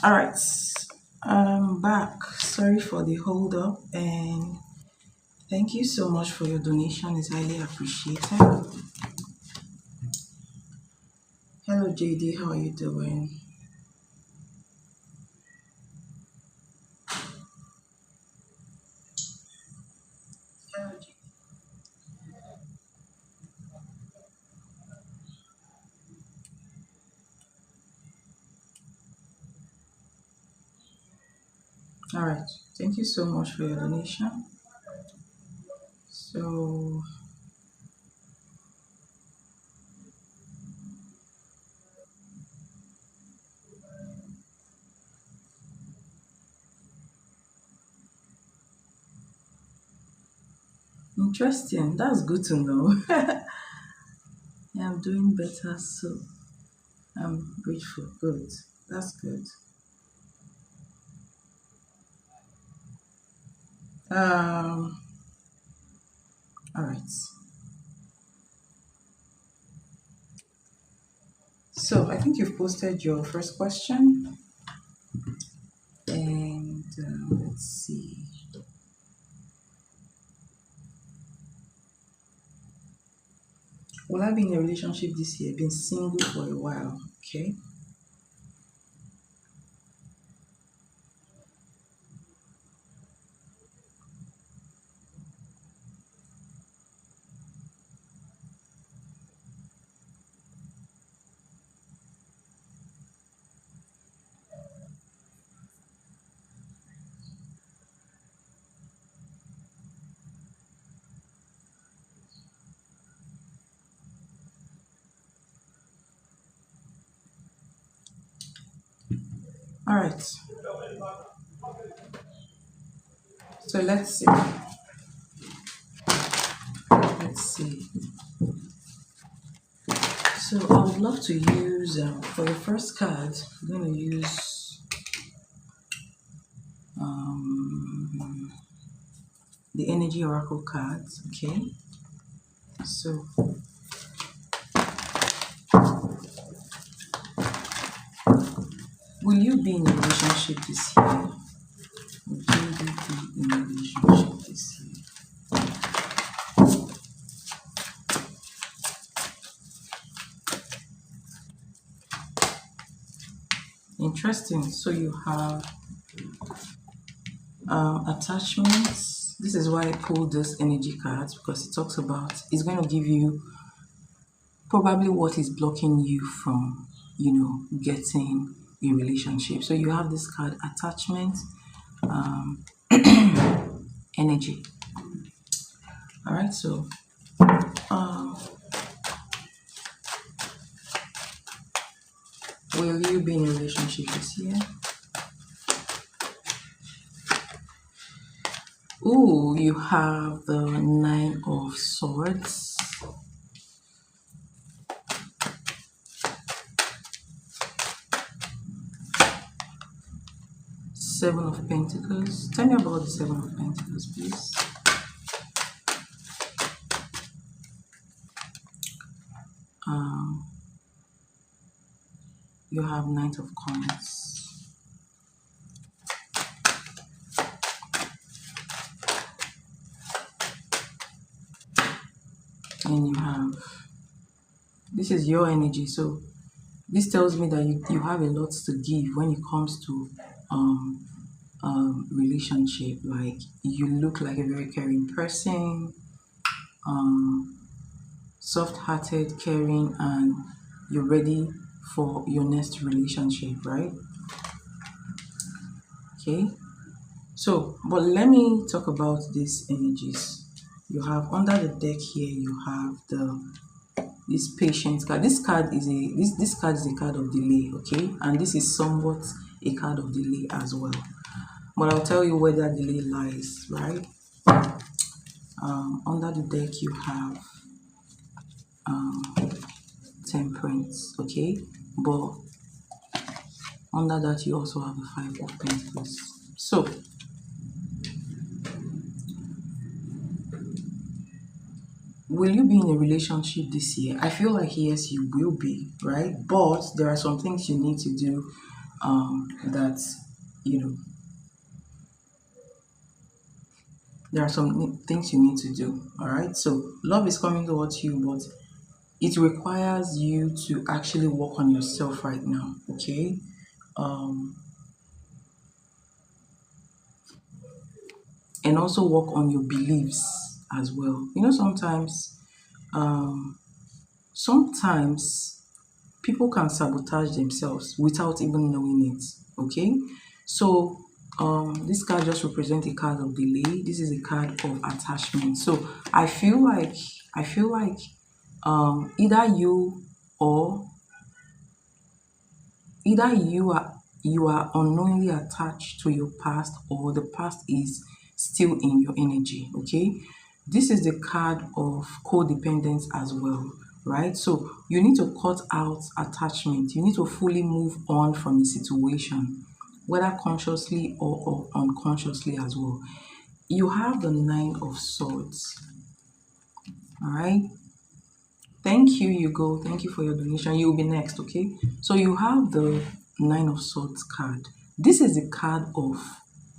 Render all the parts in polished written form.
All right, I'm back. Sorry for the hold up, and thank you so much for your donation. It's highly appreciated. Hello, JD. How are you doing? Hello, JD. All right. Thank you so much for your donation. So, interesting. That's good to know. Yeah, I'm doing better, so I'm grateful. Good. That's good. Um, all right. So I think you've posted your first question, and let's see. Will I be in a relationship this year? Been single for a while. Okay. All right. So let's see. Let's see. So I would love to use for your first card. I'm going to use um, the Energy Oracle cards. Okay. So will you be in a relationship this year? Will you be in a relationship this year? Interesting. So you have attachments. This is why I pulled this energy cards, because it talks about, it's going to give you probably what is blocking you from, getting a relationship. So you have this card, attachment, energy. All right. So um, will you be in a relationship this year? Ooh, you have the Nine of Swords. Seven of Pentacles. Tell me about the Seven of Pentacles, please. Um, you have Knight of Coins. And you have, this is your energy. So this tells me that you have a lot to give when it comes to relationship. Like, you look like a very caring person, soft-hearted, caring, and you're ready for your next relationship, right? Okay. So, but let me talk about these energies. You have under the deck here, you have this patience card. This card is this card is a card of delay, okay? And this is somewhat a card of delay as well. But I'll tell you where that delay lies, right? Under the deck you have Temperance, okay? But under that you also have the Five of Pentacles. So will you be in a relationship this year? I feel like yes, you will be, right? But there are some things you need to do that you know there are some things you need to do. All right, so love is coming towards you, but it requires you to actually work on yourself right now. Okay, um and also work on your beliefs as well. Um sometimes people can sabotage themselves without even knowing it. Okay, so this card just represents a card of delay. This is a card of attachment. So I feel like either or you are unknowingly attached to your past, or the past is still in your energy. Okay, this is the card of codependence as well, right? So you need to cut out attachment. You need to fully move on from a situation, whether consciously or unconsciously as well. You have the Nine of Swords. All right, thank you, Hugo. Thank you for your donation. You will be next, okay? So you have the Nine of Swords card. This is the card of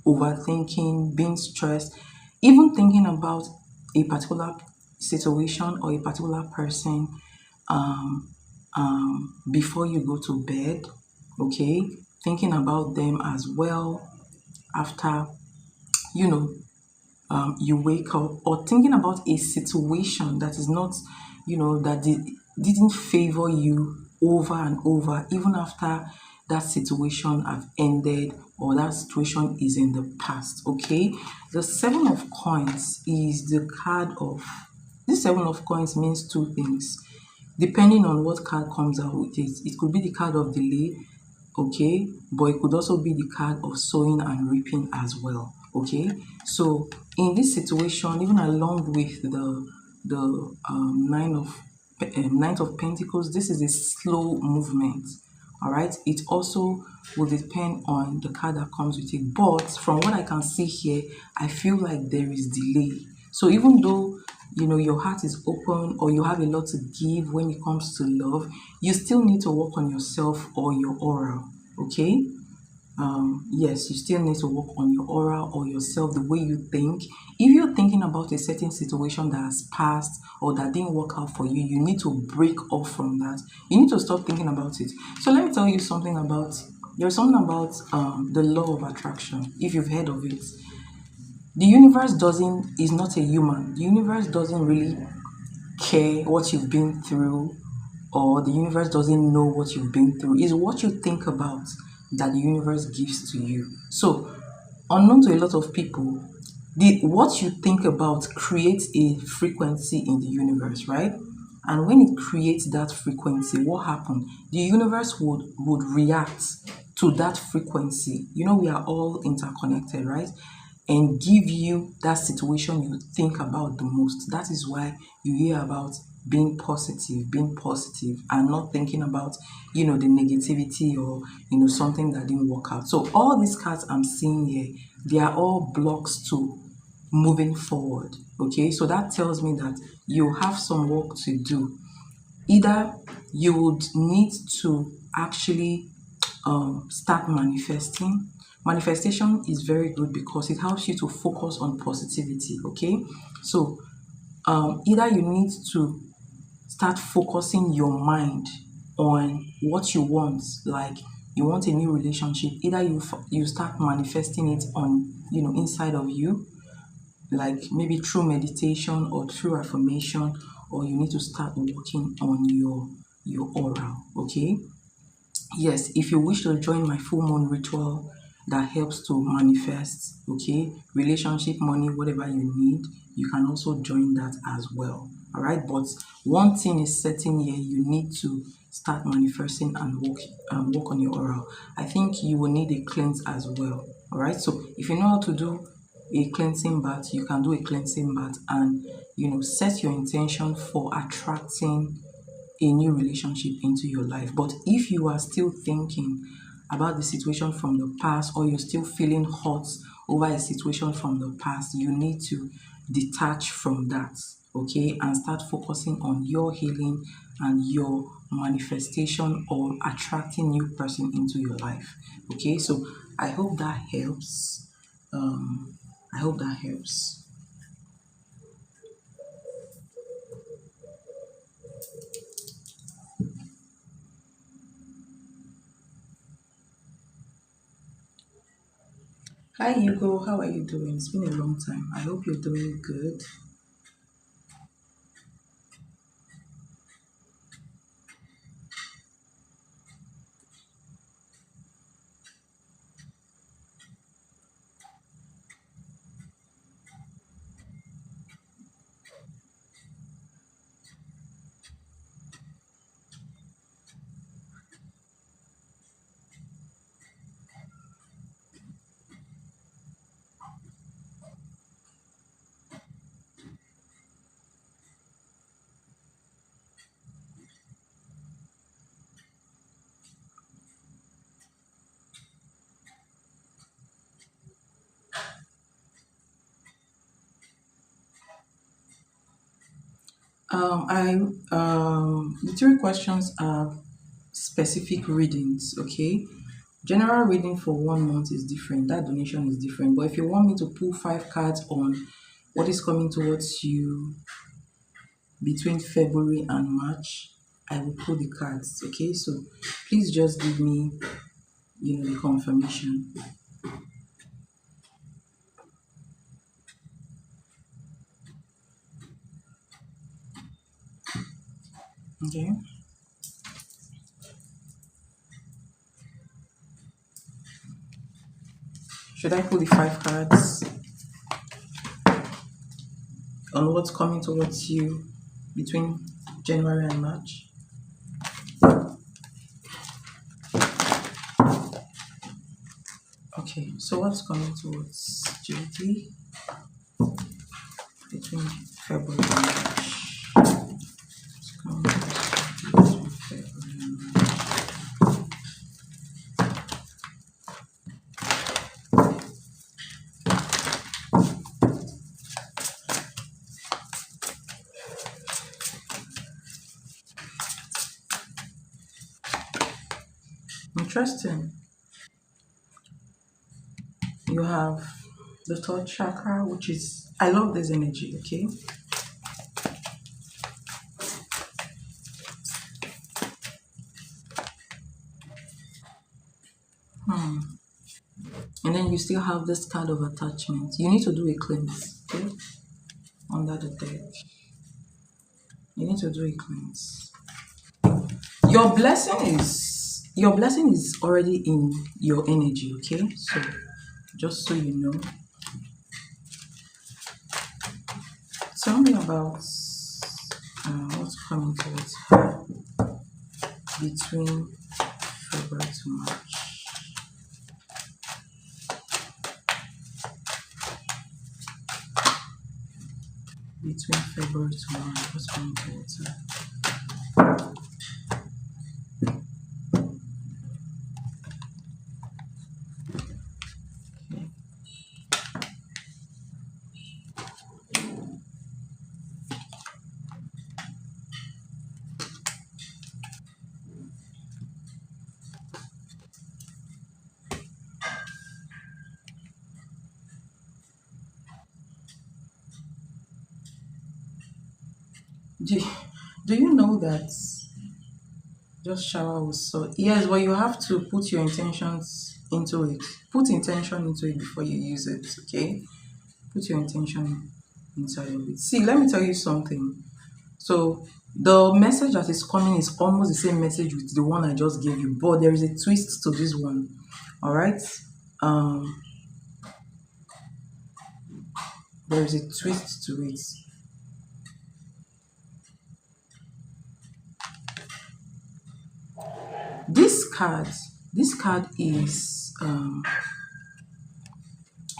overthinking, being stressed, even thinking about a particular situation or a particular person um, before you go to bed, okay? Thinking about them as well after, you know, you wake up, or thinking about a situation that is not, that didn't favor you over and over, even after that situation have ended or that situation is in the past. Okay, the Seven of Coins is the card of this. Seven of Coins means two things depending on what card comes out with it. It could be the card of delay, okay, but it could also be the card of sowing and reaping as well. Okay, so in this situation, even along with the Nine of Pentacles, this is a slow movement. All right, it also will depend on the card that comes with it, but from what I can see here, I feel like there is delay. So even though your heart is open, or you have a lot to give when it comes to love, you still need to work on yourself or your aura. Okay, yes, you still need to work on your aura or yourself, the way you think. If you're thinking about a certain situation that has passed or that didn't work out for you, you need to break off from that. You need to stop thinking about it. So let me tell you something about there's something about the law of attraction, if you've heard of it. The universe doesn't is not a human. The universe doesn't really care what you've been through, or the universe doesn't know what you've been through. It's what you think about that the universe gives to you. So, unknown to a lot of people, the what you think about creates a frequency in the universe, right? And when it creates that frequency, what happens? The universe would react to that frequency. We are all interconnected, right? And give you that situation you think about the most. That is why you hear about being positive, and not thinking about, the negativity, or, something that didn't work out. So all these cards I'm seeing here, they are all blocks to moving forward. Okay, so that tells me that you have some work to do. Either you would need to actually start manifesting. Manifestation is very good because it helps you to focus on positivity. Okay, so either you need to start focusing your mind on what you want, like you want a new relationship. Either you start manifesting it on, inside of you, like maybe through meditation or through affirmation, or you need to start working on your aura. Okay, yes, if you wish to join my full moon ritual that helps to manifest, okay, relationship, money, whatever you need, you can also join that as well. All right, but one thing is certain here: you need to start manifesting and work on your aura. I think you will need a cleanse as well. All right, so if you know how to do a cleansing bath, you can do a cleansing bath, and set your intention for attracting a new relationship into your life. But if you are still thinking about the situation from the past, or you're still feeling hot over a situation from the past, you need to detach from that, okay, and start focusing on your healing and your manifestation or attracting new person into your life. Okay, so I hope that helps. I hope that helps. Hi Hugo, how are you doing? It's been a long time. I hope you're doing good. I The three questions are specific readings. Okay, general reading for 1 month is different. That donation is different. But if you want me to pull 5 cards on what is coming towards you between February and March, I will pull the cards. Okay, so please just give me, the confirmation. Okay. Should I pull the 5 cards on what's coming towards you between January and March? Okay, so what's coming towards JD between February and March? What's coming towards JD between February and March? Interesting. You have the third chakra, which is, I love this energy, okay? And then you still have this kind of attachment. You need to do a cleanse, okay? Under the deck. You need to do a cleanse. Your blessing is already in your energy, okay? So just so you know. Tell me about what's coming towards her between February to March. Between February to March, what's coming towards her? Okay. Do, do you know that just shower with salt? Yes, but you have to put your intentions into it. Put intention into it before you use it, okay? Put your intention inside of it. See, let me tell you something. So the message that is coming is almost the same message with the one I just gave you, but there is a twist to this one. All right. Um, there is a twist to it. This card, this card is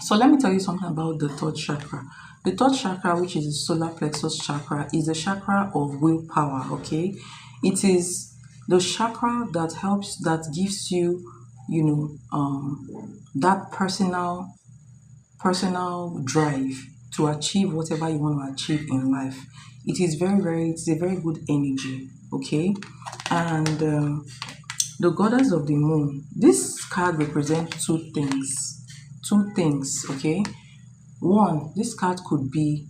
so let me tell you something about the third chakra. The third chakra, which is the solar plexus chakra, is the chakra of willpower. Okay, it is the chakra that helps, that gives you, that personal drive to achieve whatever you want to achieve in life. It is very, very, it's a very good energy. okay? And the goddess of the moon, this card represents two things. Two things, okay? One, this card could be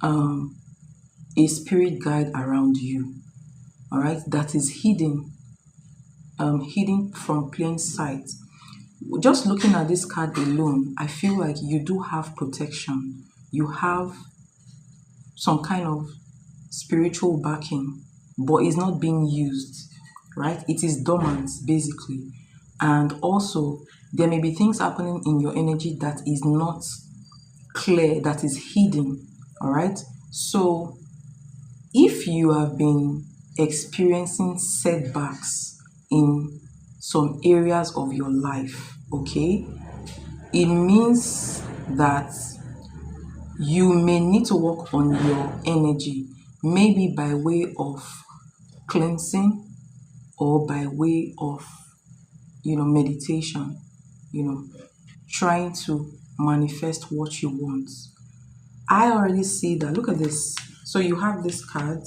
a spirit guide around you, all right, that is hidden from plain sight. Just looking at this card alone, I feel like you do have protection. You have some kind of spiritual backing, but it's not being used, right? It is dormant, basically. And also, there may be things happening in your energy that is not clear, that is hidden, all right? So, if you have been experiencing setbacks in some areas of your life, okay, it means that you may need to work on your energy, maybe by way of cleansing or by way of, meditation, you know, trying to manifest what you want. I already see that. Look at this. So you have this card,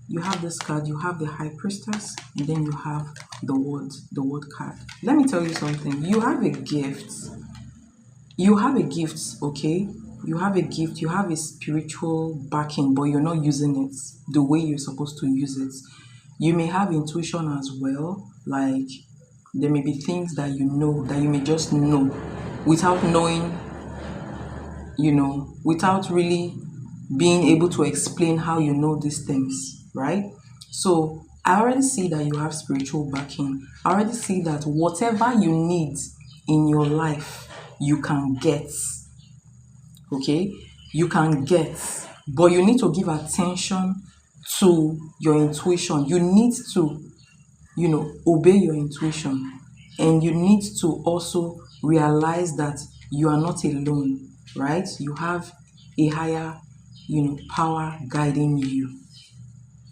you have this card, you have the high priestess, and then you have the word card. Let me tell you something. You have a gift. You have a gift, okay? You have a gift, you have a spiritual backing, but you're not using it the way you're supposed to use it. You may have intuition as well, like there may be things that you know that you may just know without knowing, without really being able to explain how you know these things, right? So I already see that you have spiritual backing. I already see that whatever you need in your life, you can get, okay? You can get, but you need to give attention to your intuition. You need to, obey your intuition. And you need to also realize that you are not alone, right? You have a higher, power guiding you.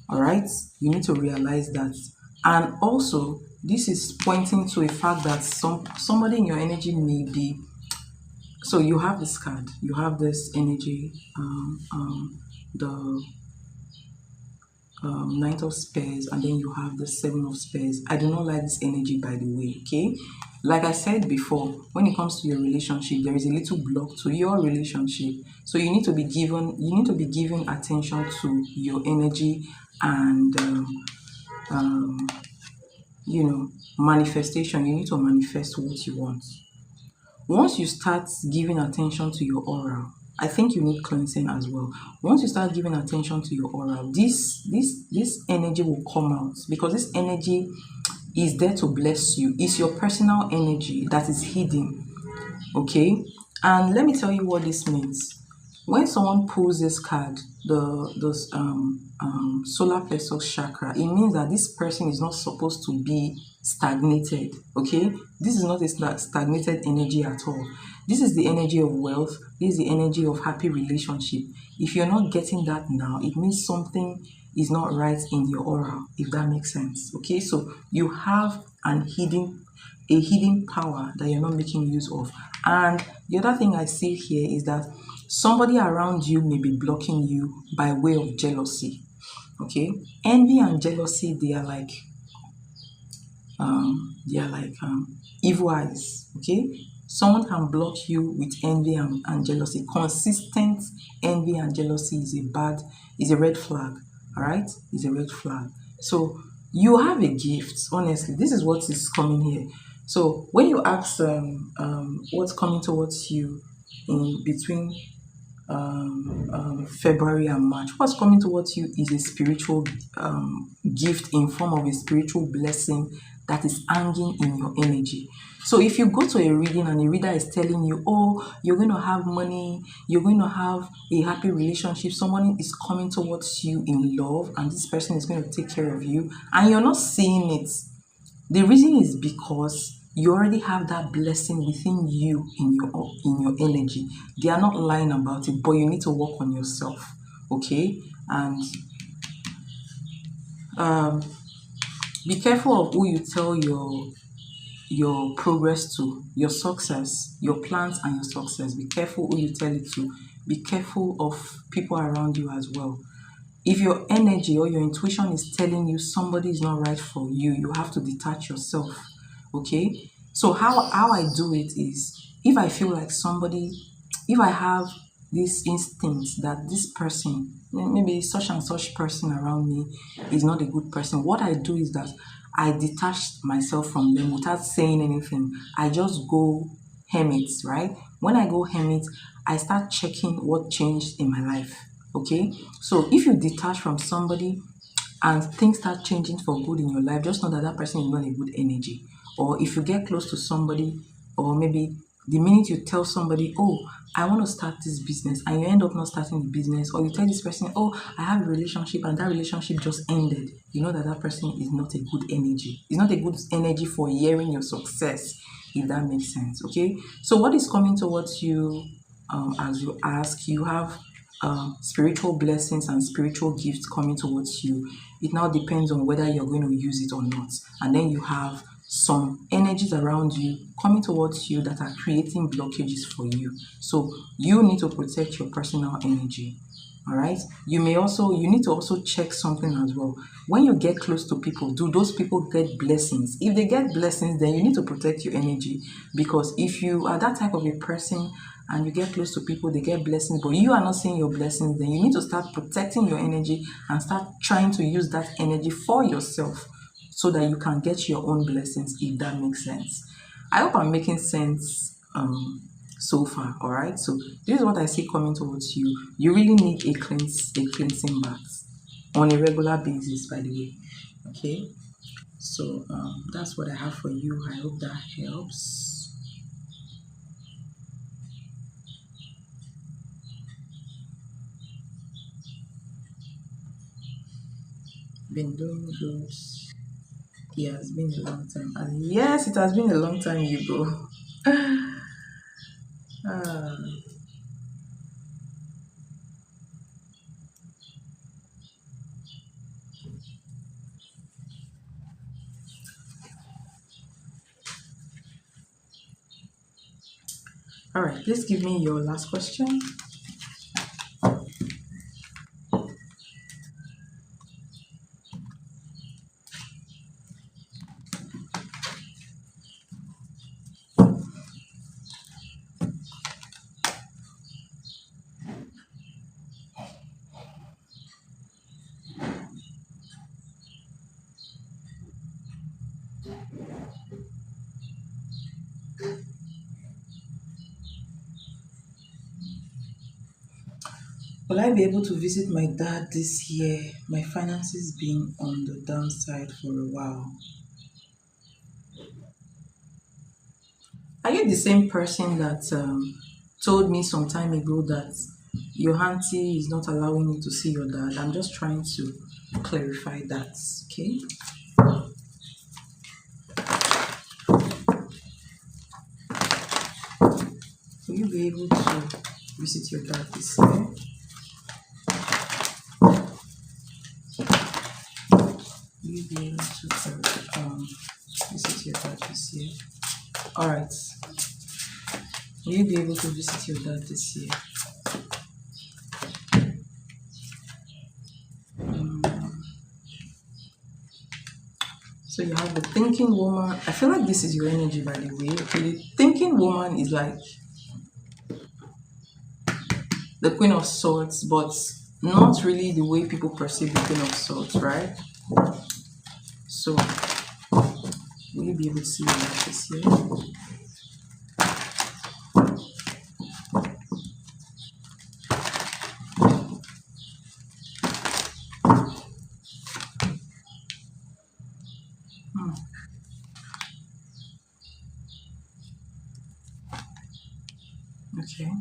All right? You need to realize that. And also, this is pointing to a fact that somebody in your energy may be. So you have this card, you have this energy, the Knight of Spears, and then you have the Seven of Spears. I do not like this energy, by the way, okay? Like I said before, when it comes to your relationship, there is a little block to your relationship. So you need to be giving attention to your energy and manifestation. You need to manifest what you want. Once you start giving attention to your aura, I think you need cleansing as well. Once you start giving attention to your aura, this energy will come out, because this energy is there to bless you. It's your personal energy that is hidden. Okay? And let me tell you what this means. When someone pulls this card, the solar plexus chakra, it means that this person is not supposed to be stagnated. Okay, this is not a stagnated energy at all. This is the energy of wealth. This is the energy of happy relationship. If you're not getting that now, it means something is not right in your aura, if that makes sense. Okay, so you have a hidden power that you're not making use of. And the other thing I see here is that somebody around you may be blocking you by way of jealousy. Okay, envy and jealousy, they are like evil eyes. Okay, someone can block you with envy and jealousy. Consistent envy and jealousy is a red flag. All right, is a red flag. So you have a gift. Honestly, this is what is coming here. So when you ask what's coming towards you in between February and March, what's coming towards you is a spiritual gift in form of a spiritual blessing that is hanging in your energy. So if you go to a reading and the reader is telling you, oh, you're going to have money, you're going to have a happy relationship, someone is coming towards you in love, and this person is going to take care of you, and you're not seeing it, the reason is because you already have that blessing within you in your energy. They are not lying about it, but you need to work on yourself, okay? And be careful of who you tell your progress to, your success, your plans and your success. Be careful who you tell it to. Be careful of people around you as well. if your energy or your intuition is telling you somebody is not right for you, you have to detach yourself. Okay? So how I do it is, if I feel like somebody, if I have this instinct that this person, maybe such and such person around me is not a good person, what I do is that I detach myself from them without saying anything. I just go hermit, right? When I go hermit, I start checking what changed in my life. Okay? So if you detach from somebody and things start changing for good in your life, just know that that person is not a good energy. Or if you get close to somebody, or maybe the minute you tell somebody, oh, I want to start this business, and you end up not starting the business, or you tell this person, oh, I have a relationship, and that relationship just ended, you know that that person is not a good energy. It's not a good energy for hearing your success, if that makes sense. Okay, so what is coming towards you, as you ask, you have spiritual blessings and spiritual gifts coming towards you. It now depends on whether you're going to use it or not. And then you have some energies around you coming towards you that are creating blockages for you. So you need to protect your personal energy. All right. You need to also check something as well. When you get close to people, do those people get blessings? If they get blessings, then you need to protect your energy, because if you are that type of a person and you get close to people, they get blessings, but you are not seeing your blessings, then you need to start protecting your energy and start trying to use that energy for yourself so that you can get your own blessings, if that makes sense. I hope I'm making sense so far. All right, so this is what I see coming towards you. You really need a cleansing bath on a regular basis, by the way. Okay, so that's what I have for you. I hope that helps. Been doing good. Yeah, it's been a long time. And yes, it has been a long time, you go. Ah. All right, please give me your last question. Will I be able to visit my dad this year? My finances been on the downside for a while. Are you the same person that told me some time ago that your auntie is not allowing you to see your dad? I'm just trying to clarify that, okay? Will you be able to visit your dad this year? Will you be able to visit your dad this year? All right. Will you be able to visit your dad this year? So you have the thinking woman. I feel like this is your energy, by the way. Okay, the thinking woman is like the Queen of Swords, but not really the way people perceive the Queen of Swords, right? So will you be able to see that this year? Okay.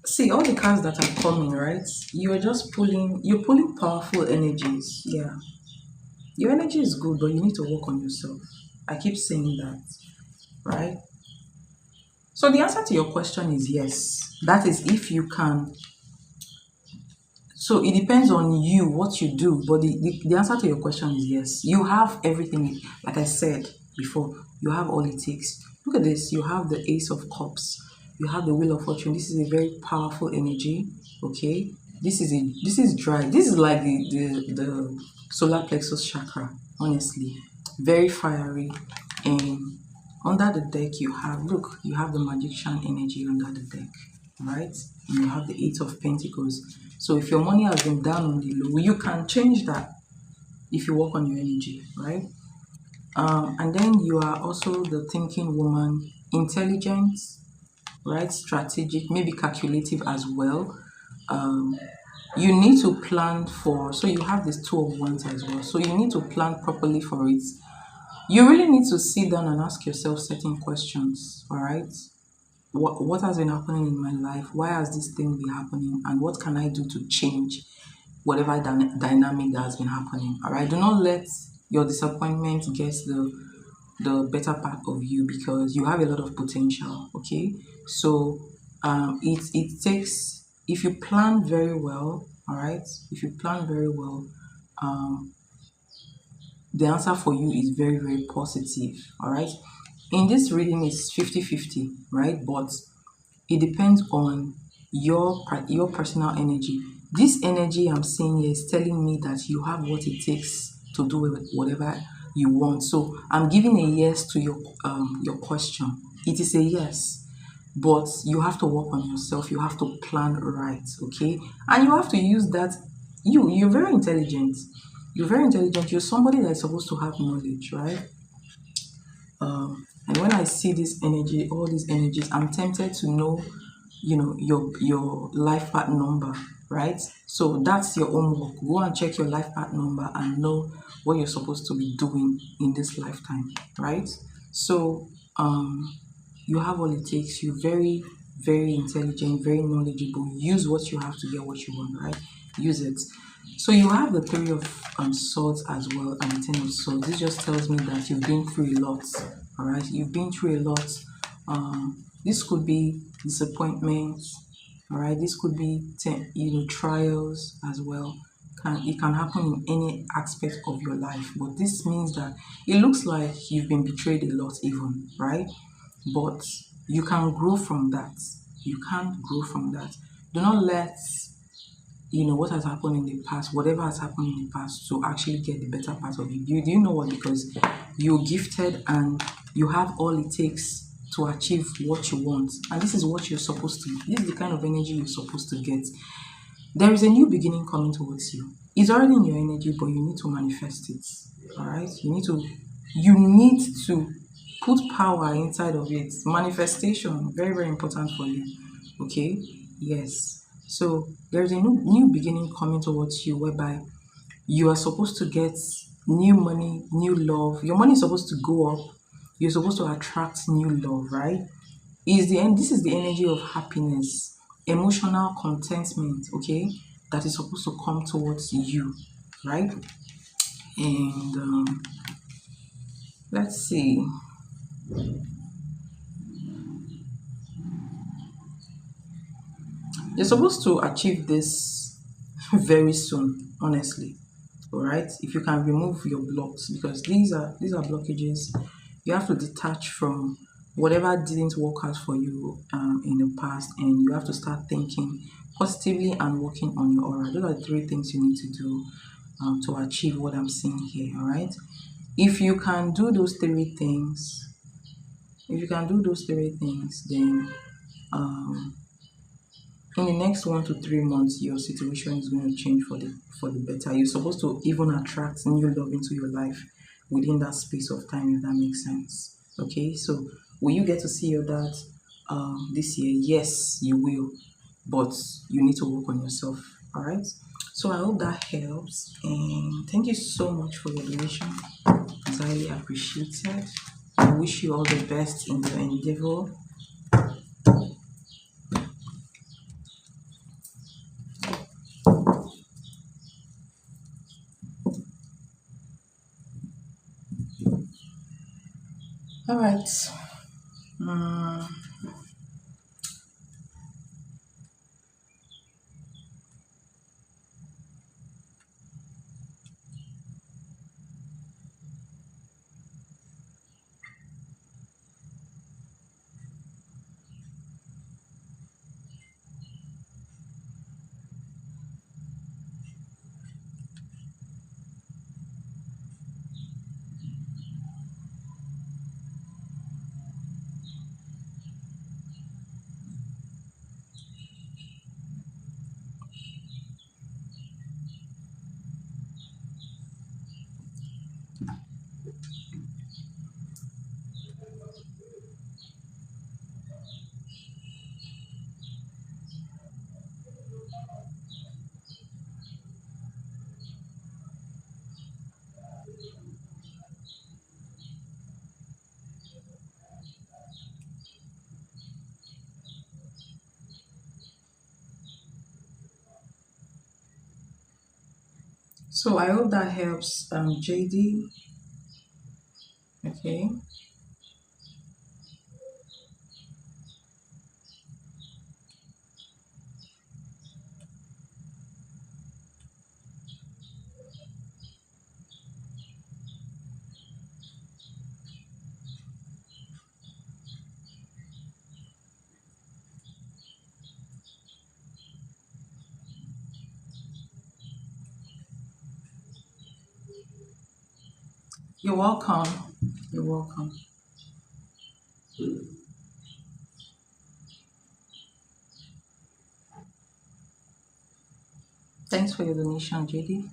See all the cards that are coming, right? You're pulling powerful energies. Yeah. Your energy is good, but you need to work on yourself. I keep saying that, right? So the answer to your question is yes. That is if you can. So it depends on you what you do, but the answer to your question is yes. You have everything, like I said before, you have all it takes. Look at this, you have the Ace of Cups, you have the Wheel of Fortune. This is a very powerful energy. Okay. This is dry. This is like the solar plexus chakra, honestly. Very fiery. And under the deck you have, look, you have the magician energy under the deck, right? And you have the Eight of Pentacles. So if your money has been down on the low, you can change that if you work on your energy, right? And then you are also the thinking woman, intelligent, right? Strategic, maybe calculative as well. Um, you need to plan for, so you have this Two of Wands as well. So you need to plan properly for it. You really need to sit down and ask yourself certain questions, all right? What has been happening in my life? Why has this thing been happening? And what can I do to change whatever dynamic that has been happening? All right, do not let your disappointment get the better part of you, because you have a lot of potential. Okay, so it takes, if you plan very well, all right, if you plan very well, um the answer for you is very, very positive. All right, in this reading is 50-50, right? But it depends on your personal energy. This energy I'm seeing here is telling me that you have what it takes to do whatever you want. So I'm giving a yes to your question. It is a yes, but you have to work on yourself. You have to plan right, okay? And you have to use that. You're very intelligent. You're very intelligent. You're somebody that is supposed to have knowledge, right? And when I see this energy, all these energies, I'm tempted to know, your life path number, right? So that's your own work. Go and check your life path number and know what you're supposed to be doing in this lifetime, right? So you have all it takes. You're very, very intelligent, very knowledgeable. Use what you have to get what you want, right? Use it. So you have the Three of Swords as well, and the Ten of Swords. This just tells me that you've been through a lot. All right, you've been through a lot. This could be disappointments. All right, this could be trials as well. It can happen in any aspect of your life, but this means that it looks like you've been betrayed a lot, even, right? But you can grow from that. You can grow from that. Do not let what has happened in the past, whatever has happened in the past, to actually get the better part of you. Do you know what? Because you're gifted and you have all it takes to achieve what you want. And this is what you're supposed to, this is the kind of energy you're supposed to get. There is a new beginning coming towards you. It's already in your energy, but you need to manifest it. All right? You need to put power inside of it. Manifestation, very, very important for you. Okay? Yes. So there's a new beginning coming towards you, whereby you are supposed to get new money, new love. Your money is supposed to go up. You're supposed to attract new love, right? This is the energy of happiness, emotional contentment, okay? That is supposed to come towards you, right? And let's see. You're supposed to achieve this very soon, honestly. All right, if you can remove your blocks, because these are blockages. You have to detach from whatever didn't work out for you in the past, and you have to start thinking positively and working on your aura. Those are the three things you need to do to achieve what I'm seeing here. All right, if you can do those three things, then in the next 1 to 3 months, your situation is going to change for the better. You're supposed to even attract new love into your life within that space of time, if that makes sense. Okay, so will you get to see your dad this year? Yes, you will, but you need to work on yourself. All right. So I hope that helps, and thank you so much for your donation. It's highly appreciated. I wish you all the best in your endeavor. All right. So I hope that helps, JD. Okay. You're welcome. You're welcome. Thanks for your donation, JD.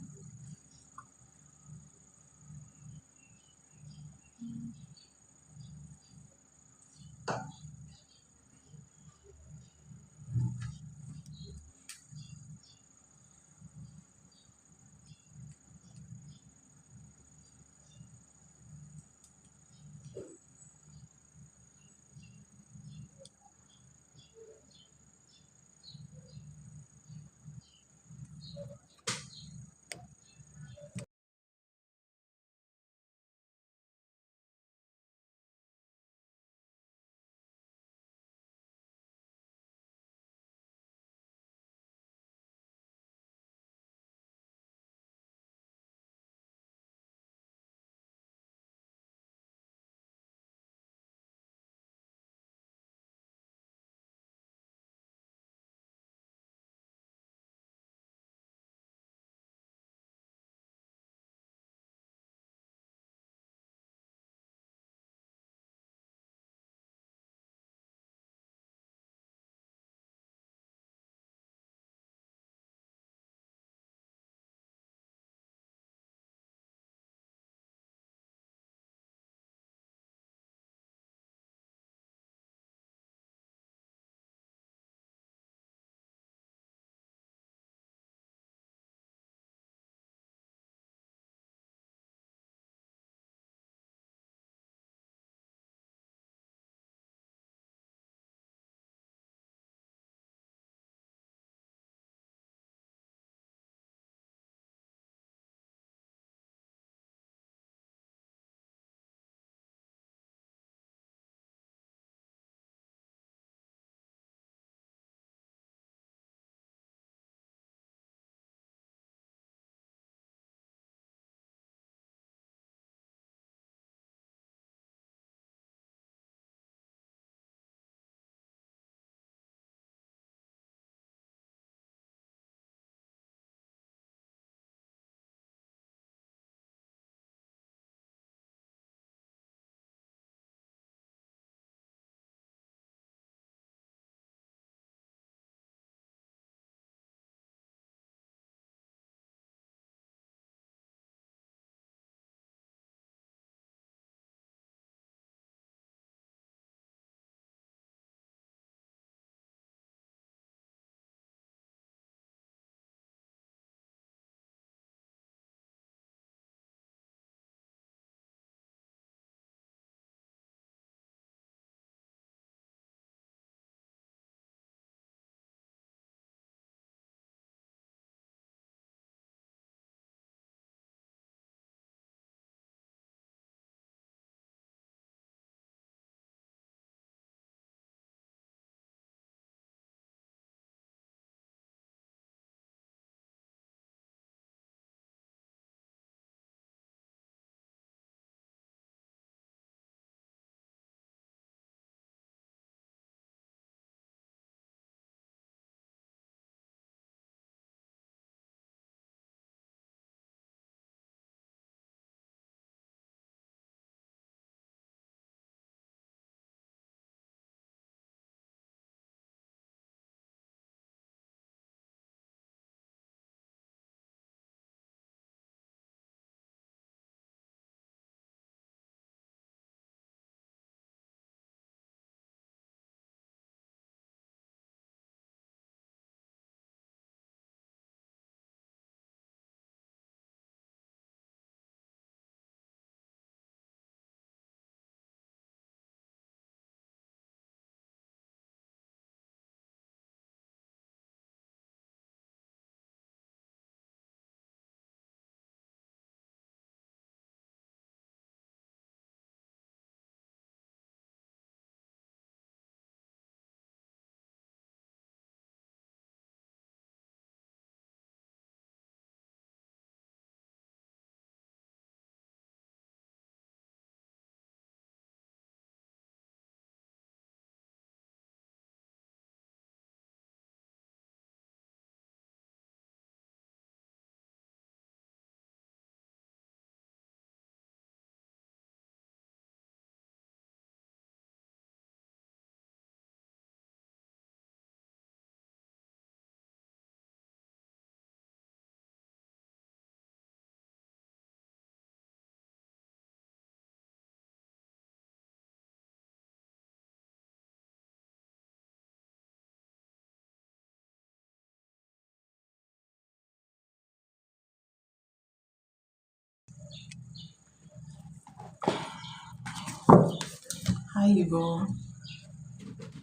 Hi, you go.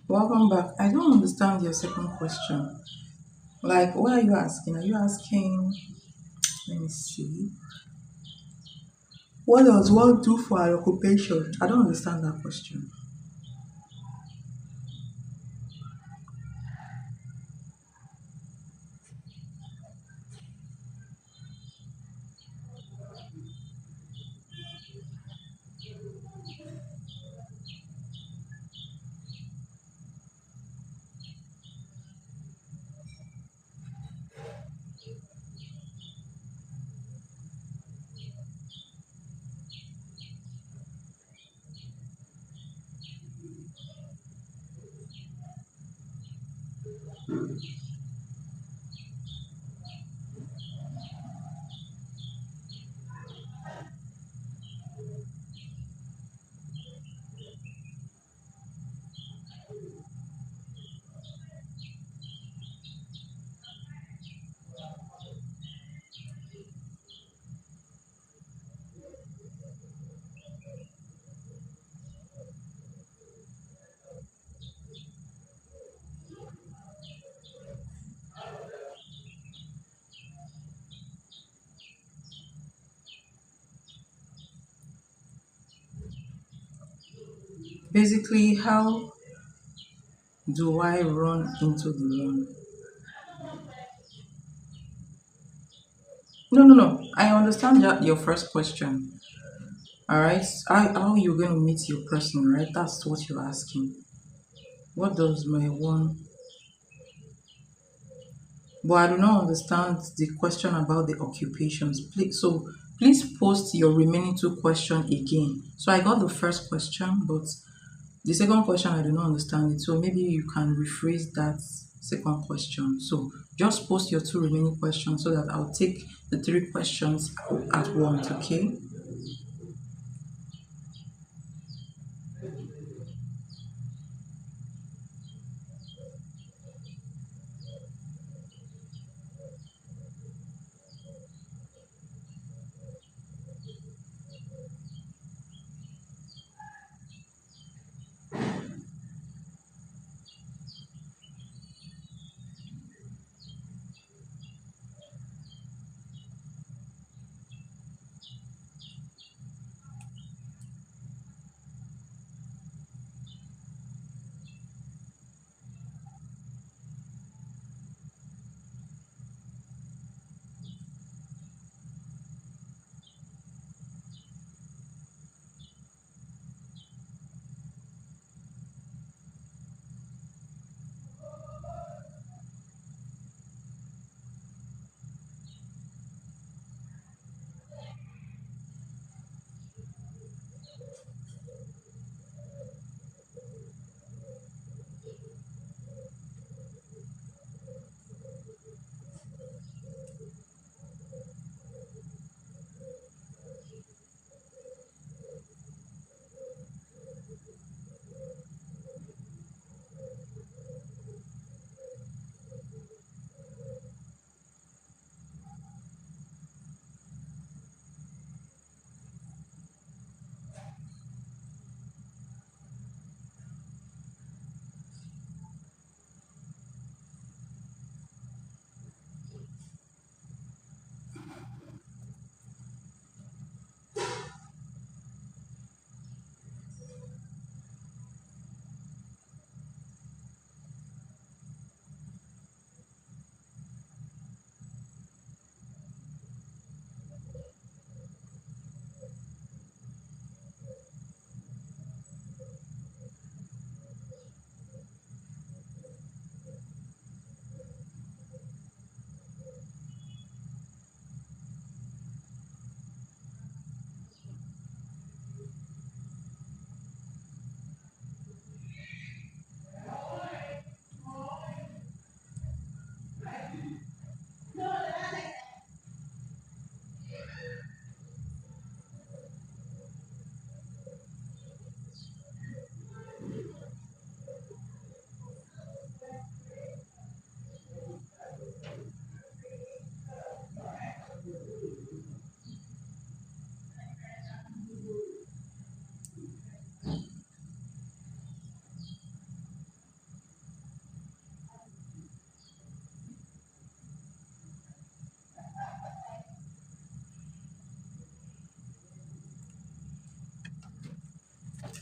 Welcome back. I don't understand your second question. Like, what are you asking? Are you asking, let me see, what does one do for an occupation? I don't understand that question. Basically, how do I run into the one? No, no, no. I understand that your first question. All right. How you're going to meet your person, right? That's what you're asking. What does my one? But I do not understand the question about the occupations. Please post your remaining two questions again. So I got the first question, but the second question I do not understand it. So maybe you can rephrase that second question. So just post your two remaining questions so that I'll take the three questions at once, okay?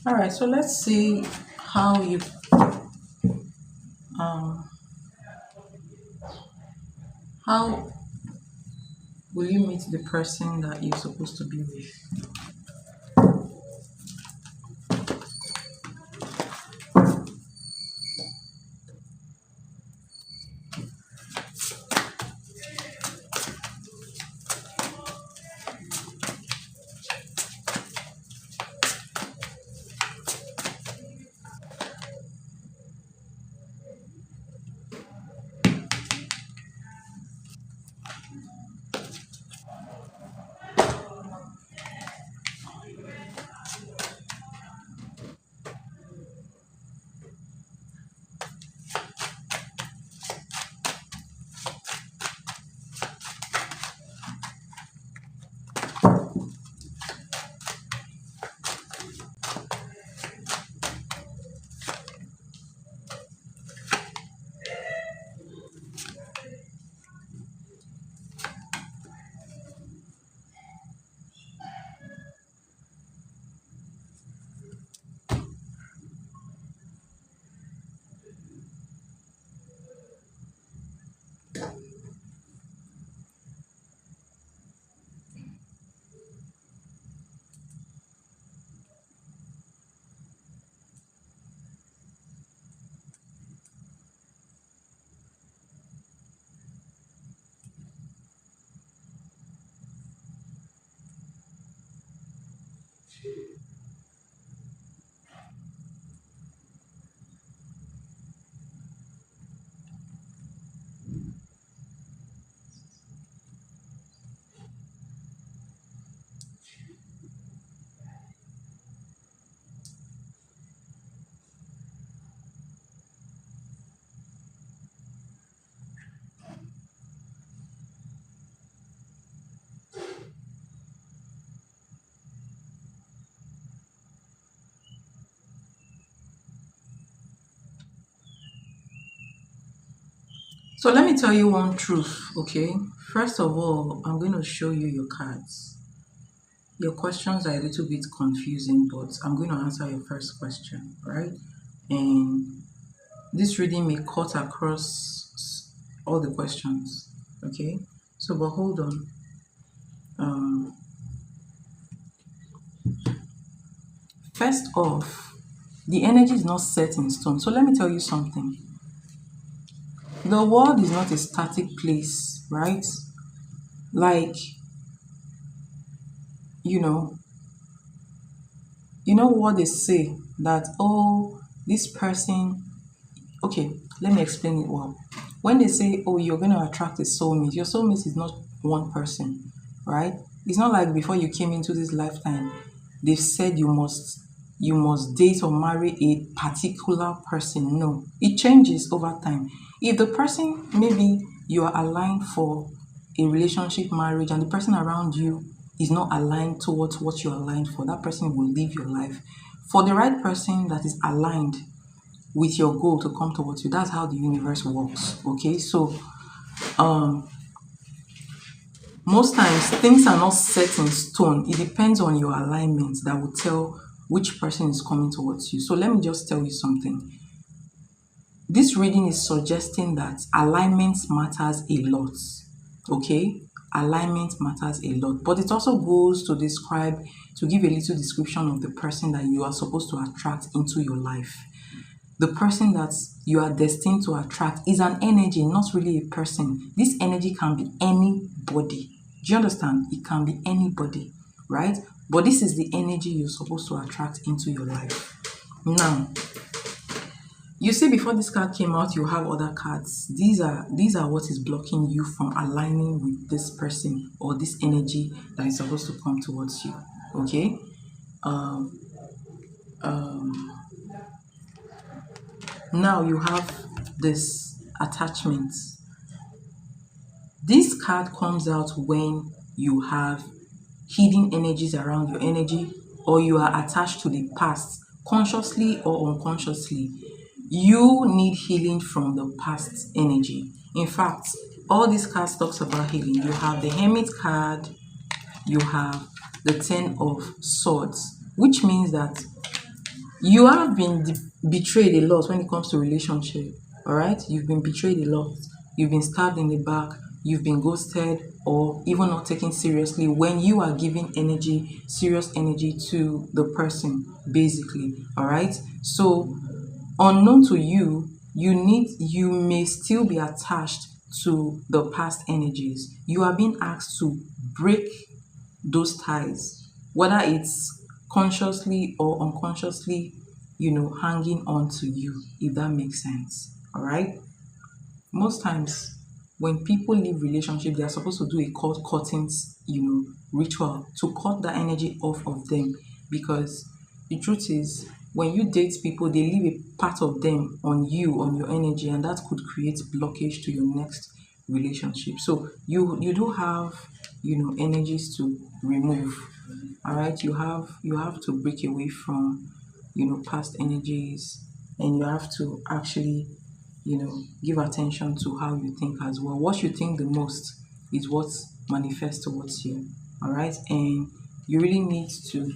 All right, so let's see how you um how will you meet the person that you're supposed to be with. So let me tell you one truth, okay? First of all, I'm going to show you your cards. Your questions are a little bit confusing, but I'm going to answer your first question, right? And this reading may cut across all the questions, okay? So, but hold on. First off, the energy is not set in stone. So let me tell you something. The world is not a static place, right? Like, you know, you know what they say that, oh, this person, okay, let me explain it well. When they say, oh, you're going to attract a soulmate, your soulmate is not one person, right? It's not like before you came into this lifetime, they've said you must date or marry a particular person. No, it changes over time. If the person, maybe you are aligned for a relationship, marriage, and the person around you is not aligned towards what you're aligned for, that person will leave your life. For the right person that is aligned with your goal to come towards you, that's how the universe works. Okay, so um most times things are not set in stone. It depends on your alignment that will tell which person is coming towards you. So let me just tell you something. This reading is suggesting that alignment matters a lot. Okay, alignment matters a lot, but it also goes to give a little description of the person that you are supposed to attract into your life. The person that you are destined to attract is an energy, not really a person. This energy can be anybody. Do you understand? It can be anybody, right? But this is the energy you're supposed to attract into your life. Now, you see, before this card came out, you have other cards. These are what is blocking you from aligning with this person or this energy that is supposed to come towards you. Okay. Um, Now you have this attachment. This card comes out when you have hidden energies around your energy, or you are attached to the past, consciously or unconsciously. You need healing from the past energy. In fact, all these cards talks about healing. You have the Hermit card, you have the Ten of Swords, which means that You have been betrayed a lot when it comes to relationship. All right, you've been betrayed a lot. You've been stabbed in the back. You've been ghosted, or even not taken seriously when you are giving energy, serious energy to the person, basically. All right. So, unknown to you, you may still be attached to the past energies. You are being asked to break those ties, whether it's consciously or unconsciously, hanging on to you, if that makes sense. All right. Most times, when people leave relationship, they are supposed to do a cuttings, ritual to cut the energy off of them, because the truth is, when you date people, they leave a part of them on you, on your energy, and that could create blockage to your next relationship. So you do have, energies to remove. All right, you have to break away from, past energies, and you have to actually, give attention to how you think as well. What you think the most is what manifests towards you. All right, and you really need to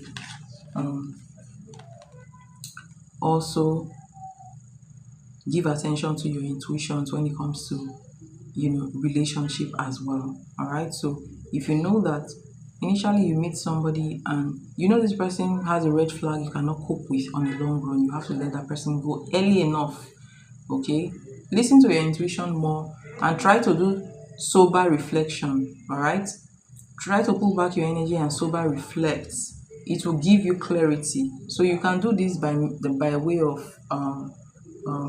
um, also give attention to your intuitions when it comes to, relationship as well. All right, so if you know that initially you meet somebody and you know this person has a red flag you cannot cope with on the long run, you have to let that person go early enough. Okay, listen to your intuition more and try to do sober reflection. All right, try to pull back your energy and sober reflect. It will give you clarity. So you can do this by way of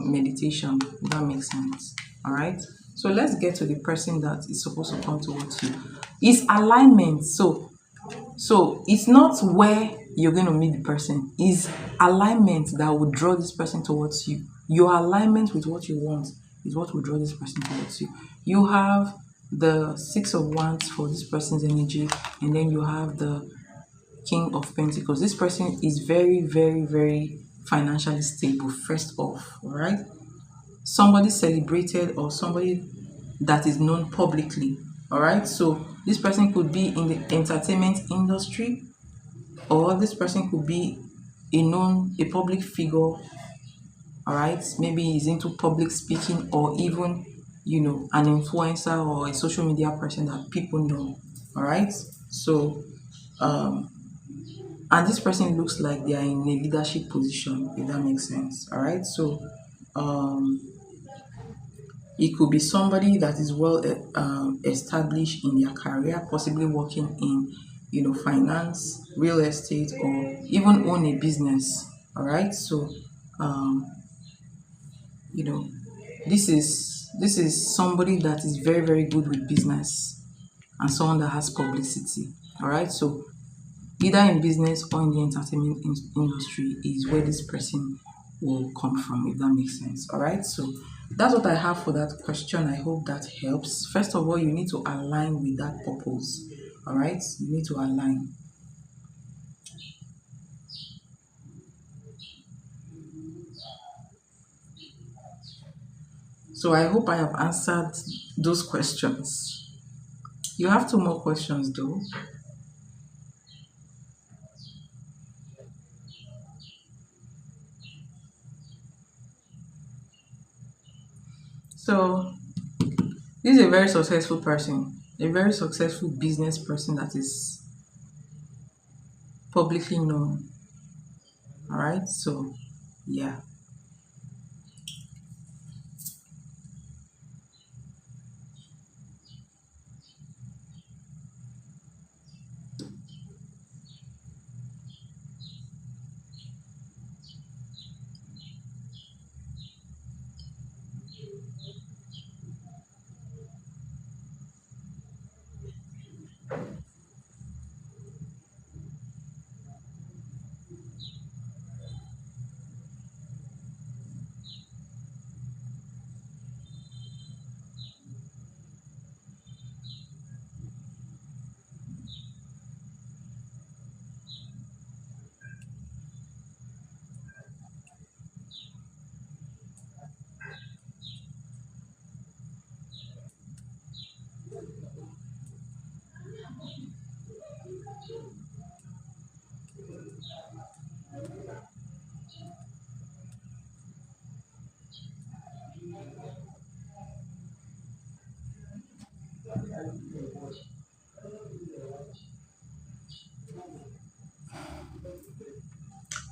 meditation, if that makes sense. All right, so let's get to the person that is supposed to come towards you. Is alignment. So it's not where you're going to meet the person, is alignment that will draw this person towards you. Your alignment with what you want is what will draw this person towards you. You have the Six of Wands for this person's energy, and then you have the King of Pentacles. This person is very, very, very financially stable, first off. All right, somebody celebrated or somebody that is known publicly. All right, so this person could be in the entertainment industry, or this person could be a public figure. All right, maybe he's into public speaking, or even, an influencer or a social media person that people know. All right, so um and this person looks like they are in a leadership position, if that makes sense. All right, so um it could be somebody that is well established in their career, possibly working in, finance, real estate, or even own a business. All right, so um, you know, this is somebody that is very, very good with business, and someone that has publicity. All right, so either in business or in the entertainment industry is where this person will come from, if that makes sense. All right, so that's what I have for that question. I hope that helps. First of all, you need to align with that purpose. All right, you need to align. So I hope I have answered those questions. You have two more questions though. So this is a very successful person, a very successful business person that is publicly known. All right, so yeah.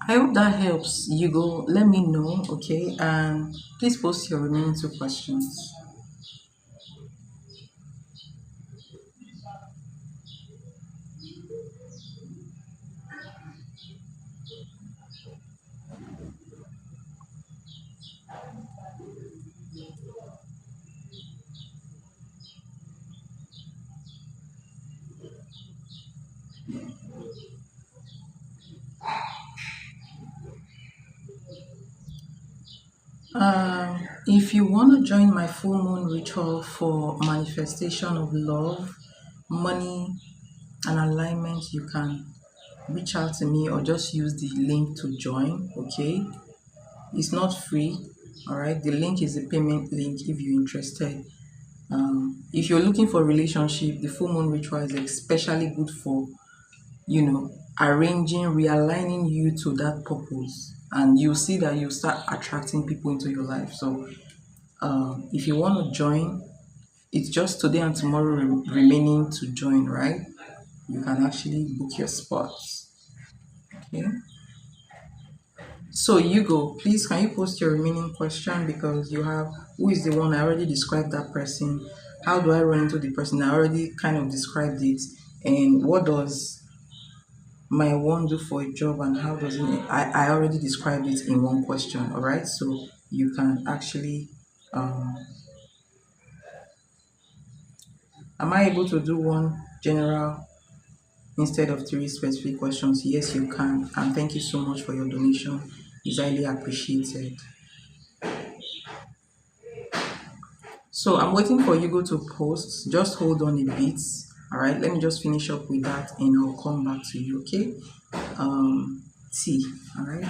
I hope that helps. You go, let me know, okay? And please post your remaining two questions. If you want to join my full moon ritual for manifestation of love, money, and alignment, you can reach out to me or just use the link to join, okay? It's not free, all right? The link is a payment link if you're interested. If you're looking for a relationship, the full moon ritual is especially good for, arranging, realigning you to that purpose. And you'll see that you start attracting people into your life. So if you want to join, it's just today and tomorrow remaining to join, right? You can actually book your spots. Okay. So you go, please can you post your remaining question because you have who is the one I already described that person. How do I run into the person? I already kind of described it. And what does my one do for a job and how does it I already described it in one question, all right? So you can actually am I able to do one general instead of three specific questions? Yes, you can. And thank you so much for your donation. It's highly appreciated. So I'm waiting for Hugo to post. Just hold on a bit. All right, let me just finish up with that and I'll come back to you, okay? T, all right?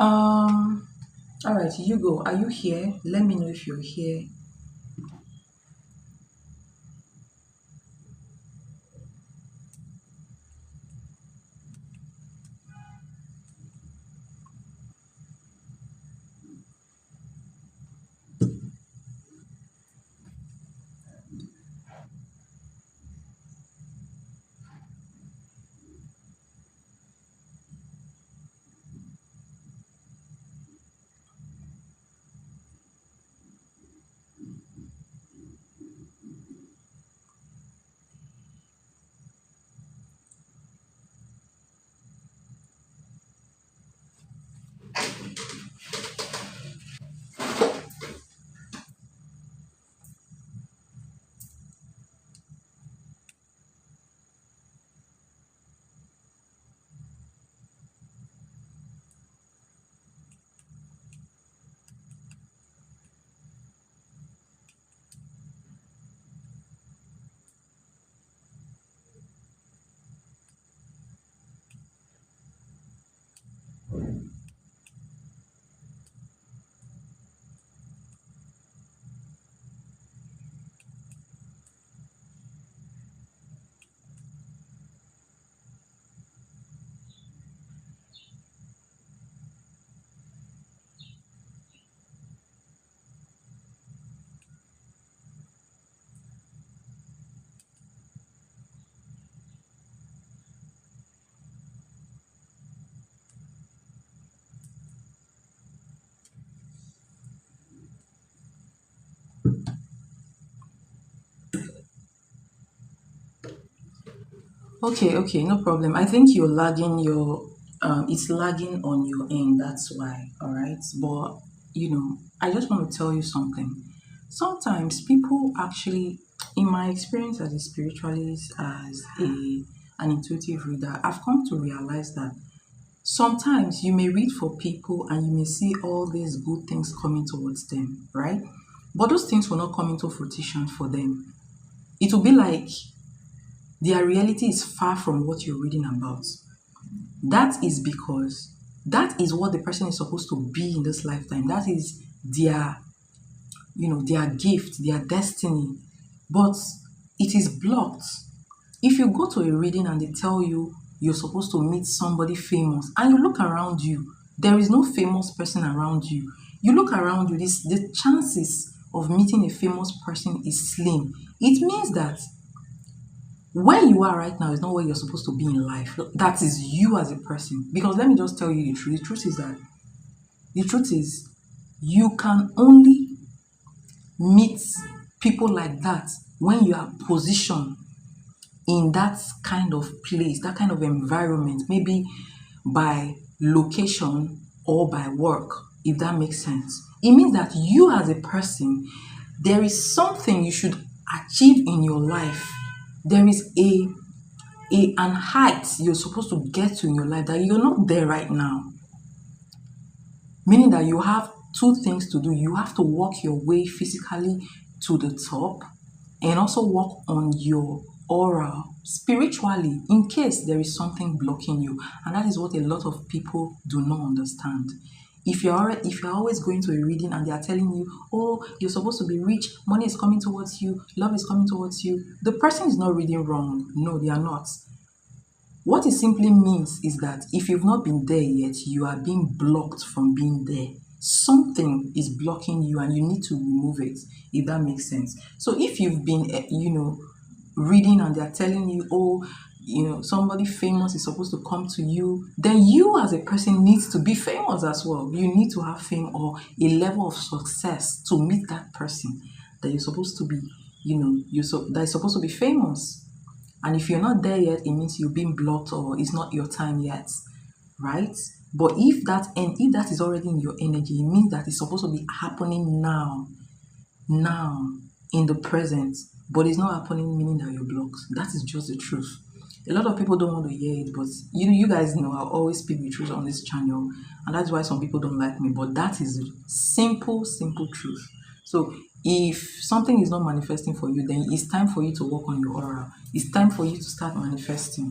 Um, all right, you go. Are you here? Let me know if you're here. Okay, okay, no problem. I think you're lagging your it's lagging on your end, that's why. All right. But I just want to tell you something. Sometimes people actually, in my experience as a spiritualist, as an intuitive reader, I've come to realize that sometimes you may read for people and you may see all these good things coming towards them, right? But those things will not come into fruition for them. It will be like their reality is far from what you're reading about. That is because that is what the person is supposed to be in this lifetime. That is their, their gift, their destiny. But it is blocked. If you go to a reading and they tell you you're supposed to meet somebody famous and you look around you, there is no famous person around you. You look around you, the chances of meeting a famous person is slim. It means that where you are right now is not where you're supposed to be in life. That is you as a person. Because let me just tell you the truth. The truth is you can only meet people like that when you are positioned in that kind of place, that kind of environment, maybe by location or by work, if that makes sense. It means that you as a person, there is something you should achieve in your life. There is an height you're supposed to get to in your life that you're not there right now. Meaning that you have two things to do. You have to walk your way physically to the top and also work on your aura spiritually in case there is something blocking you. And that is what a lot of people do not understand. If you're always going to a reading and they are telling you, oh, you're supposed to be rich, money is coming towards you, love is coming towards you, the person is not reading wrong. No, they are not. What it simply means is that if you've not been there yet, you are being blocked from being there. Something is blocking you and you need to remove it, if that makes sense. So if you've been, reading and they're telling you, oh, somebody famous is supposed to come to you, then you as a person needs to be famous as well. You need to have fame or a level of success to meet that person that you're supposed to be, that is supposed to be famous. And if you're not there yet, it means you've been blocked or it's not your time yet, right? But if that is already in your energy, it means that it's supposed to be happening now, in the present. But it's not happening, meaning that you're blocked. That is just the truth. A lot of people don't want to hear it, but you guys know I always speak the truth on this channel, and that's why some people don't like me. But that is the simple truth. So if something is not manifesting for you, then it's time for you to work on your aura. It's time for you to start manifesting,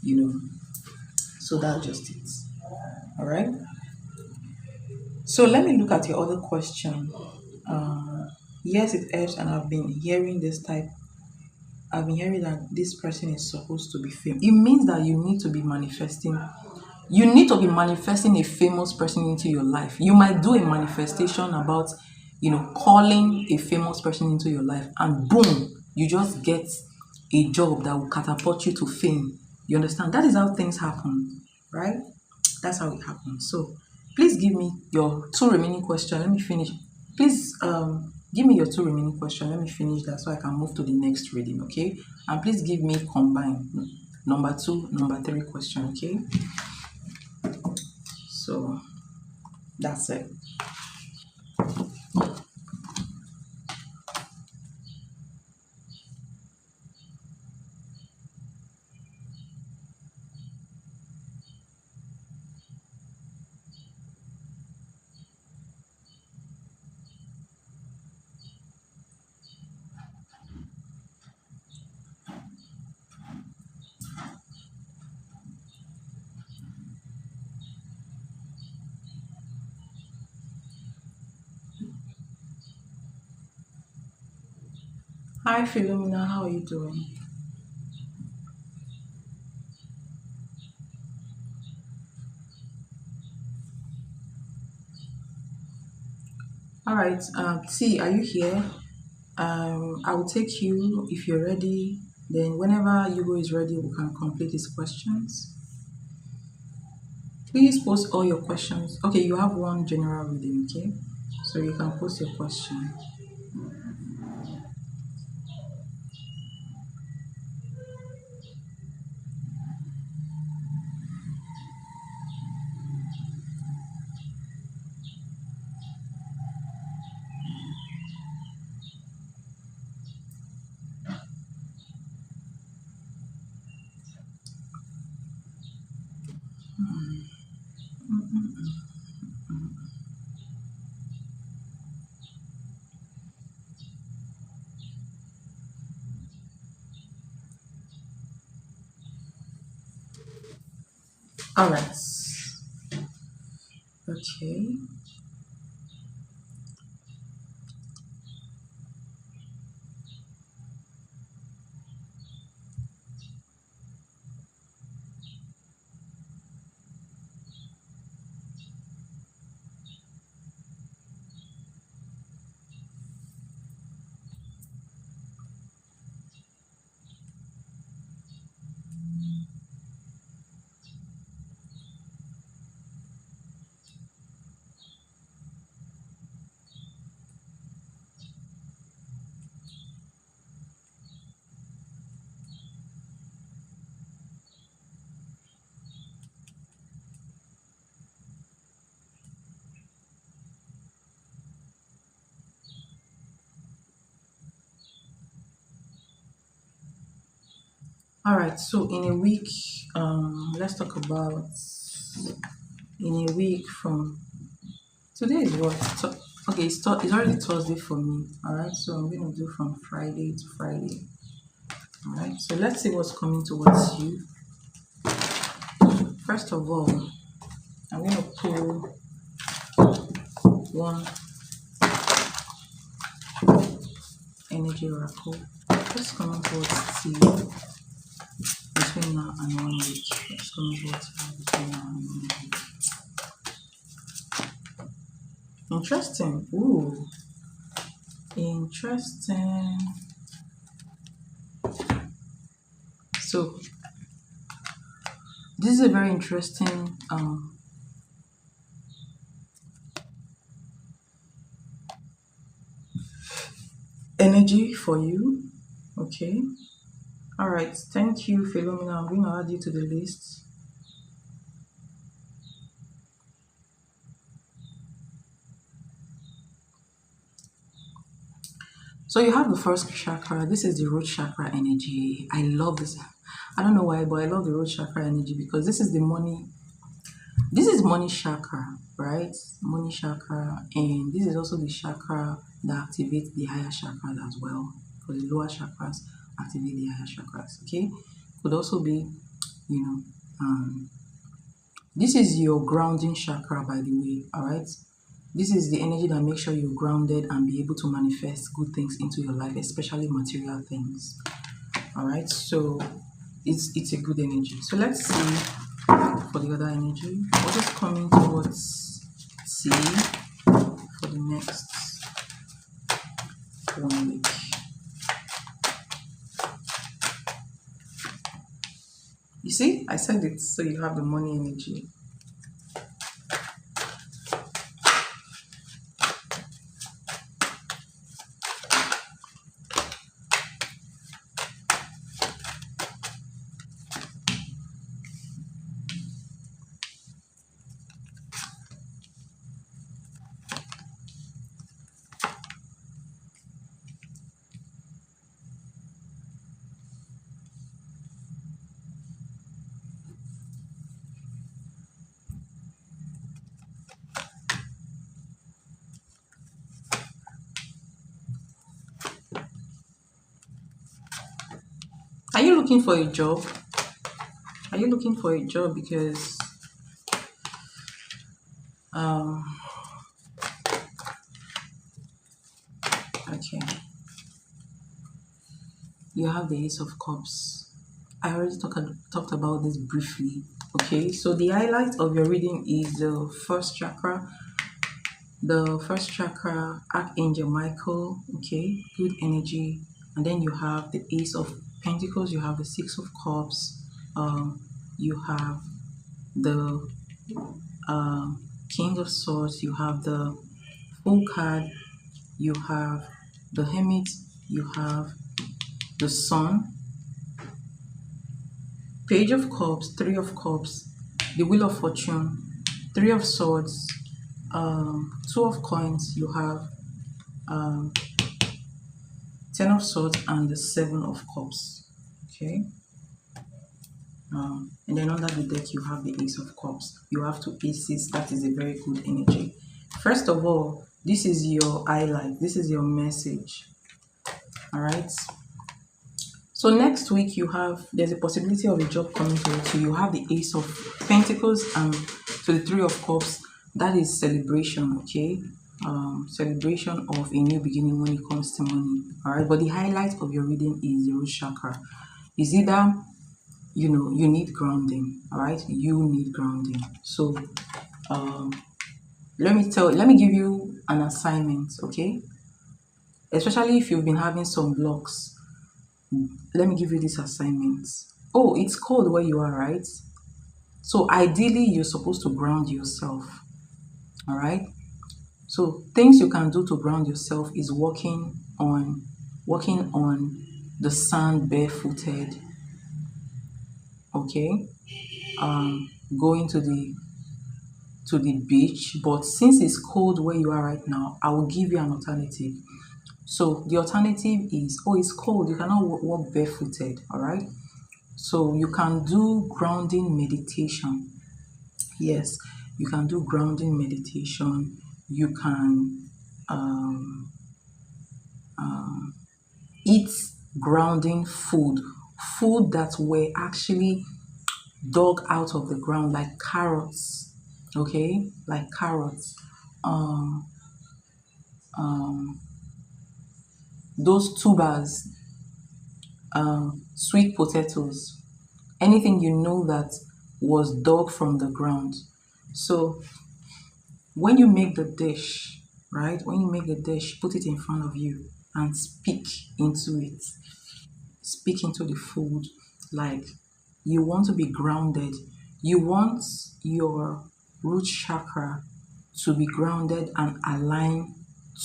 you know. So that's just it. All right. So let me look at your other question. Yes, it helps, and I've been hearing that this person is supposed to be famous. It means that you need to be manifesting. You need to be manifesting a famous person into your life. You might do a manifestation about, calling a famous person into your life, and boom, you just get a job that will catapult you to fame. You understand? That is how things happen, right? That's how it happens. So please give me your two remaining questions. Let me finish. Please give me your two remaining questions. Let me finish that so I can move to the next reading, okay? And please give me combined number two, number three question, okay? So that's it. Hi Philomena, how are you doing? All right, T, are you here? I will take you if you're ready. Then whenever Hugo is ready, we can complete his questions. Please post all your questions. Okay, you have one general reading, okay? So you can post your question. All right. Okay. All right. So in a week, let's talk about in a week from today is what? Okay, it's already Thursday for me. All right. So I'm gonna do from Friday to Friday. All right. So let's see what's coming towards you. First of all, I'm gonna pull one energy oracle. What's coming towards you between now and 1 week? What's coming towards you between now and 1 week? Interesting. Ooh, interesting. So this is a very interesting energy for you. Okay. All right. Thank you, Philomena. I'm going to add you to the list. So you have the first chakra. This is the root chakra energy. I love this. I don't know why, but I love the root chakra energy because this is the money. This is money chakra, right? Money chakra, and this is also the chakra that activates the higher chakras as well. For the lower chakras, activate the higher chakras. Okay, could also be, you know, this is your grounding chakra, by the way. All right. This is the energy that makes sure you're grounded and be able to manifest good things into your life, especially material things. All right, so it's a good energy. So let's see for the other energy. What is coming towards C for the next 1 week? You see, I said it, so you have the money energy. Are you looking for a job? Are you looking for a job? Because okay, you have the Ace of Cups. I already talked about this briefly. Okay, so the highlight of your reading is the first chakra. The first chakra, Archangel Michael. Okay, good energy. And then you have the Ace of Pentacles. You have the Six of Cups. You have the King of Swords. You have the Full card. You have the Hermit. You have the Sun. Page of Cups, Three of Cups, the Wheel of Fortune, Three of Swords, Two of Coins. You have 10 of Swords and the Seven of Cups. Okay. And then under the deck you have the Ace of Cups. You have two aces. That is a very good energy. First of all, this is your highlight. This is your message. All right. So next week there's a possibility of a job coming to you. You have the Ace of Pentacles and to the Three of Cups. That is celebration, okay? Celebration of a new beginning when it comes to money. All right, but the highlight of your reading is the root chakra. Is either you need grounding. All right, you need grounding. So let me give you an assignment, okay? Especially if you've been having some blocks. Let me give you this assignment. Oh, it's cold where you are, right? So ideally, you're supposed to ground yourself. All right. So things you can do to ground yourself is walking on the sand barefooted. Okay. Going to the beach. But since it's cold where you are right now, I will give you an alternative. So the alternative is, it's cold, you cannot walk barefooted. All right. So you can do grounding meditation. Yes, you can do grounding meditation. You can eat grounding food that were actually dug out of the ground, like carrots. Okay, like carrots. Those tubers, sweet potatoes, anything that was dug from the ground. So when you make the dish, right? When you make the dish, put it in front of you and speak into it. Speak into the food. Like, you want to be grounded. You want your root chakra to be grounded and aligned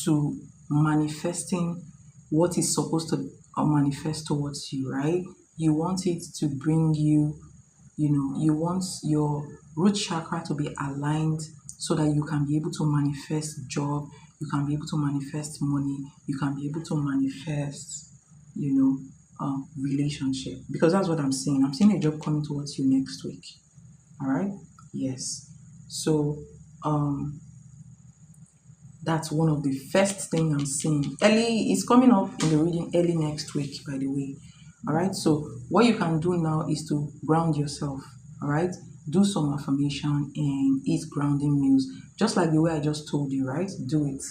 to manifesting what is supposed to manifest towards you, right? You want it to bring you, you want your root chakra to be aligned so that you can be able to manifest job, you can be able to manifest money, you can be able to manifest, relationship. Because that's what I'm seeing. I'm seeing a job coming towards you next week. All right? Yes. So, that's one of the first thing I'm seeing. Early is coming up in the reading early next week, by the way. All right. So what you can do now is to ground yourself. All right. do some affirmation and eat grounding meals, just like the way I just told you, right? Do it.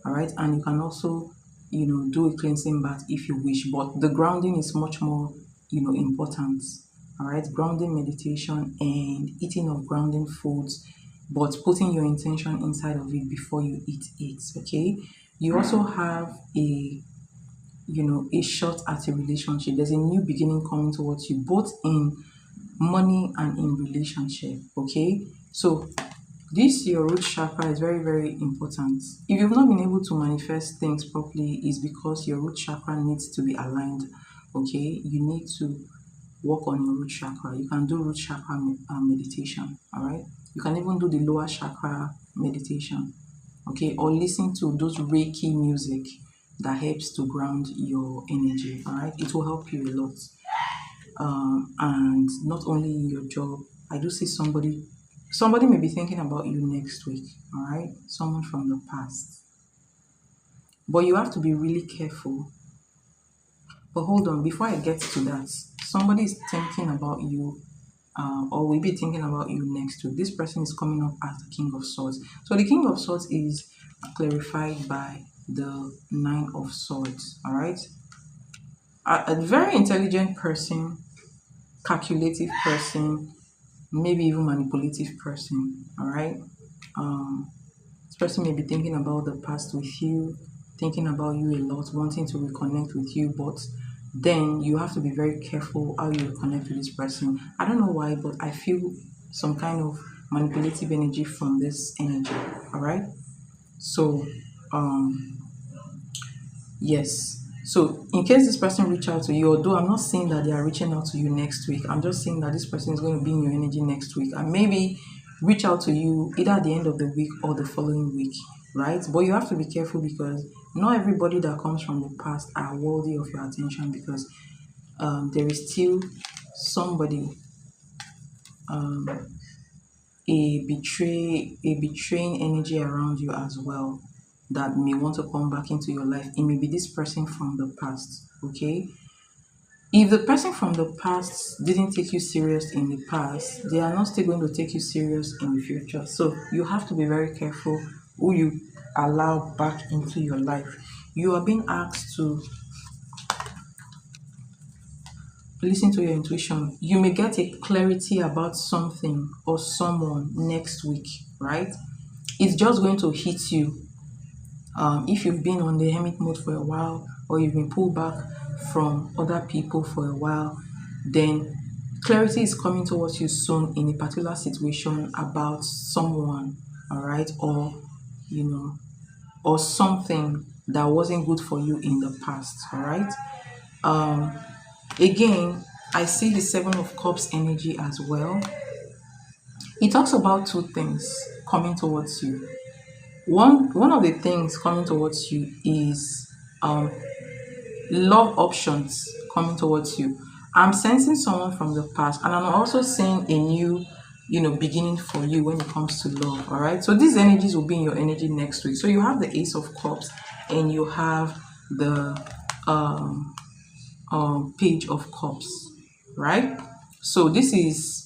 All right. And you can also, do a cleansing bath if you wish, but the grounding is much more, important. All right. Grounding meditation and eating of grounding foods, but putting your intention inside of it before you eat it. Okay. You also have a shot at a relationship. There's a new beginning coming towards you, both in money and in relationship. Okay. So this your root chakra is very, very important. If you've not been able to manifest things properly, is because your root chakra needs to be aligned. Okay, you need to work on your root chakra. You can do root chakra meditation. All right, you can even do the lower chakra meditation. Okay, or listen to those Reiki music that helps to ground your energy. All right, it will help you a lot. And not only in your job, I do see somebody may be thinking about you next week. All right, someone from the past, but you have to be really careful. But hold on, before I get to that, somebody is thinking about you, or will be thinking about you next week. This person is coming up as the King of Swords. So the King of Swords is clarified by the Nine of Swords. All right, a very intelligent person, calculative person, maybe even manipulative person. All right, this person may be thinking about the past with you, thinking about you a lot, wanting to reconnect with you, but then you have to be very careful how you connect with this person. I don't know why, but I feel some kind of manipulative energy from this energy. All right, so yes. So in case this person reach out to you, although I'm not saying that they are reaching out to you next week, I'm just saying that this person is going to be in your energy next week and maybe reach out to you either at the end of the week or the following week, right? But you have to be careful because not everybody that comes from the past are worthy of your attention, because there is still somebody, a betraying energy around you as well, that may want to come back into your life. It may be this person from the past. Okay, if the person from the past didn't take you serious in the past, they are not still going to take you serious in the future. So you have to be very careful who you allow back into your life. You are being asked to listen to your intuition. You may get a clarity about something or someone next week, right? It's just going to hit you. If you've been on the hermit mode for a while, or you've been pulled back from other people for a while, then clarity is coming towards you soon in a particular situation about someone, all right, or something that wasn't good for you in the past, all right. Again, I see the Seven of Cups energy as well. It talks about two things coming towards you. One of the things coming towards you is love options coming towards you. I'm sensing someone from the past, and I'm also seeing a new, beginning for you when it comes to love. All right. So these energies will be in your energy next week. So you have the Ace of Cups, and you have the Page of Cups, right? So this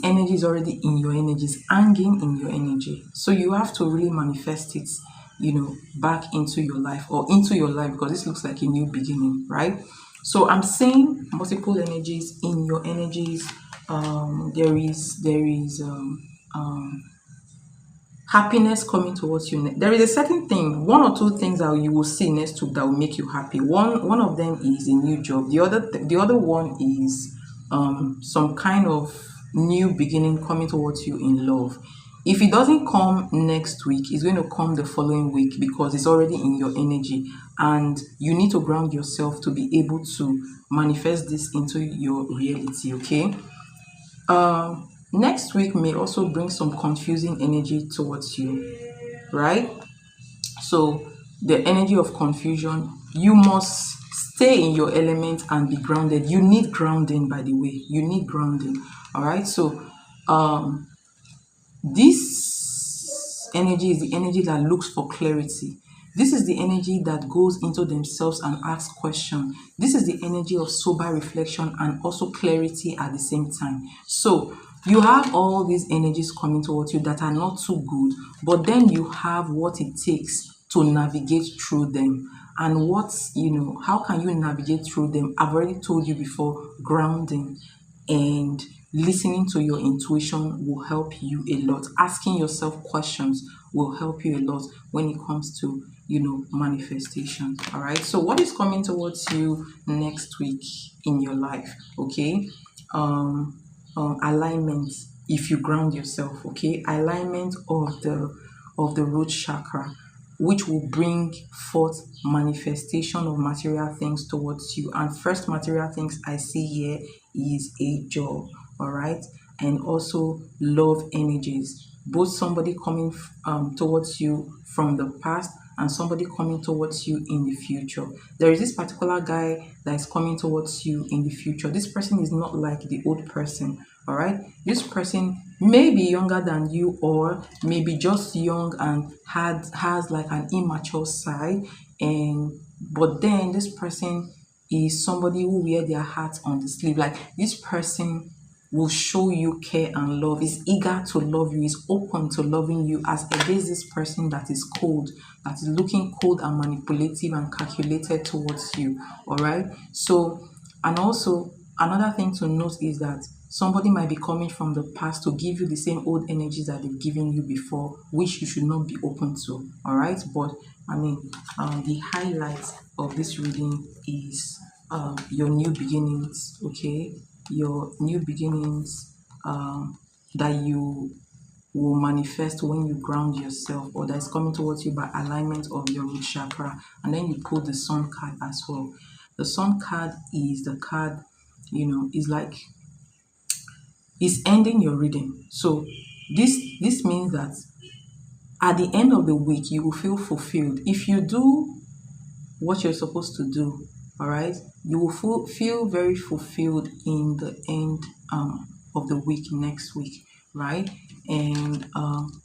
energy is already in your energies, hanging in your energy. So you have to really manifest it, back into your life, because this looks like a new beginning, right? So I'm seeing multiple energies in your energies. There is happiness coming towards you. There is a certain thing, one or two things that you will see next week that will make you happy. One of them is a new job. The other one is some kind of new beginning coming towards you in love. If it doesn't come next week, it's going to come the following week, because it's already in your energy, and you need to ground yourself to be able to manifest this into your reality. Okay. Next week may also bring some confusing energy towards you, right? So the energy of confusion, you must stay in your element and be grounded. You need grounding, by the way. You need grounding. All right. So this energy is the energy that looks for clarity. This is the energy that goes into themselves and asks questions. This is the energy of sober reflection and also clarity at the same time. So you have all these energies coming towards you that are not too good, but then you have what it takes to navigate through them. And how can you navigate through them? I've already told you before, grounding and listening to your intuition will help you a lot. Asking yourself questions will help you a lot when it comes to manifestation. All right, so what is coming towards you next week in your life? Okay, alignment. If you ground yourself, okay, alignment of the root chakra, which will bring forth manifestation of material things towards you. And first material things I see here is a job, all right, and also love energies. Both somebody coming towards you from the past and somebody coming towards you in the future. There is this particular guy that is coming towards you in the future. This person is not like the old person, all right? This person may be younger than you or maybe just young and has like an immature side, and but then this person is somebody who wear their heart on the sleeve. Like this person will show you care and love, is eager to love you, is open to loving you, as against this person that is cold, that is looking cold and manipulative and calculated towards you. All right. So, and also another thing to note is that somebody might be coming from the past to give you the same old energies that they've given you before, which you should not be open to. All right. But I mean, the highlight of this reading is your new beginnings. Okay, your new beginnings that you will manifest when you ground yourself, or that is coming towards you by alignment of your root chakra. And then you pull the sun card as well. The sun card is the card, is like is ending your reading. So this means that at the end of the week you will feel fulfilled if you do what you're supposed to do. All right, you will feel very fulfilled in the end of the week next week, right? And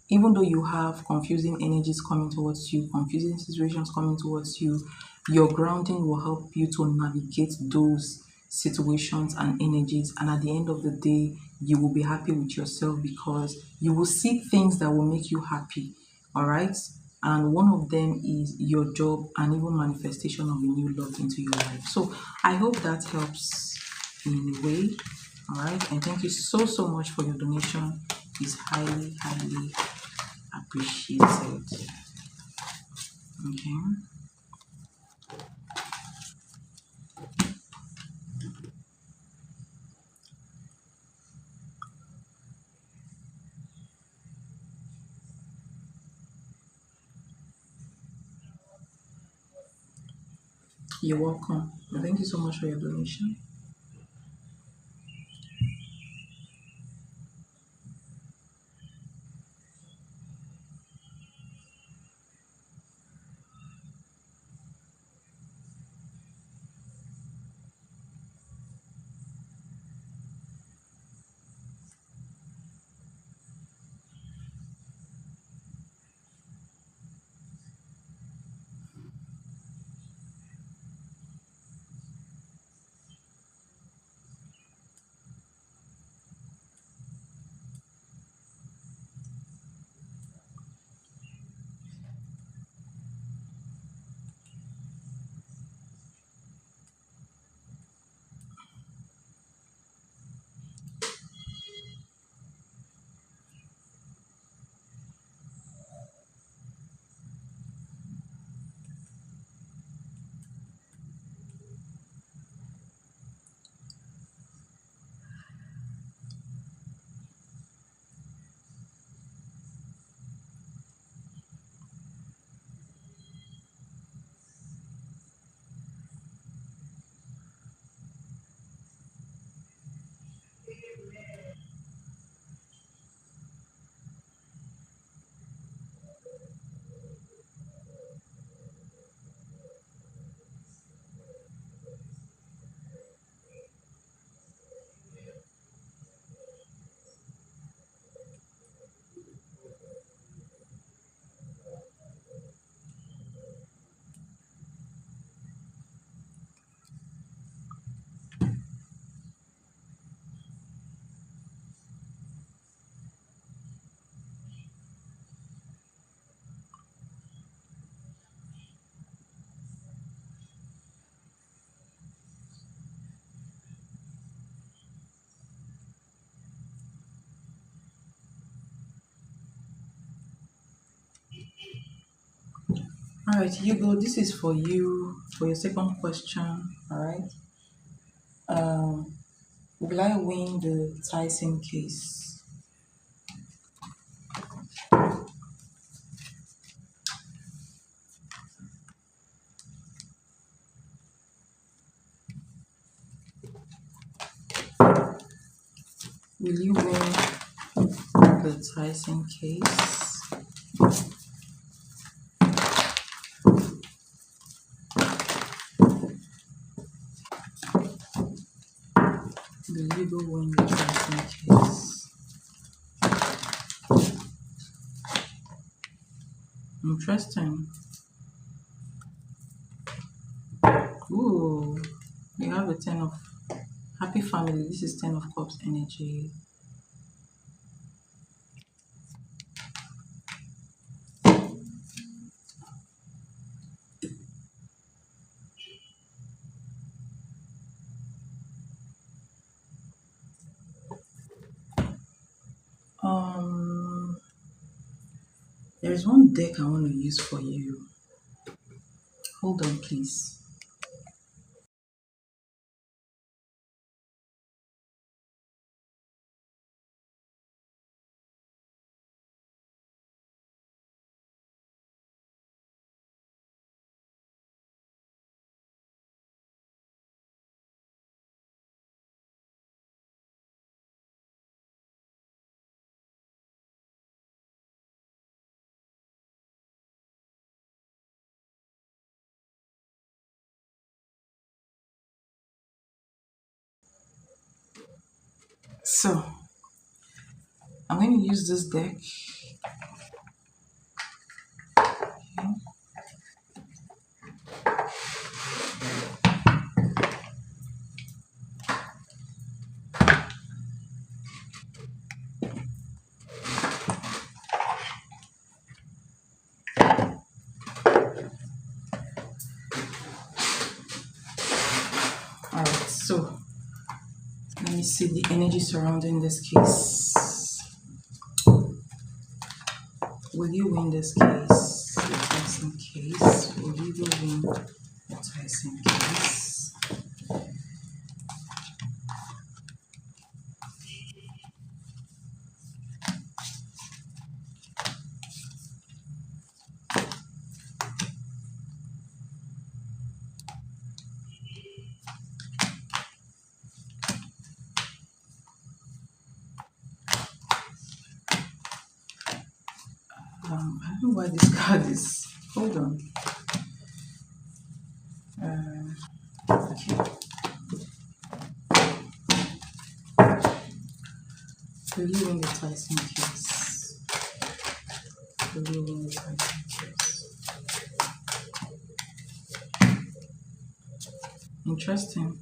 even though you have confusing energies coming towards you, confusing situations coming towards you, your grounding will help you to navigate those situations and energies, and at the end of the day you will be happy with yourself because you will see things that will make you happy. All right, and one of them is your job and even manifestation of a new love into your life. So I hope that helps in a way. All right, and thank you so much for your donation. It's highly appreciated. Okay, you're welcome. Thank you so much for your donation. All right, Hugo, this is for you for your second question. All right. Um, will I win the Tyson case? Will you win the Tyson case? Will you go win the Tyson case? Interesting. Ooh, we have the ten of happy family. This is ten of cups energy. Um, there's one deck I want to use for you. Hold on, please. So I'm going to use this deck. All right. So let me see the energy surrounding this case. Will you win this case? The Tyson case. Will you go win the Tyson case? I don't know why this card is. Hold on. Okay. Will you win the Tyson case? Will you win the Tyson case? Interesting.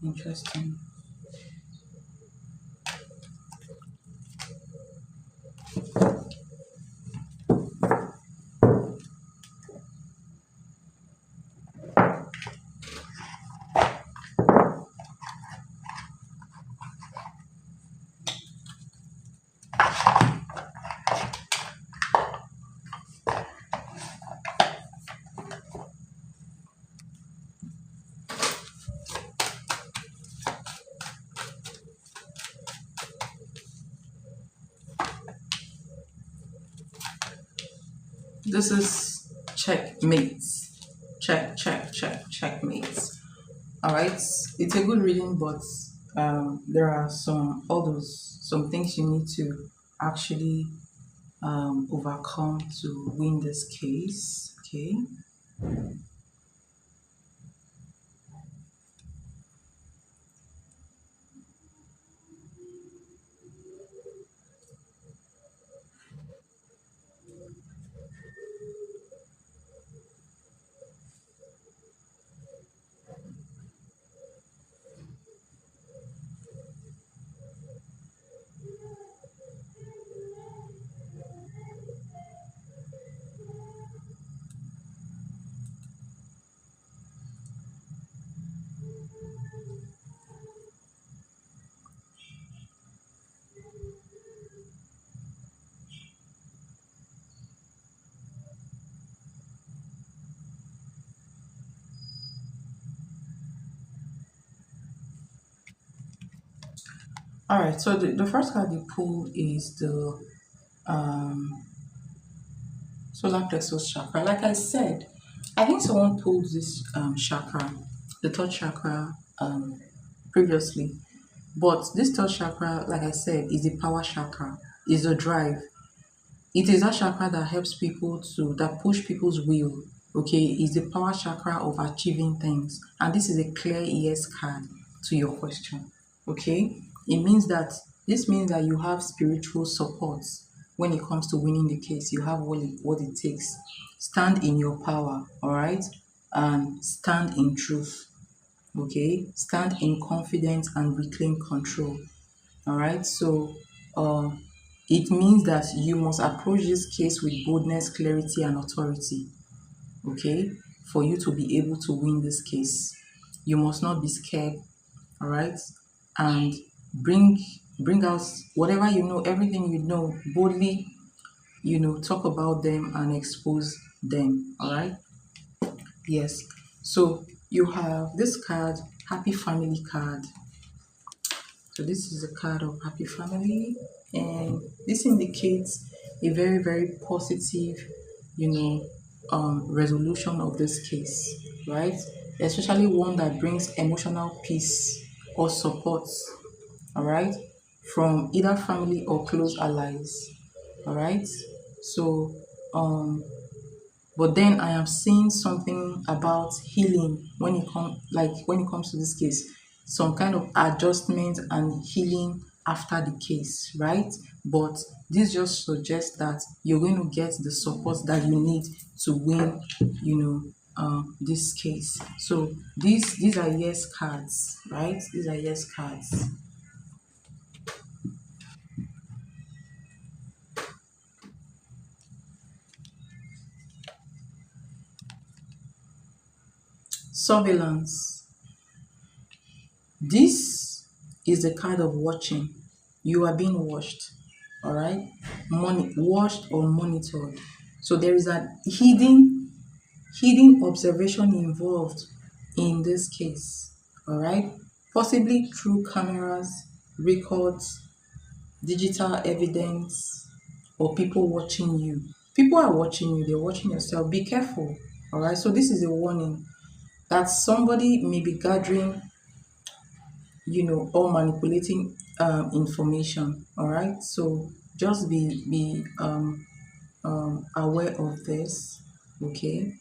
Interesting. This is checkmate. Checkmate. All right. It's a good reading, but there are some things you need to actually overcome to win this case. Okay. All right, so the first card you pulled is the um, solar plexus chakra. Like I said, I think someone pulled this chakra, the third chakra, previously. But this third chakra, like I said, is the power chakra, is the drive. It is that chakra that helps people to, that push people's will. Okay, is the power chakra of achieving things. And this is a clear yes card to your question. Okay, this means that you have spiritual support when it comes to winning the case. You have what it takes. Stand in your power, all right, and stand in truth. Okay, stand in confidence and reclaim control. All right, so uh, it means that you must approach this case with boldness, clarity, and authority. Okay, for you to be able to win this case, you must not be scared. All right, and bring bring out whatever you know, everything you know boldly. Talk about them and expose them. All right. Yes. So you have this card, Happy Family card. So this is a card of happy family, and this indicates a very, very positive, you know, resolution of this case, right? Especially one that brings emotional peace or support, all right, from either family or close allies, all right. So, um, but then I am seeing something about healing when it comes to this case, some kind of adjustment and healing after the case, right? But this just suggests that you're going to get the support that you need to win, this case. So these are yes cards, right? These are yes cards. Surveillance. This is the card of watching. You are being watched, all right? Watched or monitored. So there is a hidden observation involved in this case, all right? Possibly through cameras, records, digital evidence, or people watching you. People are watching you, they're watching yourself. Be careful, all right? So this is a warning that somebody may be gathering or manipulating information. All right, so just be aware of this. Okay,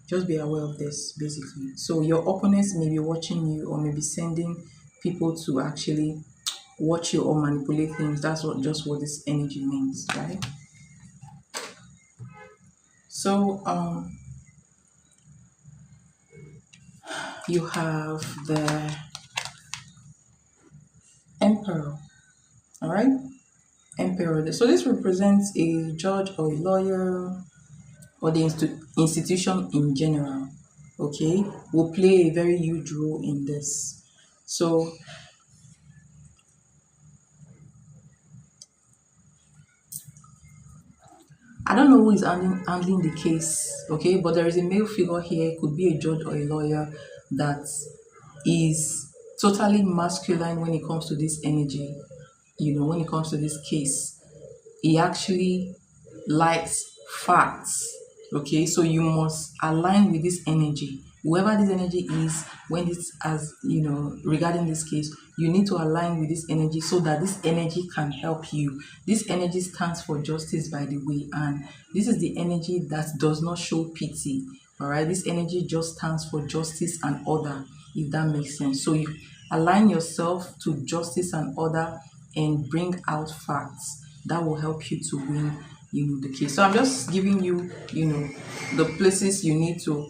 just be aware of this basically. So your opponents may be watching you or may be sending people to actually watch you or manipulate things. That's what this energy means, right? So you have the emperor. All right, emperor. So this represents a judge or a lawyer or the institution in general, okay, will play a very huge role in this. So I don't know who is handling the case, okay, but there is a male figure here, could be a judge or a lawyer, that is totally masculine when it comes to this energy, when it comes to this case. He actually likes facts. Okay, so you must align with this energy. Whoever this energy is, when this as regarding this case, you need to align with this energy so that this energy can help you. This energy stands for justice, by the way, and this is the energy that does not show pity. All right, this energy just stands for justice and order, if that makes sense. So you align yourself to justice and order and bring out facts that will help you to win the case. So I'm just giving you the places you need to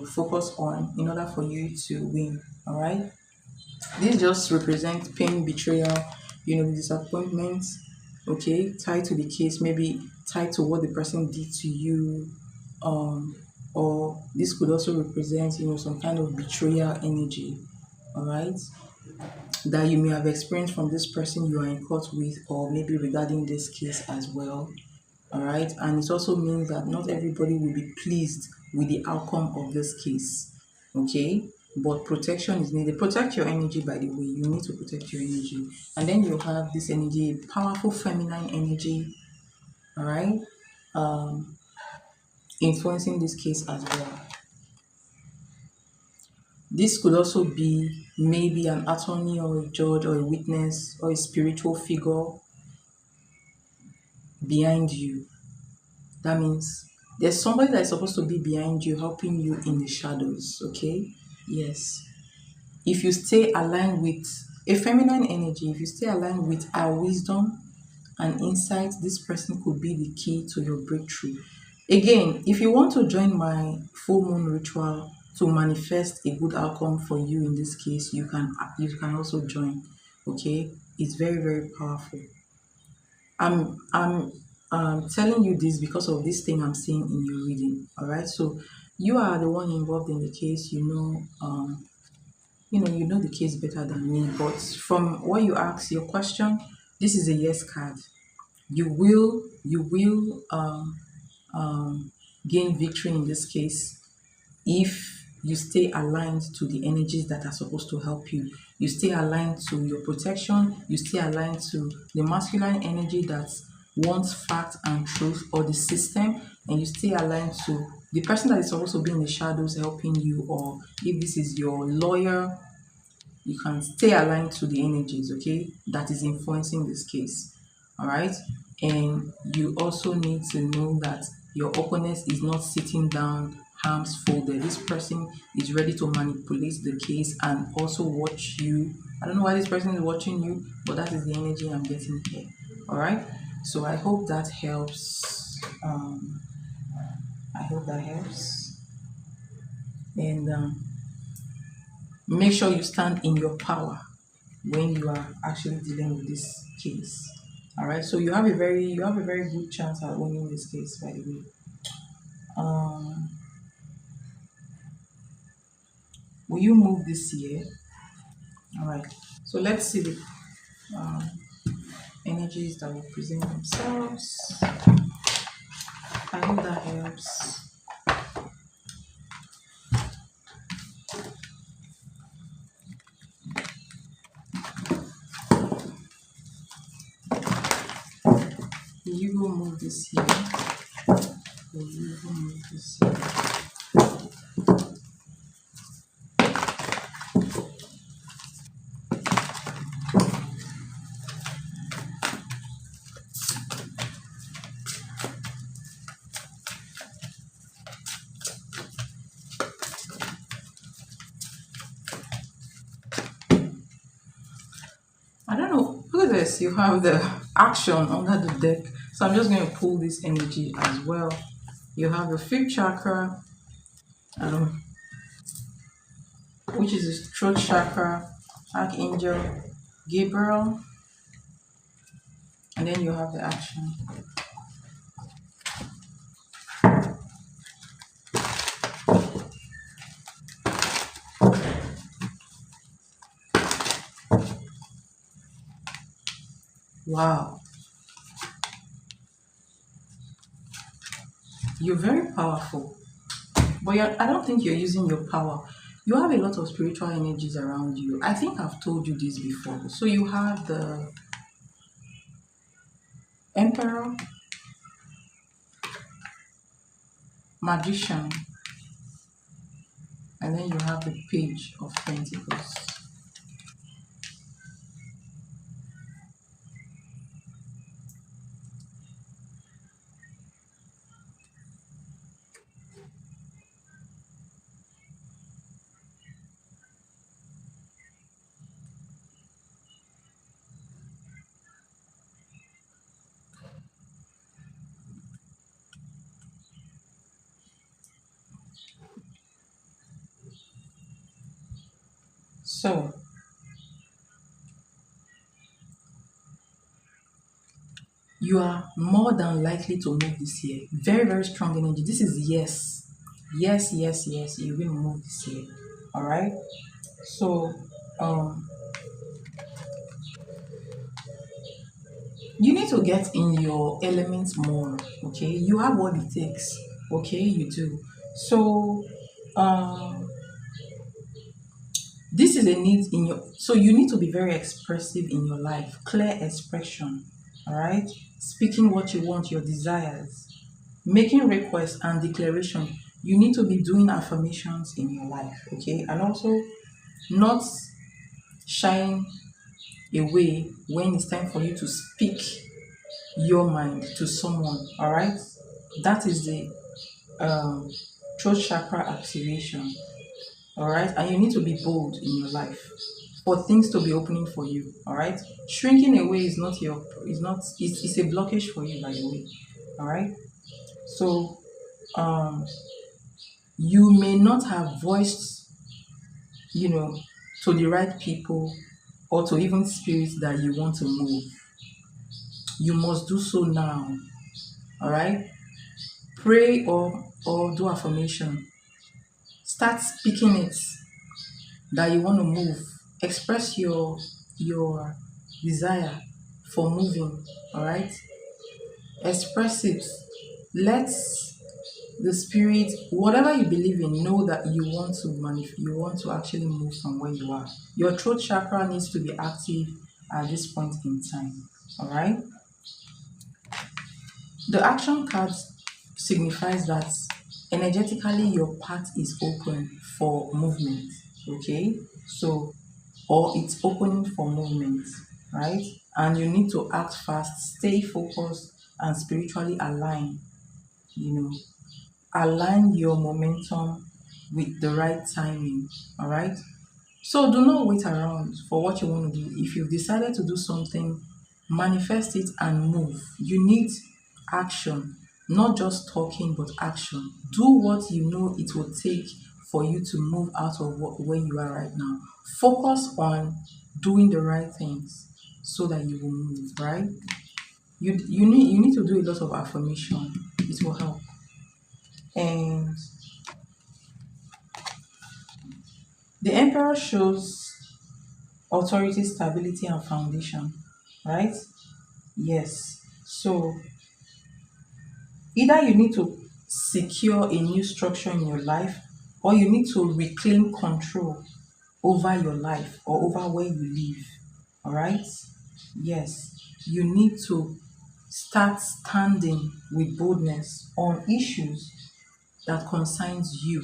focus on in order for you to win. All right, this just represents pain, betrayal, disappointment, okay, tied to the case, maybe tied to what the person did to you, um or this could also represent some kind of betrayal energy. All right, that you may have experienced from this person you are in court with, or maybe regarding this case as well. All right, and it also means that not everybody will be pleased with the outcome of this case. Okay, but protection is needed. Protect your energy, by the way. You need to protect your energy. And then you have this energy, powerful feminine energy, all right, influencing this case as well. This could also be maybe an attorney or a judge or a witness or a spiritual figure behind you. That means there's somebody that is supposed to be behind you, helping you in the shadows, okay? Yes. If you stay aligned with a feminine energy, if you stay aligned with our wisdom and insight, this person could be the key to your breakthrough. Again, if you want to join my full moon ritual to manifest a good outcome for you in this case, you can also join. Okay, it's very, very powerful. I'm telling you this because of this thing I'm seeing in your reading. All right, so you are the one involved in the case. You know the case better than me. But from what you ask, your question, this is a yes card. You will gain victory in this case if you stay aligned to the energies that are supposed to help you. You stay aligned to your protection, you stay aligned to the masculine energy that wants fact and truth, or the system, and you stay aligned to the person that is supposed to be in the shadows helping you, or if this is your lawyer, you can stay aligned to the energies, okay, that is influencing this case. All right. And you also need to know that your opponent is not sitting down arms folded. This person is ready to manipulate the case and also watch you. I don't know why this person is watching you, but that is the energy I'm getting here. All right. So I hope that helps. I hope that helps. And make sure you stand in your power when you are actually dealing with this case. All right, so you have a very good chance at winning this case, by the way. Will you move this year? All right, so let's see the energies that will present themselves. I hope that helps. Will you go move this year? Will you go move this year? I don't know. Look at this. You have the action under the deck. So I'm just going to pull this energy as well. You have the fifth chakra, um, which is the throat chakra, Archangel Gabriel, and then you have the action. Wow, you're very powerful, but I don't think you're using your power. You have a lot of spiritual energies around you. I think I've told you this before. So you have the Emperor, Magician, and then you have the Page of Pentacles. So you are more than likely to move this year. Very, very strong energy. This is yes. Yes, yes, yes. You're going to move this year. All right. So you need to get in your elements more. Okay. You have what it takes. Okay. You do. So This is a need in your, so you need to be very expressive in your life, clear expression, all right? Speaking what you want, your desires, making requests and declaration. You need to be doing affirmations in your life, okay? And also not shying away when it's time for you to speak your mind to someone, all right? That is the um, throat chakra activation, all right? And you need to be bold in your life for things to be opening for you, all right? Shrinking away is not your, is not, it's a blockage for you, by the way, all right? So um, you may not have voiced, you know, to the right people or to even spirits that you want to move. You must do so now, all right? Pray or do affirmation. Start speaking it that you want to move. Express your desire for moving, all right? Express it. Let the spirit, whatever you believe in, know that you want to you want to actually move from where you are. Your throat chakra needs to be active at this point in time, all right? The action card signifies that energetically your path is open for movement, okay? So, or it's opening for movement, right? And you need to act fast, stay focused, and spiritually align, you know, align your momentum with the right timing, all right? So do not wait around for what you want to do. If you've decided to do something, manifest it and move. You need action, not just talking, but action. Do what you know it will take for you to move out of where you are right now. Focus on doing the right things so that you will move, right? You need to do a lot of affirmation. It will help. And the emperor shows authority, stability, and foundation, right? Yes. So either you need to secure a new structure in your life or you need to reclaim control over your life or over where you live. All right? Yes. You need to start standing with boldness on issues that concerns you.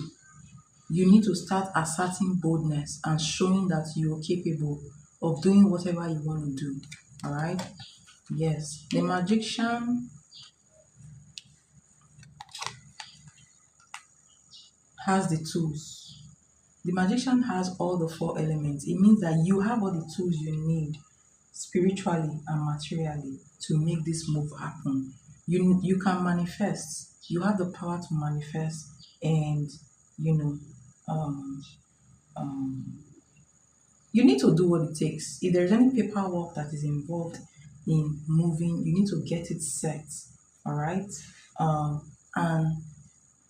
You need to start asserting boldness and showing that you're capable of doing whatever you want to do. All right? Yes. The magician has the tools. The magician has all the four elements. It means that you have all the tools you need spiritually and materially to make this move happen. You can manifest. You have the power to manifest and you know um, um, you need to do what it takes. If there's any paperwork that is involved in moving, you need to get it set. All right. And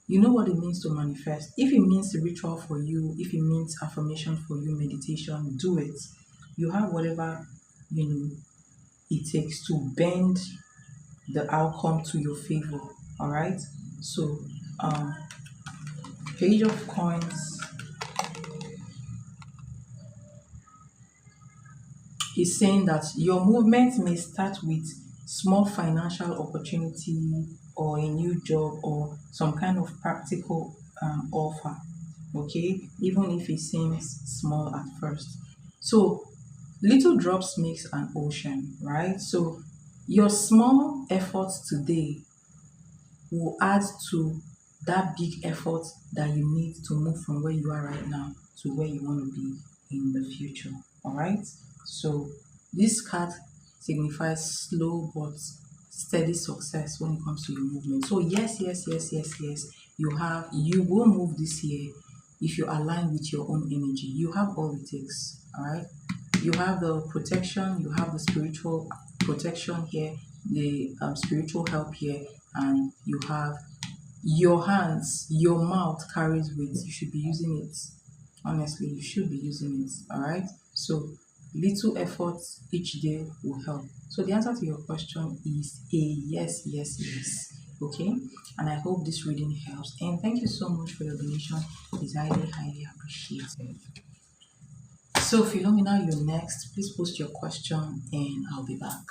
you know what it means to manifest. If it means a ritual for you, if it means affirmation for you, meditation, do it. You have whatever you know it takes to bend the outcome to your favor. All right. So, um, page of coins is saying that your movement may start with small financial opportunity or a new job or some kind of practical offer, okay, even if it seems small at first. So little drops makes an ocean, right? So your small efforts today will add to that big effort that you need to move from where you are right now to where you want to be in the future. All right. So this card signifies slow but steady success when it comes to your movement. So yes, yes, yes, yes, yes. You will move this year if you align with your own energy. You have all it takes. All right. You have the protection, you have the spiritual protection here, the spiritual help here, and you have your hands, your mouth carries weight. You should be using it. Honestly, you should be using it. All right. So little effort each day will help. So the answer to your question is a yes, yes, yes. Okay. And I hope this reading helps. And thank you so much for your donation. It is highly, highly appreciated. So Philomena, you're next. Please post your question and I'll be back.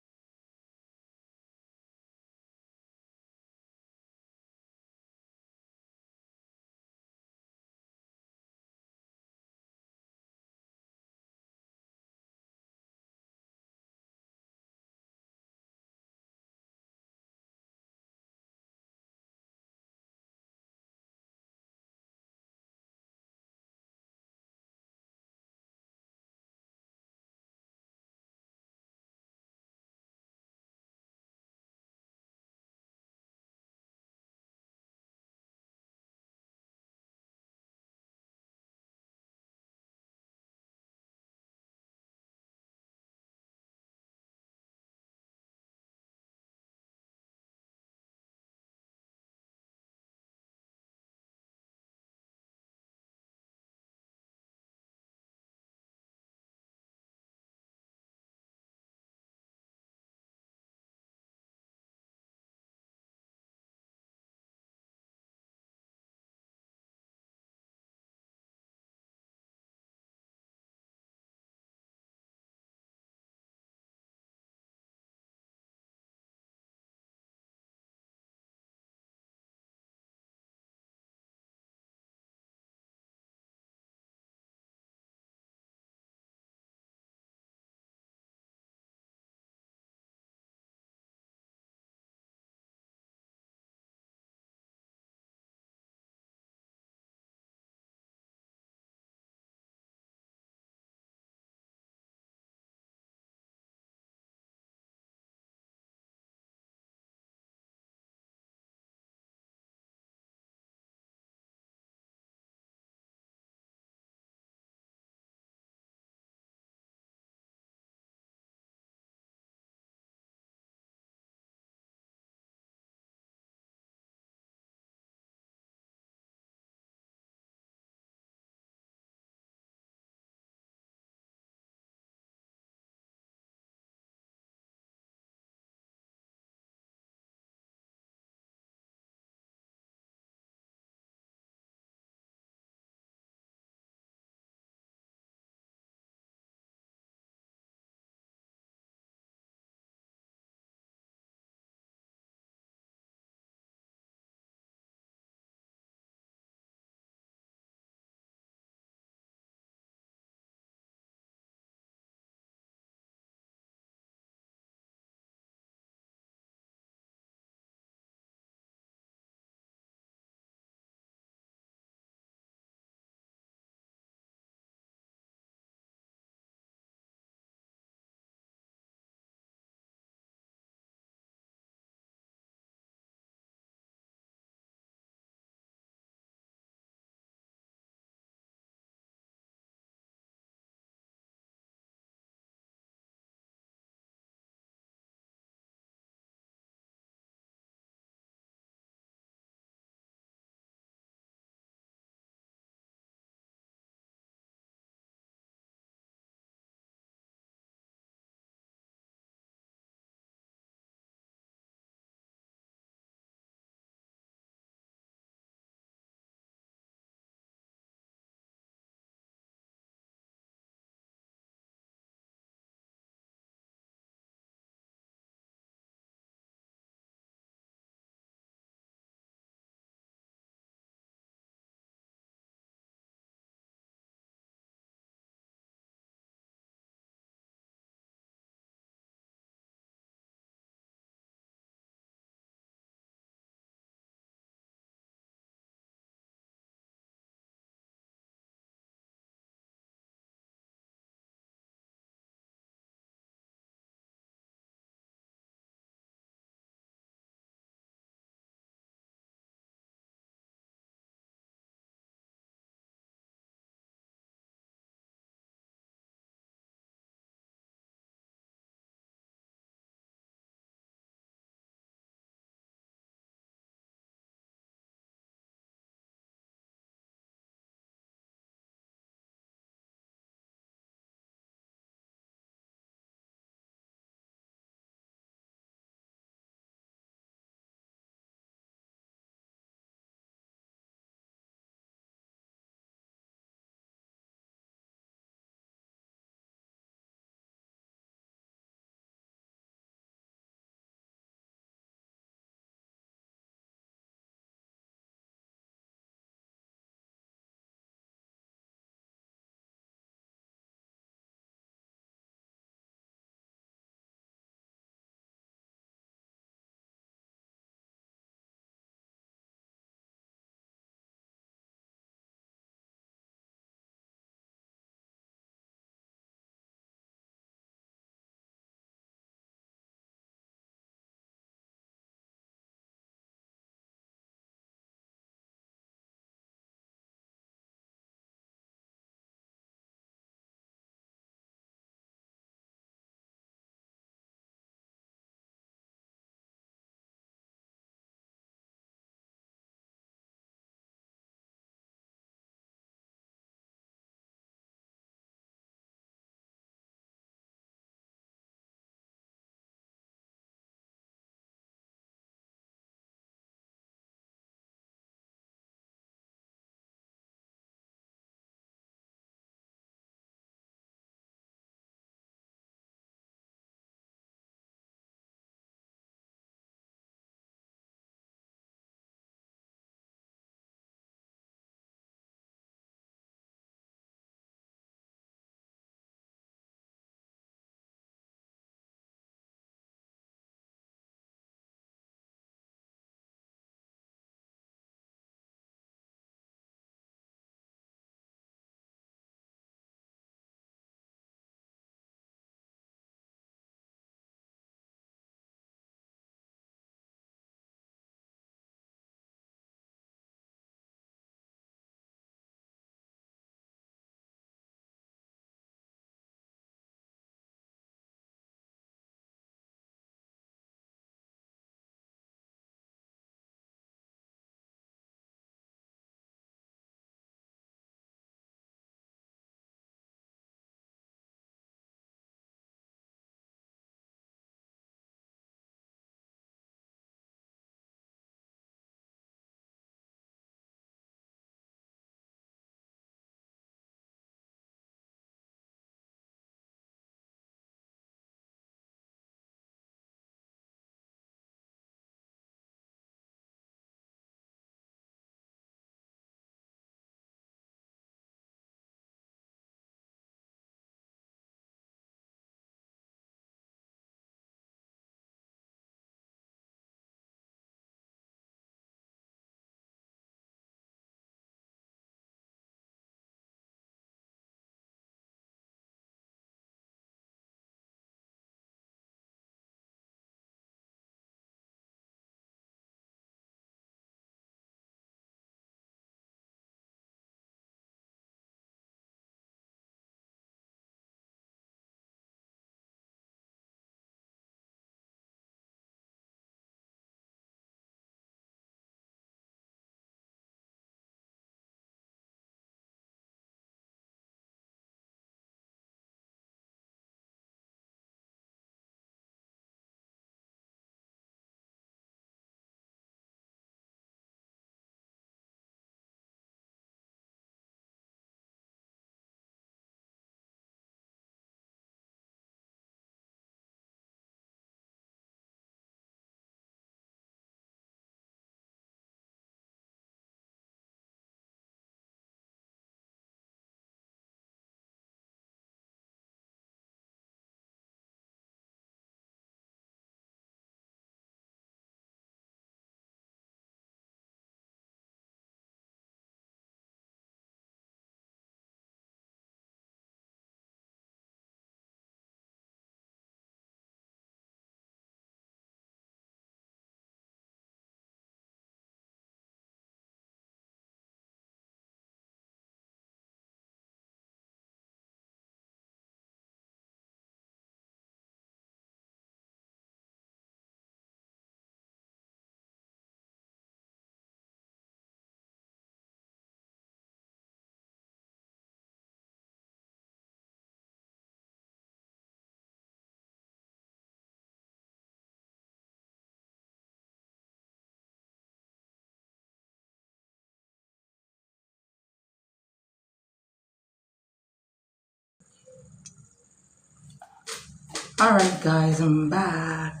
Alright guys, I'm back.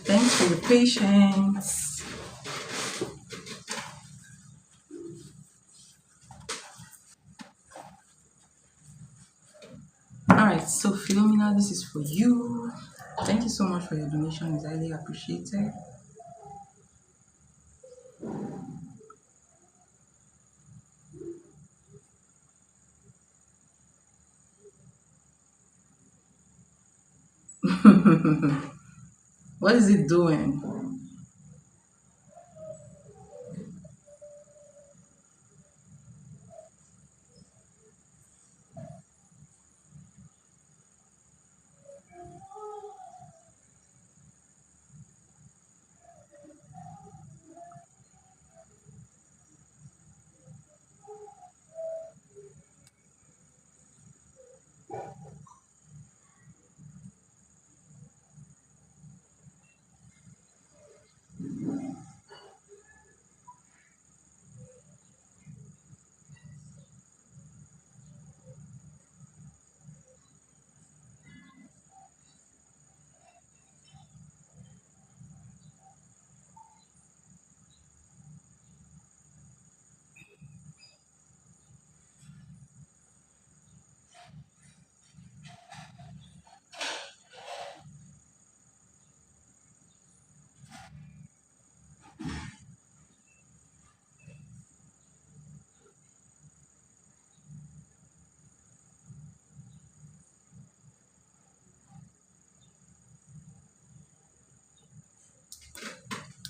Thanks for your patience. Alright, so Philomena, this is for you. Thank you so much for your donation. It's highly appreciated. What is it doing?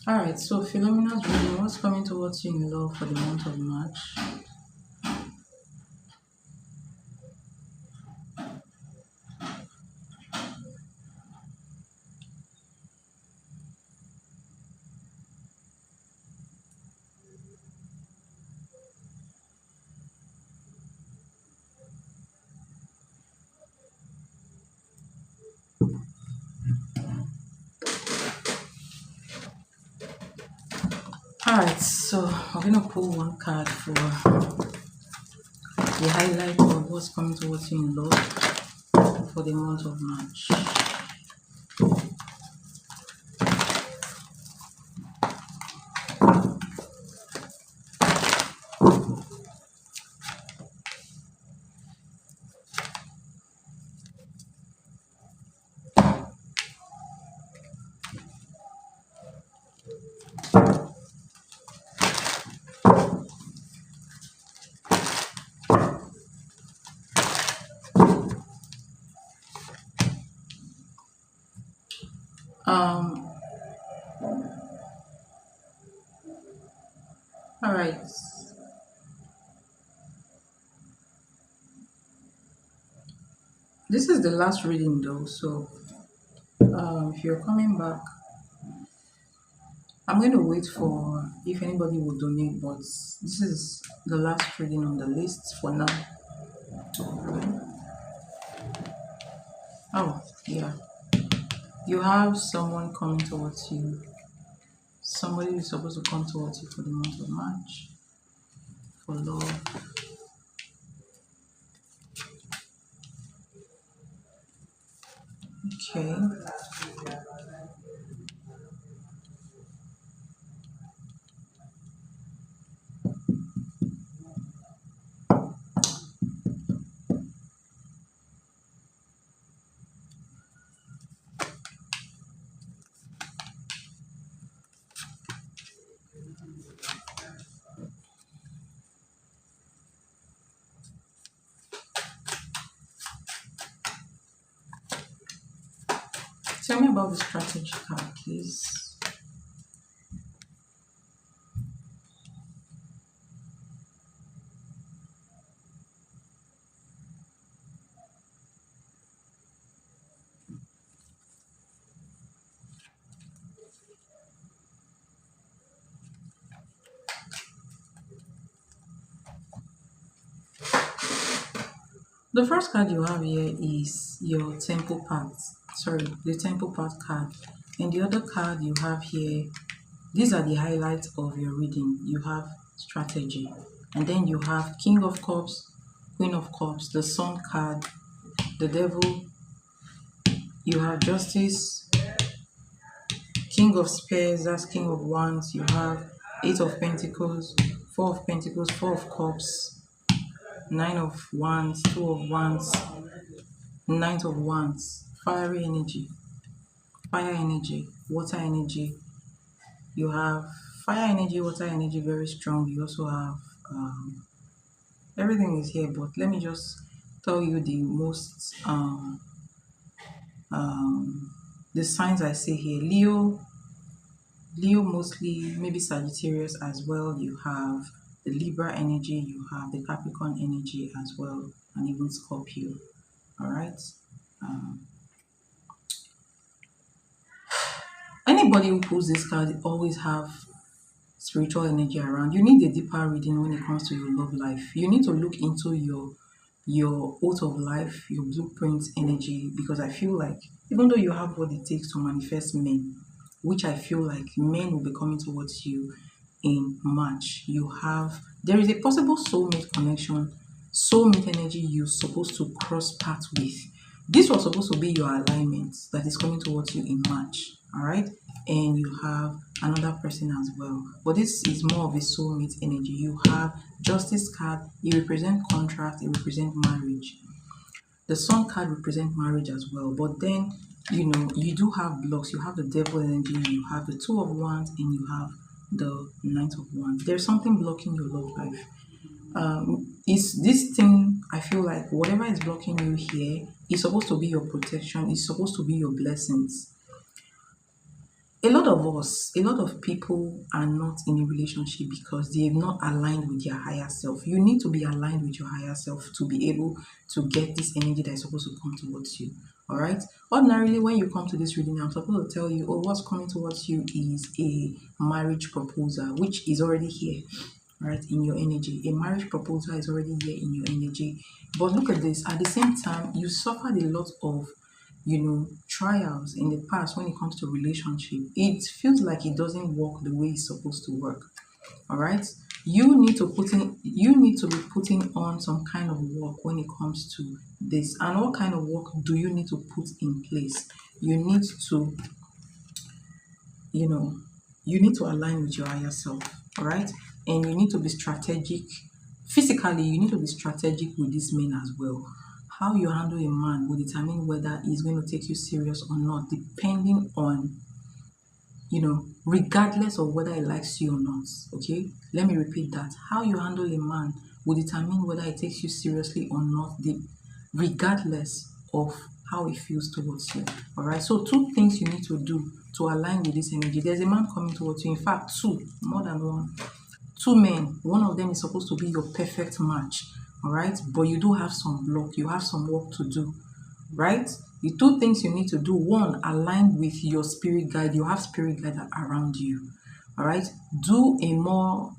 Alright, so Philomena's reading, what's coming towards you in love for the month of March? Alright, so I'm gonna pull one card for the highlight of what's coming towards you in love for the month of March. Um, alright. This is the last reading though, so if you're coming back, I'm going to wait for if anybody will donate, but this is the last reading on the list for now. Oh, yeah. You have someone coming towards you. Somebody is supposed to come towards you for the month of March for love. Okay. Tell me about the strategy card, please. The first card you have here is your temple path. Sorry, the temple path card. And the other card you have here, these are the highlights of your reading. You have strategy. And then you have King of Cups, Queen of Cups, the Sun card, the Devil, You have Justice, King of Spears, that's King of Wands. You have Eight of Pentacles, Four of Pentacles, Four of Cups, Nine of Wands, Two of Wands, Nine of Wands. Fiery energy, fire energy, water energy. You have fire energy, water energy, very strong. You also have everything is here, but let me just tell you the most the signs I see here. Leo mostly, maybe Sagittarius as well. You have the Libra energy, you have the Capricorn energy as well, and even Scorpio. All right. Anybody who pulls this card always have spiritual energy around. You need a deeper reading when it comes to your love life. You need to look into your oath of life, your blueprint energy, because I feel like even though you have what it takes to manifest men, which I feel like men will be coming towards you in March, there is a possible soulmate connection, soulmate energy you're supposed to cross paths with. This was supposed to be your alignment that is coming towards you in March, all right? And you have another person as well. But this is more of a soulmate energy. You have Justice card, it represents contract, it represents marriage. The Sun card represents marriage as well. But then, you do have blocks. You have the Devil energy, you have the Two of Wands, and you have the Knight of Wands. There's something blocking your love life. Is this thing, I feel like whatever is blocking you here is supposed to be your protection, it's supposed to be your blessings. A lot of people are not in a relationship because they have not aligned with their higher self. You need to be aligned with your higher self to be able to get this energy that is supposed to come towards you. All right. Ordinarily, when you come to this reading, I'm supposed to tell you, oh, what's coming towards you is a marriage proposal, which is already here, right, in your energy. A marriage proposal is already here in your energy. But look at this. At the same time, you suffered a lot of trials in the past when it comes to relationship. It feels like it doesn't work the way it's supposed to work. All right. You need to be putting on some kind of work when it comes to this. And what kind of work do you need to put in place? You need to align with your higher self. All right. And you need to be strategic. Physically, you need to be strategic with these men as well. How you handle a man will determine whether he's going to take you serious or not, depending on, regardless of whether he likes you or not. Okay, let me repeat that. How you handle a man will determine whether he takes you seriously or not, regardless of how he feels towards you. All right, so two things you need to do to align with this energy. There's a man coming towards you. In fact, two, more than one. Two men. One of them is supposed to be your perfect match. All right, but you do have some block, you have some work to do, right? The two things you need to do: one, align with your spirit guide. You have spirit guide around you. All right, do a more,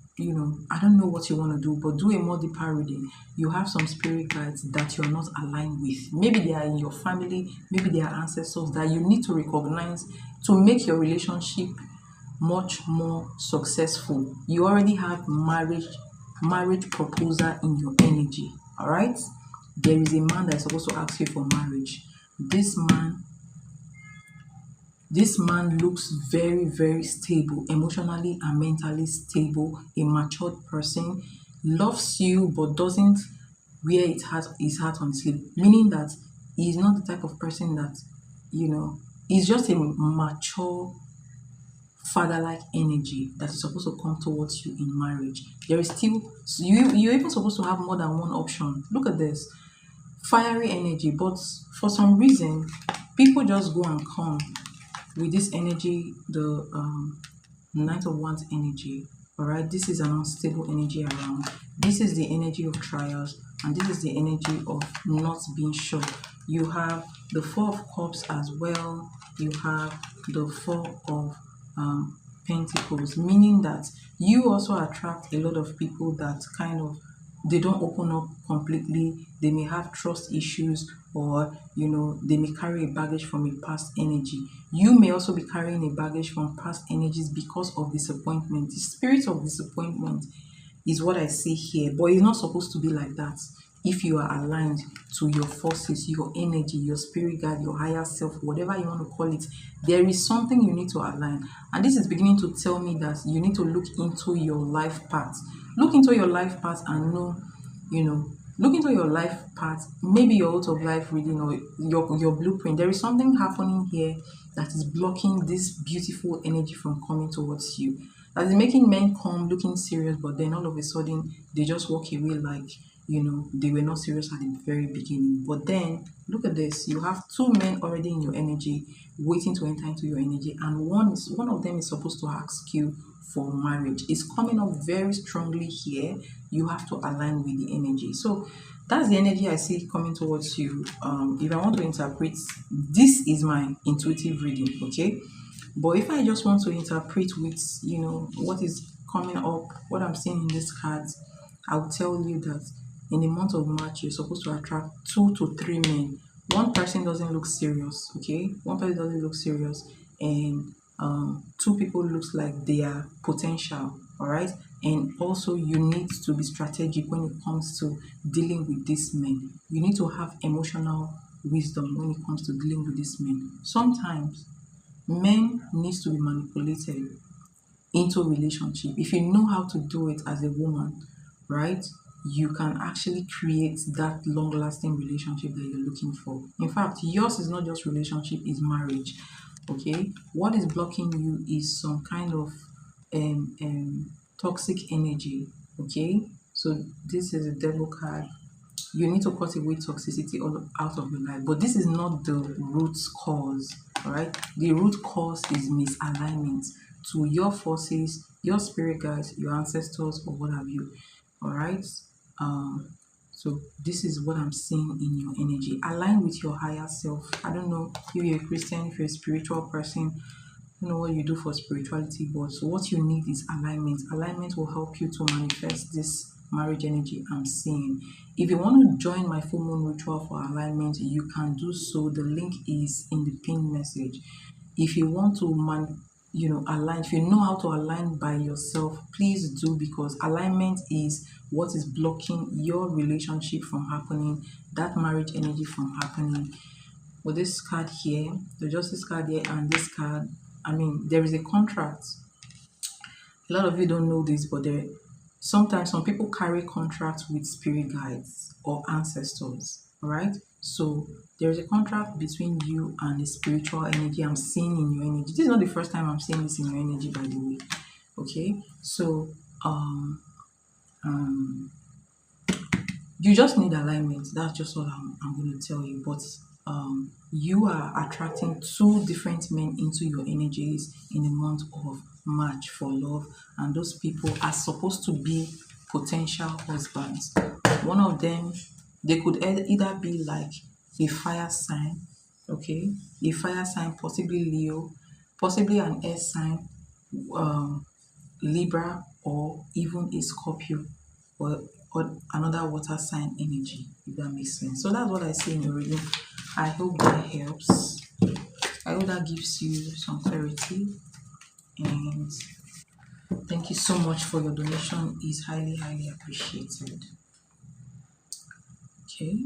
I don't know what you want to do, but do a more deeper reading. You have some spirit guides that you're not aligned with. Maybe they are in your family, maybe they are ancestors that you need to recognize to make your relationship much more successful. You already have marriage proposal in your energy. All right, there is a man that is supposed to ask you for marriage. This man looks very, very stable, emotionally and mentally stable, a matured person, loves you but doesn't wear his heart on his sleeve, meaning that he's not the type of person that, he's just a mature father-like energy that is supposed to come towards you in marriage. There is still, you're even supposed to have more than one option. Look at this, fiery energy, but for some reason people just go and come with this energy, the Knight of Wands energy. All right, this is an unstable energy around. This is the energy of trials, and this is the energy of not being sure. You have the Four of Cups as well. You have the Four of Pentacles, meaning that you also attract a lot of people that kind of, they don't open up completely. They may have trust issues, or they may carry a baggage from a past energy. You may also be carrying a baggage from past energies because of disappointment. The spirit of disappointment is what I see here, but it's not supposed to be like that. if you are aligned to your forces, your energy, your spirit guide, your higher self, whatever you want to call it, there is something you need to align. And this is beginning to tell me that you need to look into your life path. Look into your life path and know, you know, look into your life path, maybe your out of life reading or your blueprint. There is something happening here that is blocking this beautiful energy from coming towards you. That is making men come looking serious, but then all of a sudden they just walk away like, they were not serious at the very beginning. But then look at this, you have two men already in your energy waiting to enter into your energy, and one of them is supposed to ask you for marriage. It's coming up very strongly here. You have to align with the energy. So that's the energy I see coming towards you. If I want to interpret, this is my intuitive reading, okay? But if I just want to interpret with, what is coming up, what I'm seeing in this cards, I'll tell you that in the month of March, you're supposed to attract 2 to 3 men. One person doesn't look serious, okay? One person doesn't look serious, and two people looks like they are potential, all right? And also, you need to be strategic when it comes to dealing with these men. You need to have emotional wisdom when it comes to dealing with these men. Sometimes men needs to be manipulated into relationship. If you know how to do it as a woman, right, you can actually create that long lasting relationship that you're looking for. In fact, yours is not just relationship, it's marriage. Okay, what is blocking you is some kind of toxic energy. Okay, so this is a devil card. You need to cut away toxicity all out of your life, but this is not the root cause. All right, the root cause is misalignment to your forces, your spirit guides, your ancestors, or what have you. All right, um so this is what I'm seeing in your energy. Align with your higher self. I don't know if you're a Christian, if you're a spiritual person, I don't know what you do for spirituality, but so what you need is alignment. Alignment will help you to manifest this marriage energy I'm seeing. If you want to join my full moon ritual for alignment, you can do so. The link is in the pinned message. If you want to align, if you know how to align by yourself, please do, because alignment is what is blocking your relationship from happening, that marriage energy from happening. With this card here, the justice card here, and this card, I mean, there is a contract. A lot of you don't know this, but sometimes some people carry contracts with spirit guides or ancestors. All right, so there is a contract between you and the spiritual energy I'm seeing in your energy. This is not the first time I'm seeing this in your energy, by the way. Okay, so you just need alignment. That's just all I'm going to tell you. But you are attracting two different men into your energies in the month of March for love, and those people are supposed to be potential husbands. One of them, they could either be like a fire sign, okay, a fire sign, possibly Leo, possibly an air sign, um, Libra, or even a Scorpio, or, or another water sign energy, if that makes sense. So that's what I see in your reading. I hope that helps. I hope that gives you some clarity. And thank you so much for your donation. It's highly, highly appreciated. Okay.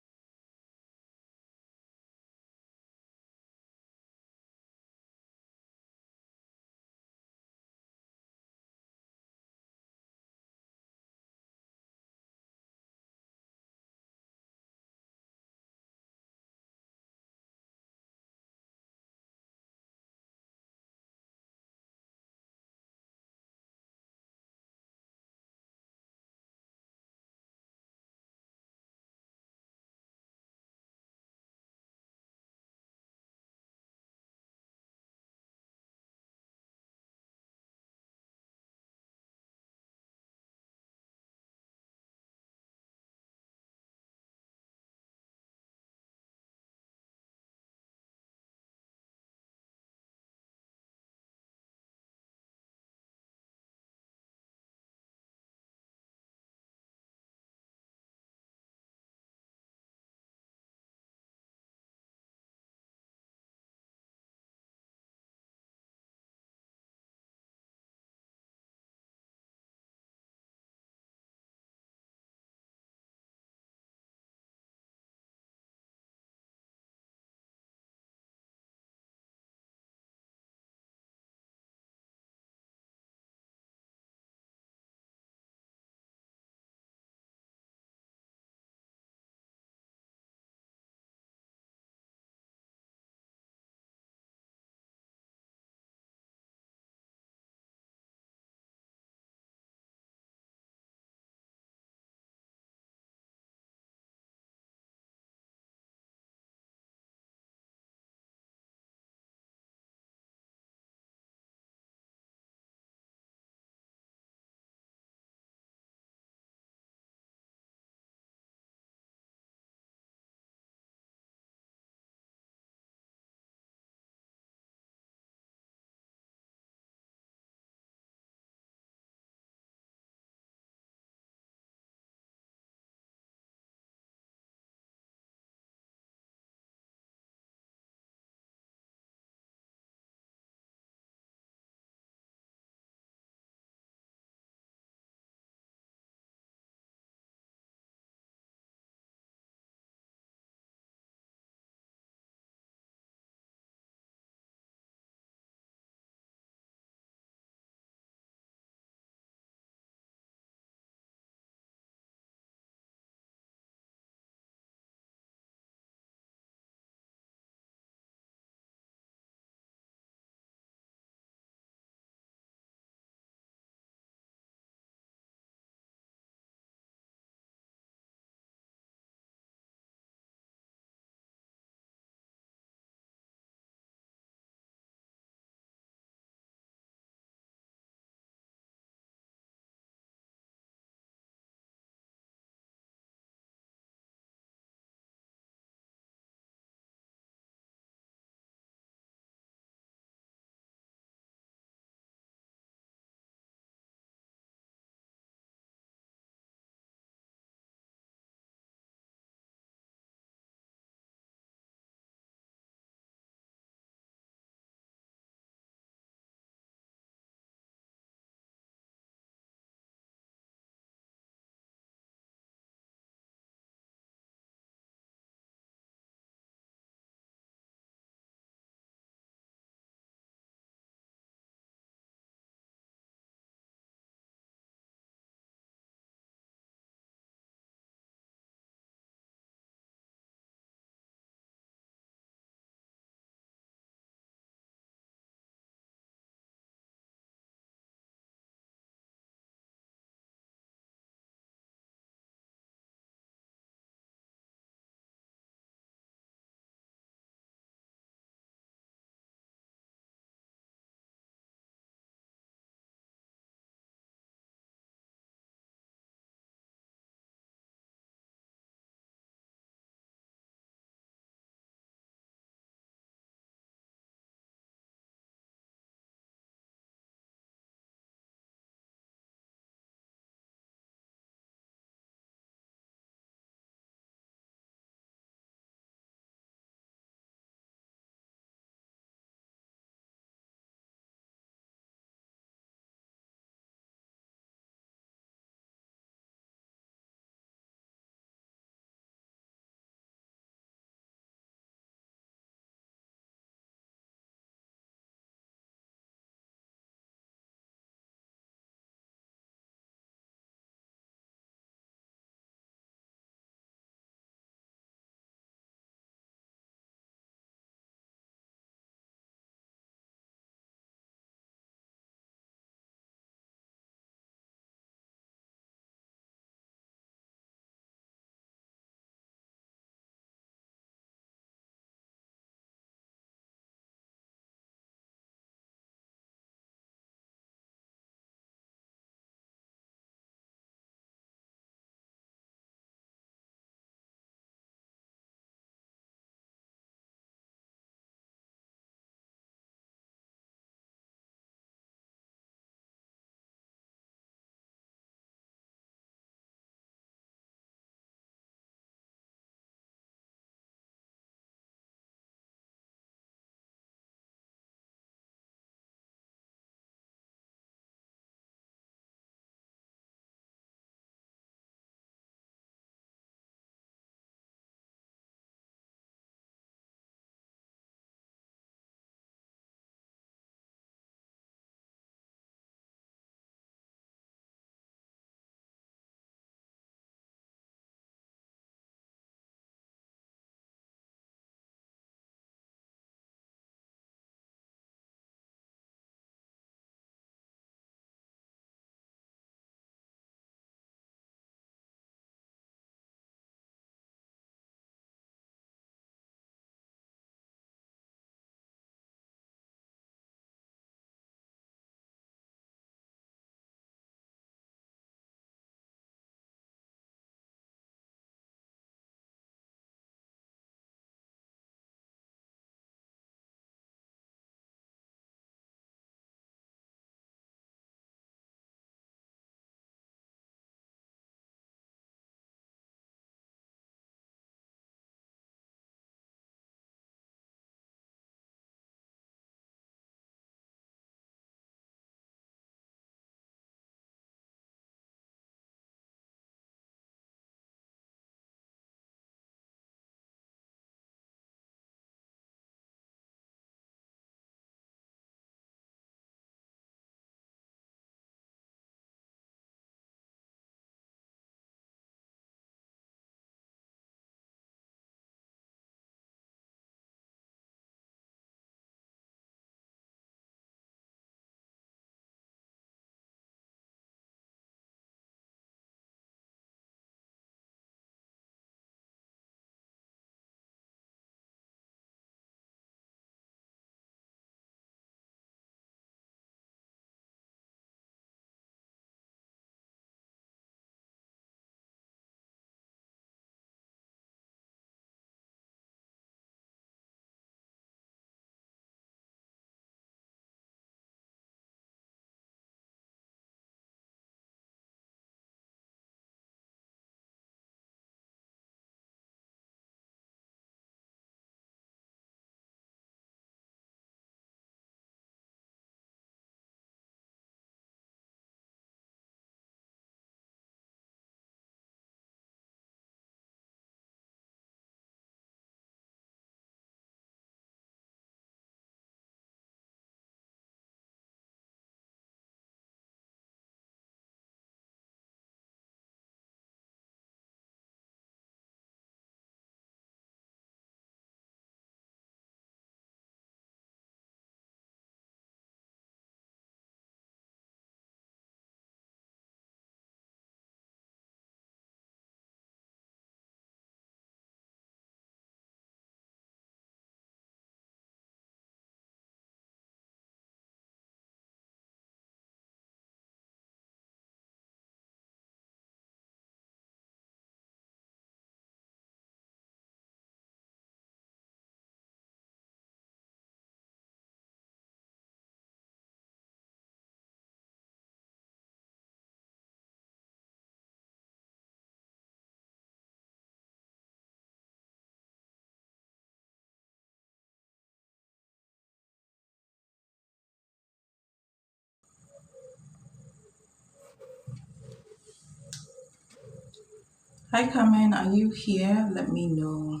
Hi, Carmen. Are you here? Let me know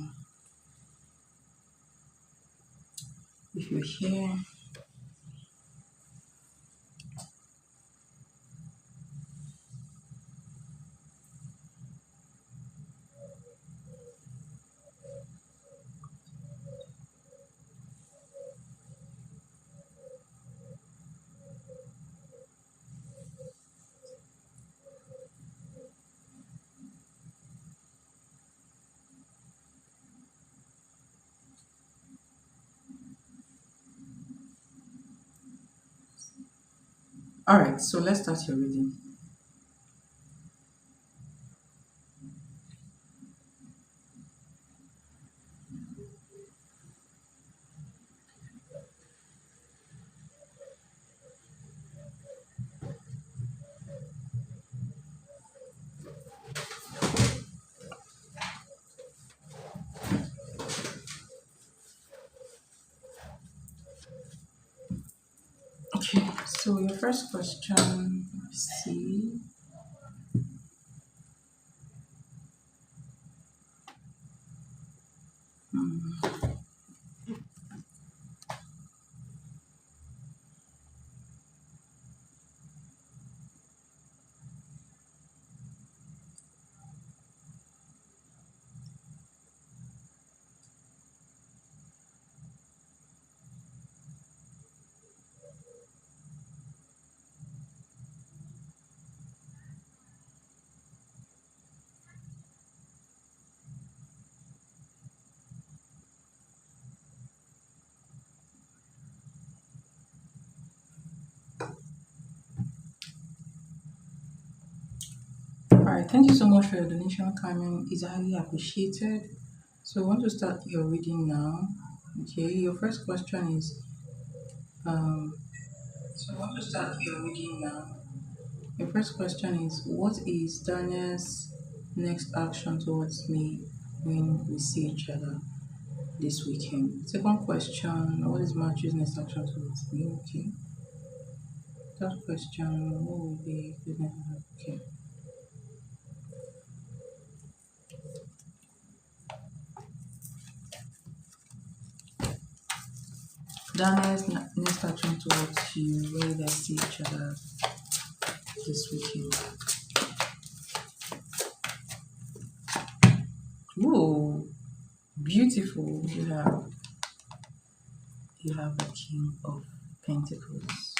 if you're here. All right, so let's start your reading. Okay, so your first question, let's see. All right, thank you so much for your donation, Carmen. It's highly appreciated. So I want to start your reading now. Okay, your first question is um. So I want to start your reading now. Your first question is, what is Daniel's next action towards me when we see each other this weekend? Second question, what is Matthew's next action towards me? Okay. Third question, what will be okay. Daniel's next action towards you when they see each other this weekend. Whoa, beautiful. You have the King of Pentacles.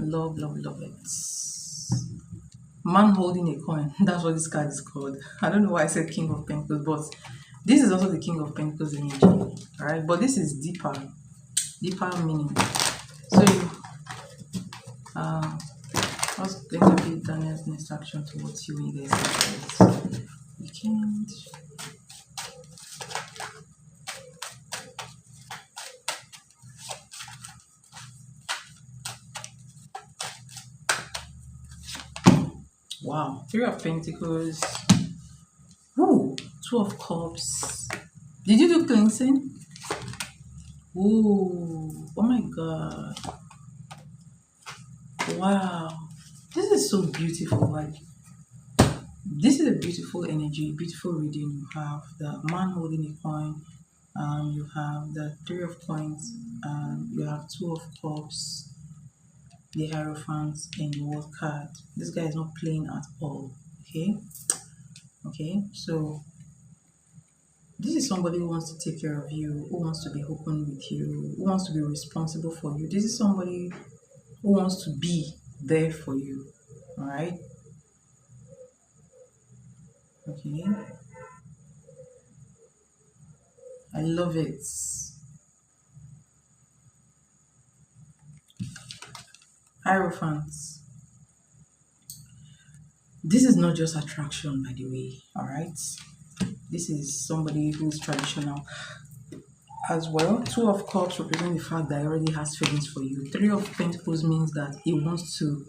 Love, love, love it. Man holding a coin. That's what this card is called. I don't know why I said King of Pentacles, but this is also the King of Pentacles energy. Alright, but this is deeper meaning. So what's going to be Daniel's next action towards you when you guys see this weekend? Wow, Three of Pentacles. Ooh, Two of Cups. Did you do cleansing? Ooh, oh my god. Wow. This is so beautiful. Like, this is a beautiful energy, beautiful reading. You have the man holding a coin, you have the Three of Coins, you have Two of Cups, the Hierophant, and the World card. This guy is not playing at all. Okay, so this is somebody who wants to take care of you, who wants to be open with you, who wants to be responsible for you. This is somebody who wants to be there for you. All right. Okay. I love it. Hierophants. This is not just attraction, by the way. All right. This is somebody who's traditional as well. Two of Cups represent the fact that he already has feelings for you. Three of Pentacles means that he wants to,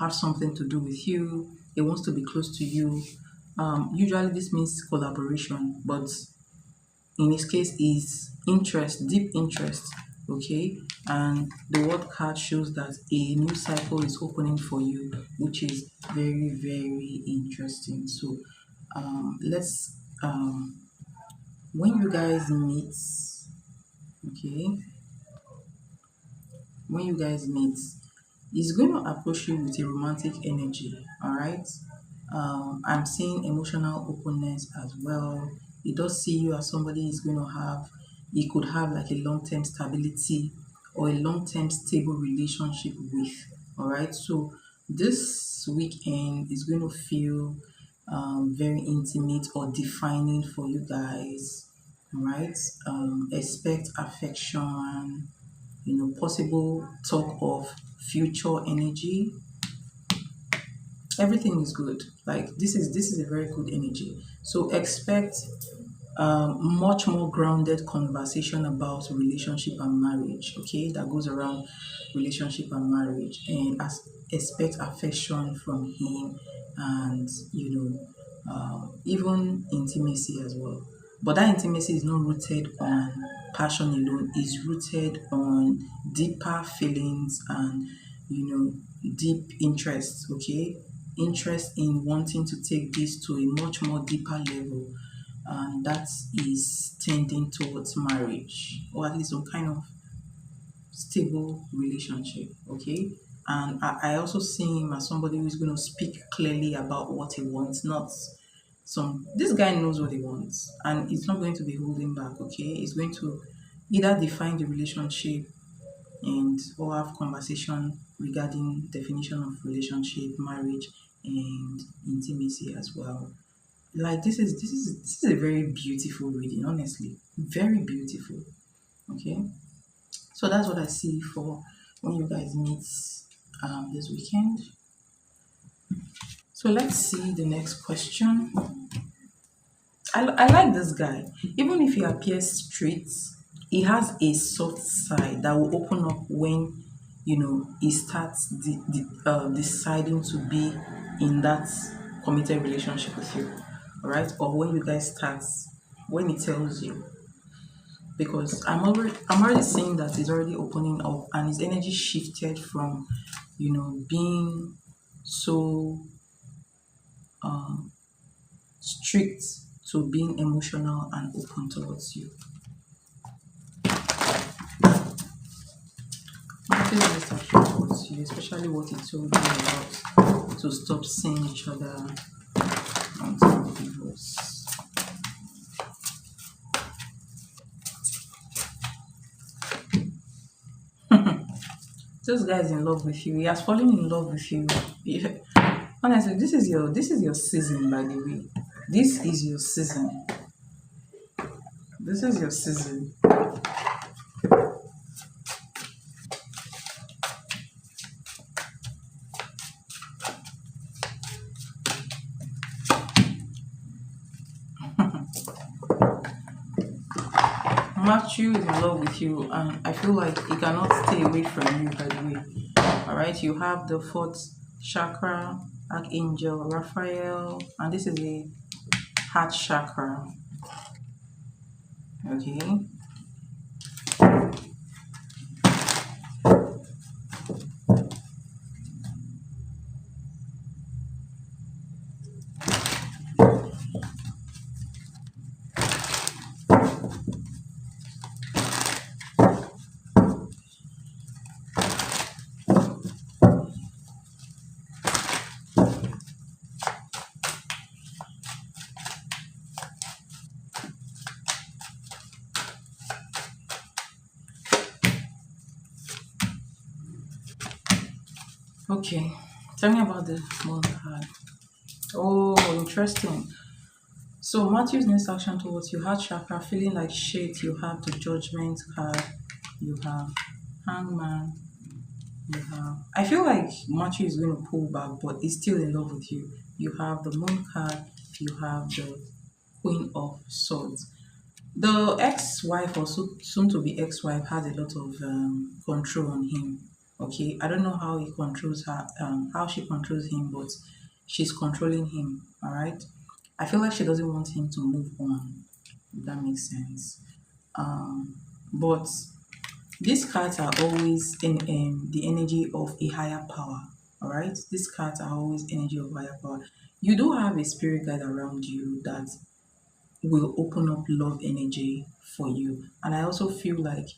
have something to do with you. He wants to be close to you. Usually this means collaboration, but in this case is interest, deep interest. okay, and the word card shows that a new cycle is opening for you, which is very, very interesting. So let's when you guys meet, okay, when you guys meet, he's going to approach you with a romantic energy, all right. I'm seeing emotional openness as well. He does see you as somebody he's going to have, he could have like a long-term stability or a long-term stable relationship with, all right. So this weekend is going to feel very intimate or defining for you guys, all right. Expect affection, possible talk of future energy. Everything is good. Like this is a very good energy. So expect much more grounded conversation about relationship and marriage. Okay, that goes around relationship and marriage, and expect affection from him, and even intimacy as well. But that intimacy is not rooted on passion alone. It's rooted on deeper feelings and deep interest. Okay, interest in wanting to take this to a much more deeper level, and that is tending towards marriage, or at least some kind of stable relationship. Okay, and I also see him as somebody who's going to speak clearly about what he wants, not some this guy knows what he wants, and he's not going to be holding back. Okay, he's going to either define the relationship and or have conversation regarding definition of relationship, marriage, and intimacy as well. Like this is a very beautiful reading, honestly, very beautiful. Okay, so that's what I see for when you guys meet this weekend. So let's see the next question. I like this guy. Even if he appears straight, he has a soft side that will open up when he starts deciding to be in that committed relationship with you. All right, or when you guys start, when he tells you, because I'm already seeing that he's already opening up, and his energy shifted from being so strict to being emotional and open towards you. Nothing is actually towards you, especially what he told you about to stop seeing each other until the divorce. This guy is in love with you. He has fallen in love with you. Yeah. Honestly, this is your season, by the way. This is your season. This is your season. Matthew is in love with you, and I feel like he cannot stay away from you, by the way. Alright, you have the fourth chakra, Archangel Raphael, and this is a heart chakra. Okay. Okay. Tell me about the moon card. Oh, interesting. So Matthew's next action towards you, heart chakra, feeling like shit. You have the judgment card. You have hangman. You have. I feel like Matthew is going to pull back, but he's still in love with you. You have the moon card. You have the queen of swords. The ex-wife, or soon to be ex-wife, has a lot of control on him. Okay, I don't know how he controls her, how she controls him, but she's controlling him. All right, I feel like she doesn't want him to move on. If that makes sense. But These cards are always in the energy of a higher power. All right, these cards are always energy of higher power. You do have a spirit guide around you that will open up love energy for you, and I also feel like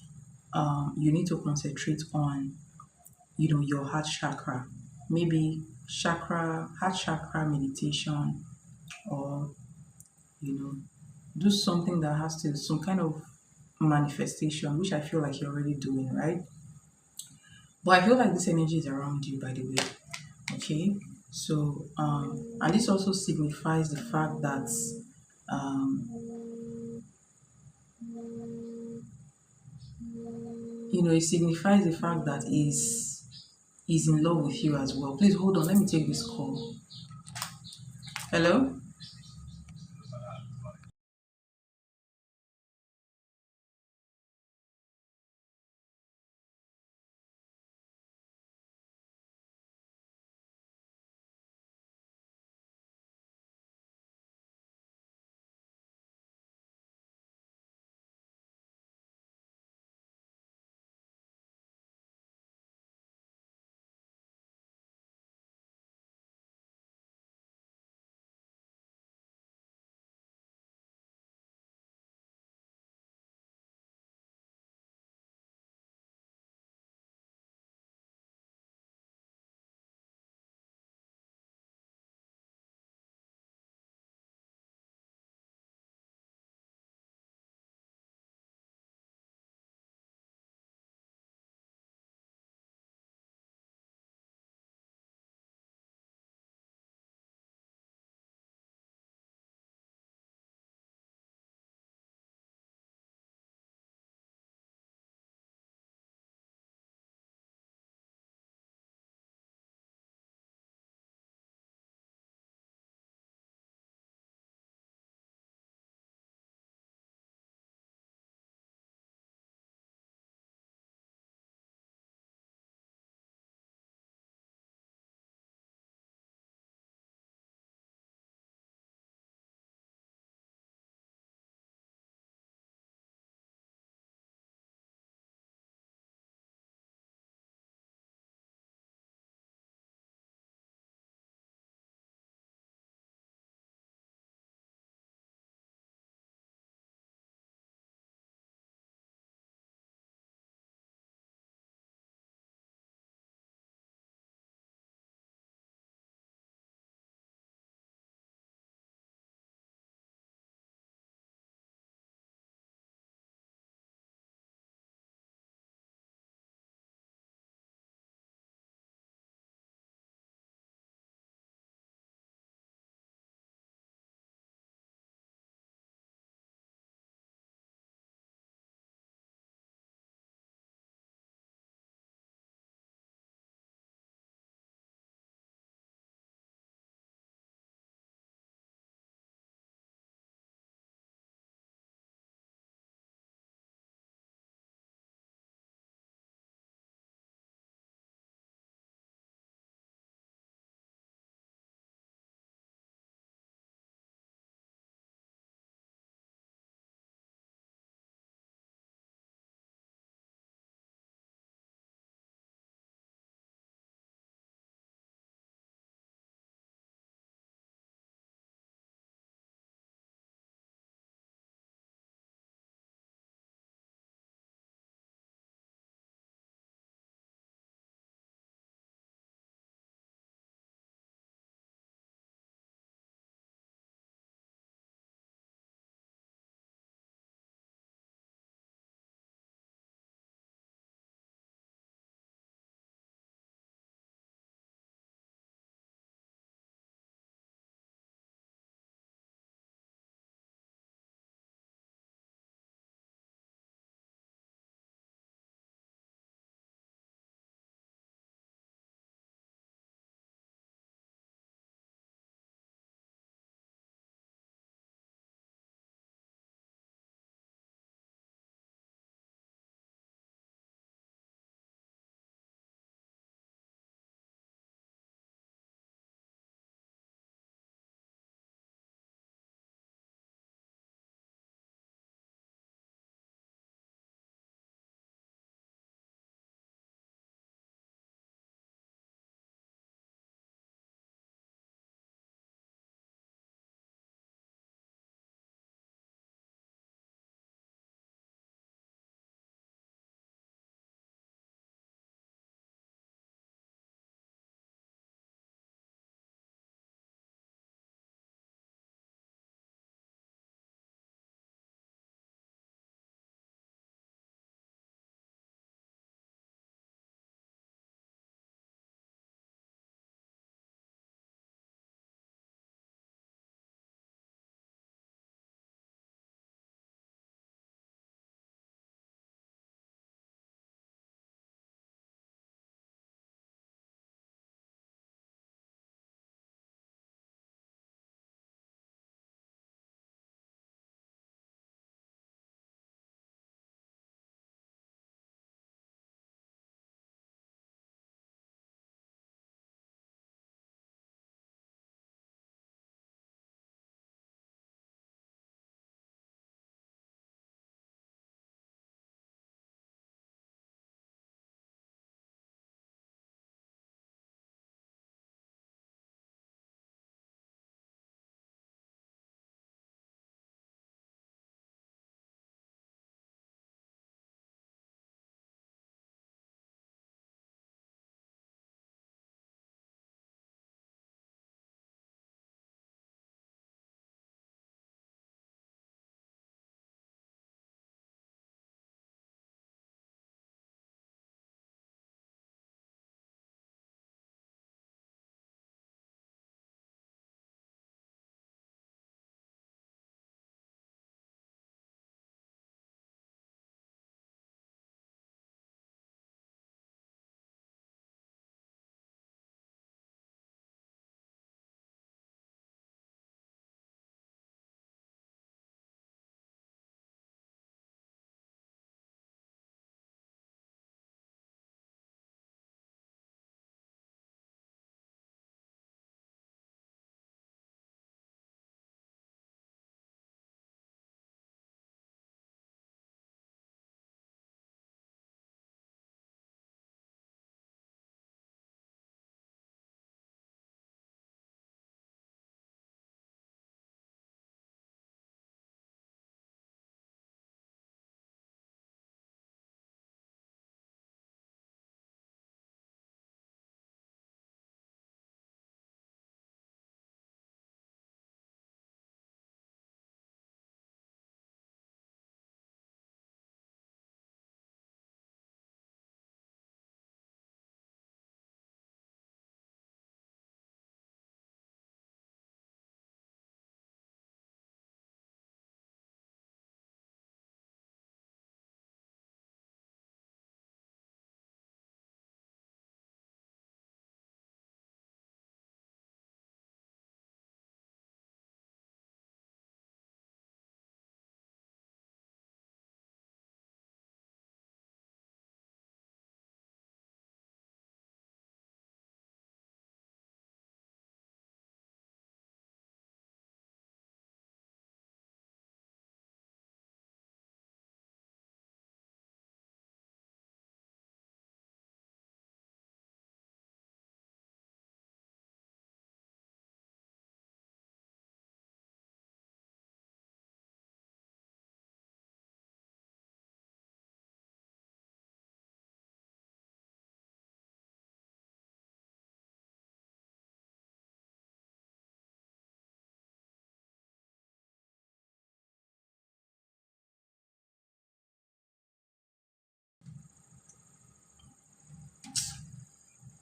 you need to concentrate on your heart chakra, maybe heart chakra meditation, or you know do something that has to some kind of manifestation, which I feel like you're already doing, right? But I feel like this energy is around you, by the way. Okay, so and this also signifies the fact that um it signifies the fact that is in love with you as well. Please hold on, let me take this call. Hello.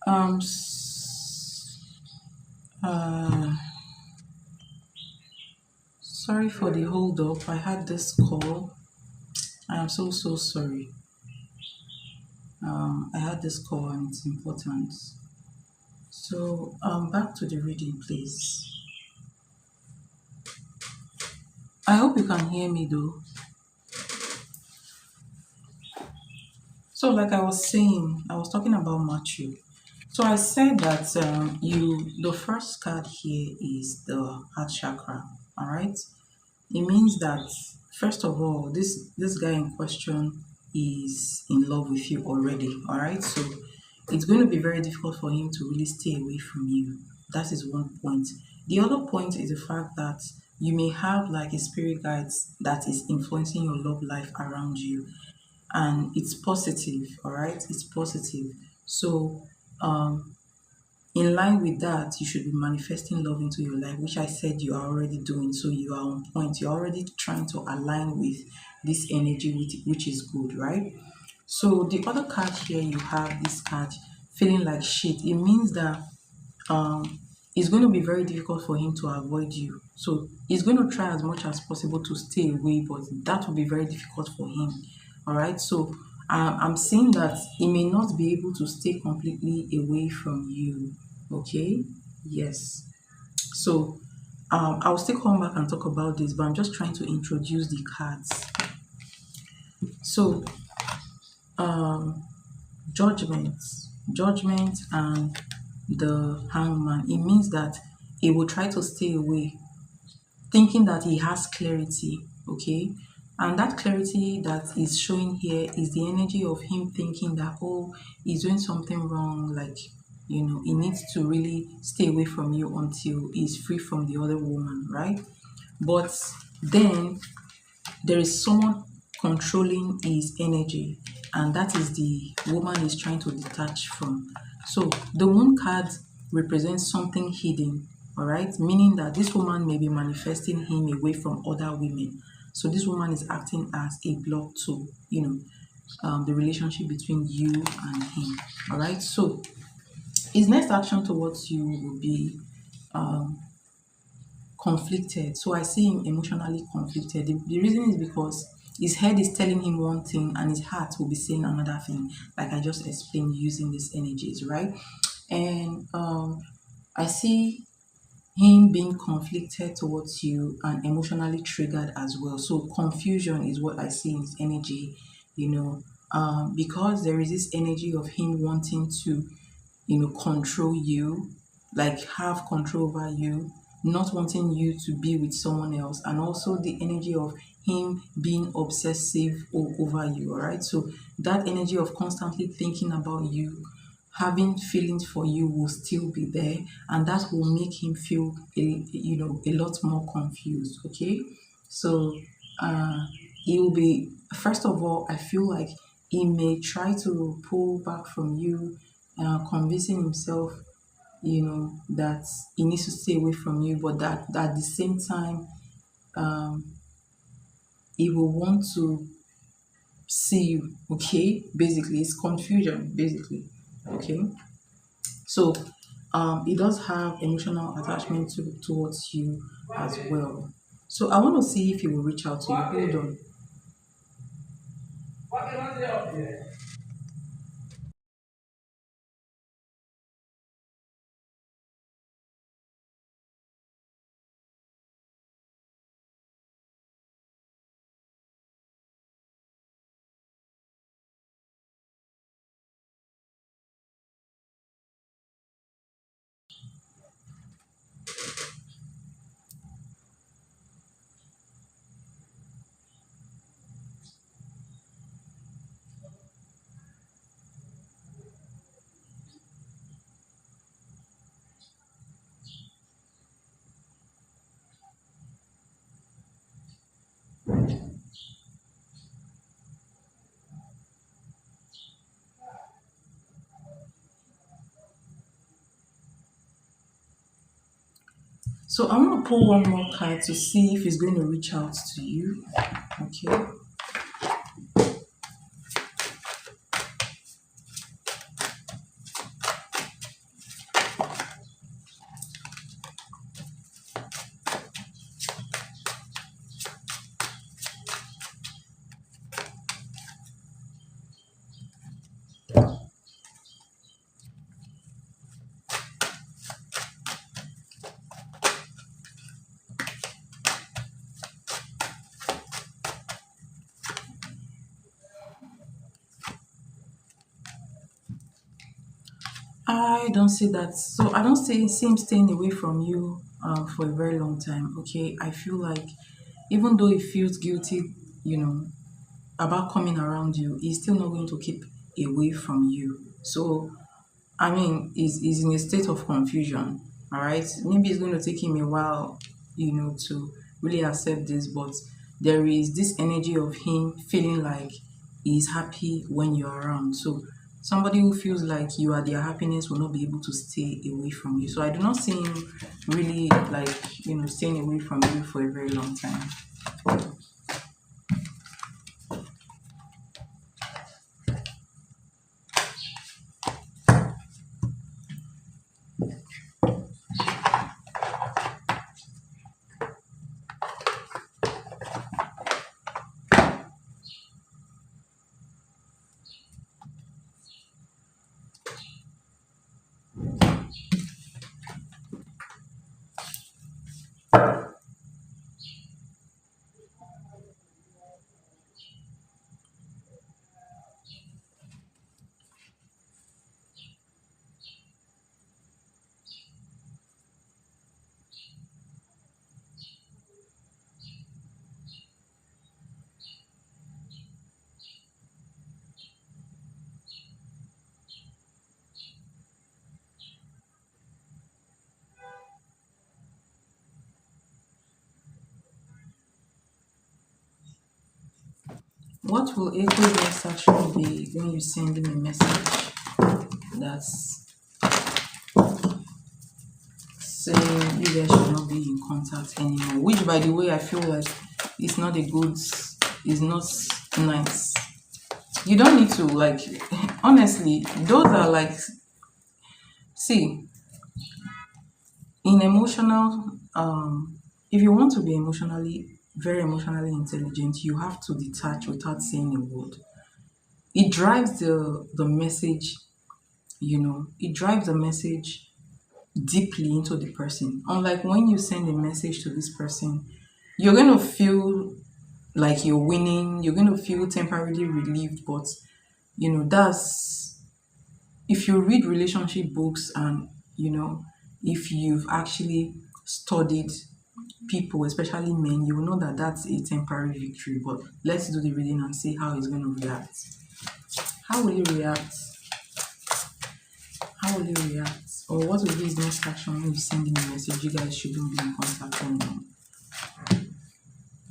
Um, s- uh, Sorry for the hold up. I had this call. I am so sorry. I had this call and it's important. So, back to the reading, please. I hope you can hear me though. So, like I was saying, I was talking about Matthew. So I said that the first card here is the heart chakra. All right. It means that first of all, this guy in question is in love with you already. All right. So it's going to be very difficult for him to really stay away from you. That is one point. The other point is the fact that you may have like a spirit guide that is influencing your love life around you, and it's positive. All right, it's positive. So um in line with that, you should be manifesting love into your life, which I said you are already doing. So you are on point. You're already trying to align with this energy, which is good, right? So the other card here, you have this card feeling like shit. It means that um it's going to be very difficult for him to avoid you. So he's going to try as much as possible to stay away, but that will be very difficult for him. All right. So I'm seeing that he may not be able to stay completely away from you. Okay. Yes. So I'll still come back and talk about this, but I'm just trying to introduce the cards. So um judgment, judgment, and the hangman. It means that he will try to stay away, thinking that he has clarity. Okay, and that clarity that is showing here is the energy of him thinking that, oh, he's doing something wrong, like, he needs to really stay away from you until he's free from the other woman, right? But then there is someone controlling his energy, and that is the woman he's trying to detach from. So the moon card represents something hidden, all right, meaning that this woman may be manifesting him away from other women. So this woman is acting as a block to the relationship between you and him. All right, so his next action towards you will be um conflicted. So I see him emotionally conflicted. The reason is because his head is telling him one thing and his heart will be saying another thing, like I just explained using these energies, right? And I see him being conflicted towards you and emotionally triggered as well. So confusion is what I see in his energy, because there is this energy of him wanting to control you, like have control over you, not wanting you to be with someone else, and also the energy of him being obsessive over you. All right. So that energy of constantly thinking about you, having feelings for you will still be there, and that will make him feel a lot more confused. Okay. So uh he will be, first of all, I feel like he may try to pull back from you, convincing himself, that he needs to stay away from you, but that at the same time, um, he will want to see you. Okay, basically, it's confusion. Basically, okay. So, he does have emotional attachment towards you as well. So, I want to see if he will reach out to you. Hold on. So, I want to pull one more card to see if he's going to reach out to you. Okay. I don't see that. So I don't see him staying away from you for a very long time. Okay, I feel like even though he feels guilty, you know, about coming around you, he's still not going to keep away from you. So I mean, he's in a state of confusion. All right, maybe it's going to take him a while, to really accept this, but there is this energy of him feeling like he's happy when you're around. So somebody who feels like you are their happiness will not be able to stay away from you. So I do not see him really like staying away from you for a very long time. What will Echo's next action be when you send him a message that's saying you guys should not be in contact anymore? Which, by the way, I feel like it's not a good, it's not nice. You don't need to, like, honestly, those are like, see, in emotional, if you want to be very emotionally intelligent, you have to detach without saying a word. It drives the message, it drives the message deeply into the person. Unlike when you send a message to this person, you're going to feel like you're winning, you're going to feel temporarily relieved, but that's if you read relationship books and if you've actually studied people, especially men, you will know that that's a temporary victory. But let's do the reading and see how he's going to react. How will he react? How will he react? Or what will be his next action when you send him a message? You guys shouldn't be in contact anymore.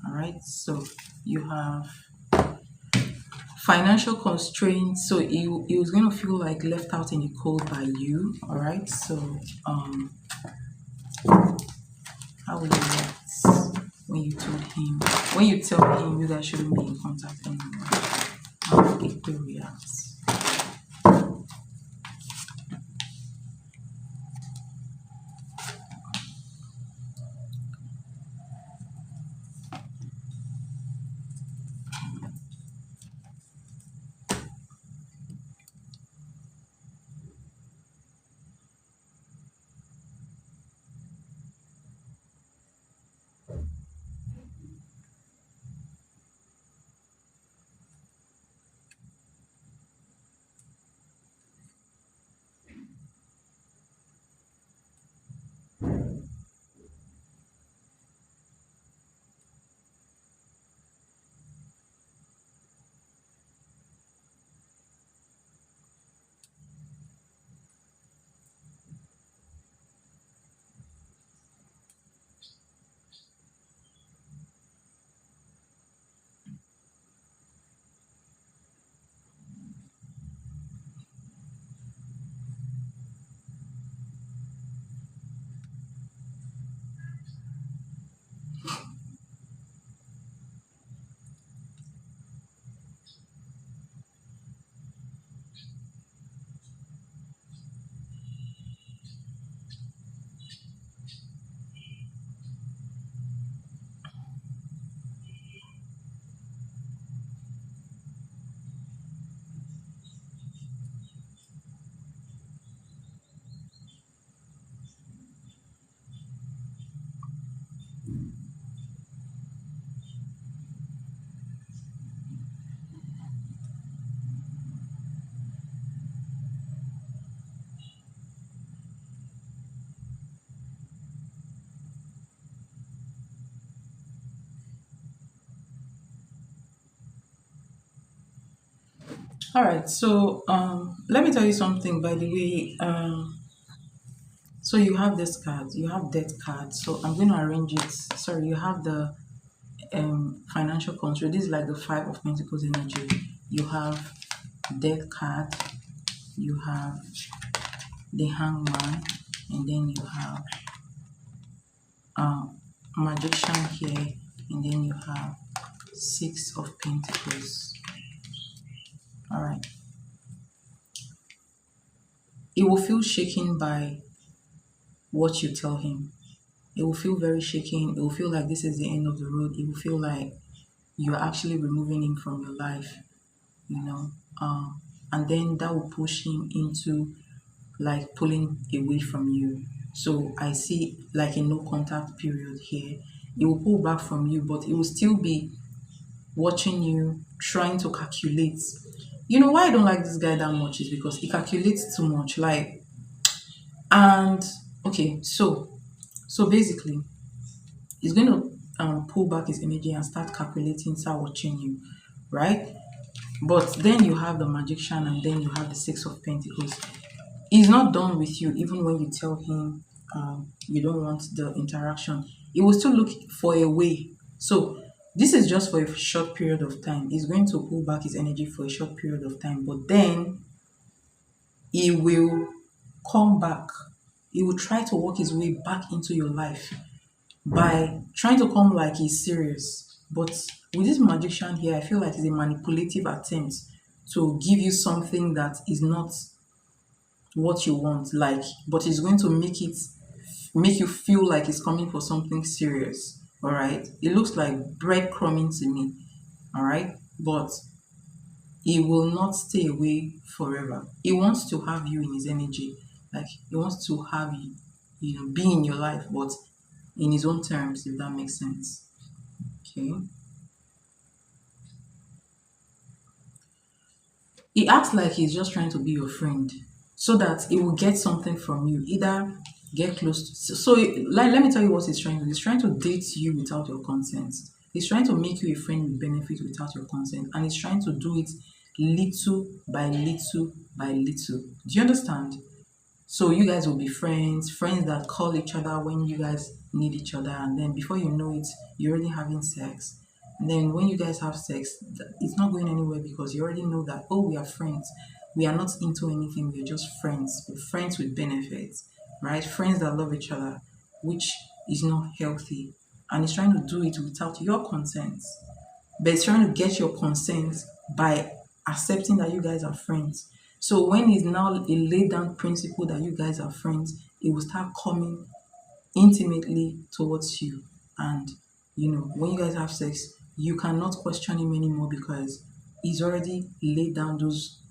All right. So you have financial constraints. So he was going to feel like left out in the cold by you. All right. So how will he react when you told him when you tell him you guys shouldn't be in contact anymore? How will he react? All right. So let me tell you something. By the way, so you have this card. You have debt card. So I'm going to arrange it. Sorry, you have the financial control. This is like the Five of Pentacles energy. You have death card. You have the Hangman, and then you have um magician here, and then you have Six of Pentacles. All right. He will feel shaken by what you tell him. It will feel very shaken. It will feel like this is the end of the road. It will feel like you're actually removing him from your life, you know. And then that will push him into like pulling away from you. So I see like a no contact period here. It will pull back from you, but it will still be watching you, trying to calculate. You know why I don't like this guy that much is because he calculates too much. Like, and okay, so basically he's going to pull back his energy and start calculating, start watching you, right? But then you have the magician and then you have the Six of Pentacles. He's not done with you, even when you tell him you don't want the interaction. He will still look for a way. So this is just for a short period of time. He's going to pull back his energy for a short period of time, but then he will come back. He will try to work his way back into your life by trying to come like he's serious. But with this magician here, I feel like it's a manipulative attempt to give you something that is not what you want, like, but it's going to make you feel like it's coming for something serious. All right. It looks like breadcrumbing to me. All right. But he will not stay away forever. He wants to have you in his energy. Like he wants to have you, be in your life, but in his own terms, if that makes sense. Okay. He acts like he's just trying to be your friend so that he will get something from you. Either get close to, so like, let me tell you what he's trying to do. He's trying to date you without your consent. He's trying to make you a friend with benefit without your consent, and he's trying to do it little by little by little. Do you understand? So you guys will be friends, friends that call each other when you guys need each other, and then before you know it, you're already having sex. And then when you guys have sex, it's not going anywhere because you already know that, oh, we are friends. We are not into anything, we're just friends. We're friends with benefits, right? Friends that love each other, which is not healthy. And he's trying to do it without your consent. But it's trying to get your consent by accepting that you guys are friends. So when it's now a laid down principle that you guys are friends, it will start coming intimately towards you. And when you guys have sex, you cannot question him anymore because he's already laid down those,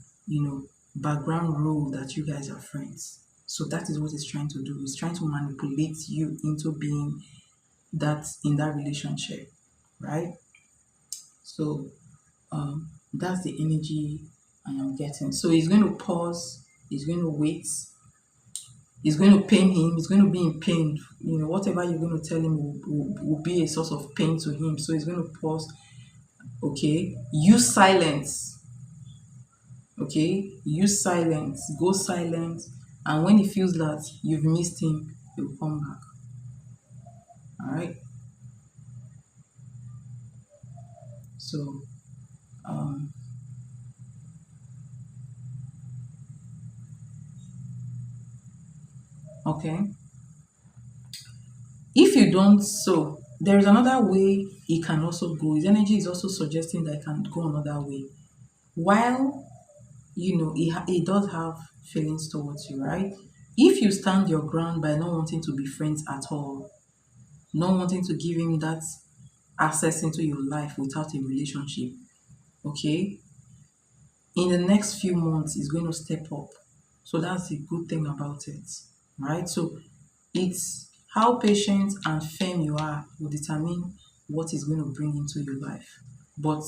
background rule that you guys are friends. So that is what he's trying to do. He's trying to manipulate you into being that in that relationship, right? So that's the energy I am getting. So he's going to pause, he's going to wait, he's going to pain him, he's going to be in pain. Whatever you're going to tell him will be a source of pain to him. So he's going to pause. Okay, use silence. Okay, use silence, go silent, and when he feels that you've missed him, he'll come back. All right. So um okay, if you don't, so there is another way it can also go. His energy is also suggesting that it can go another way. While he does have feelings towards you, right? If you stand your ground by not wanting to be friends at all, not wanting to give him that access into your life without a relationship, okay, in the next few months he's going to step up. So that's the good thing about it, right? So it's how patient and firm you are will determine what is going to bring into your life. But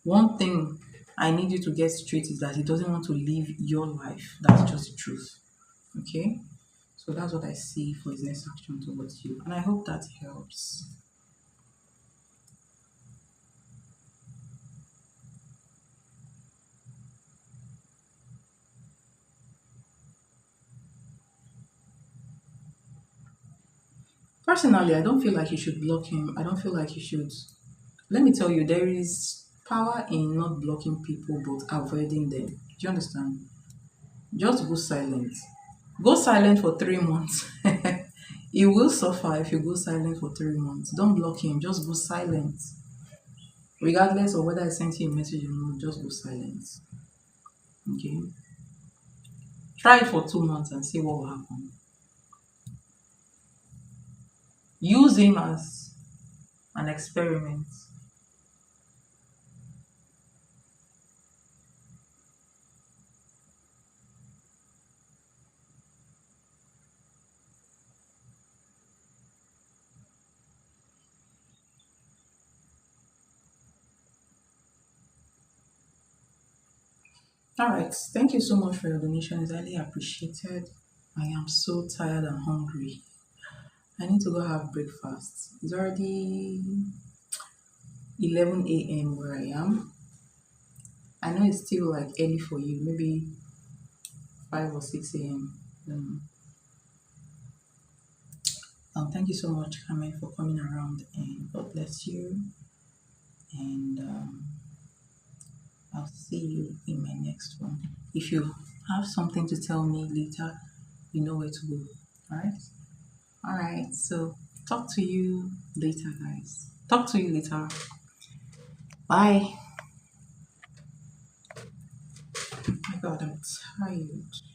one thing I need you to get straight is that he doesn't want to live your life. That's just the truth. Okay? So that's what I see for his next action towards you. And I hope that helps. Personally, I don't feel like you should block him. I don't feel like you should. Let me tell you, there is power in not blocking people but avoiding them. Do you understand? Just go silent. Go silent for 3 months. You will suffer if you go silent for 3 months. Don't block him, just go silent. Regardless of whether I sent you a message or not, just go silent. Okay? Try it for 2 months and see what will happen. Use him as an experiment. Alright, thank you so much for your donation. It's highly appreciated. I am so tired and hungry. I need to go have breakfast. It's already 11 a.m. where I am. I know it's still like early for you, maybe 5 or 6 a.m. Thank you so much, Carmen, for coming around, and God bless you. And I'll see you in my next one. If you have something to tell me later, you know where to go. All right. All right. So talk to you later, guys. Talk to you later. Bye. Oh my God, I'm tired.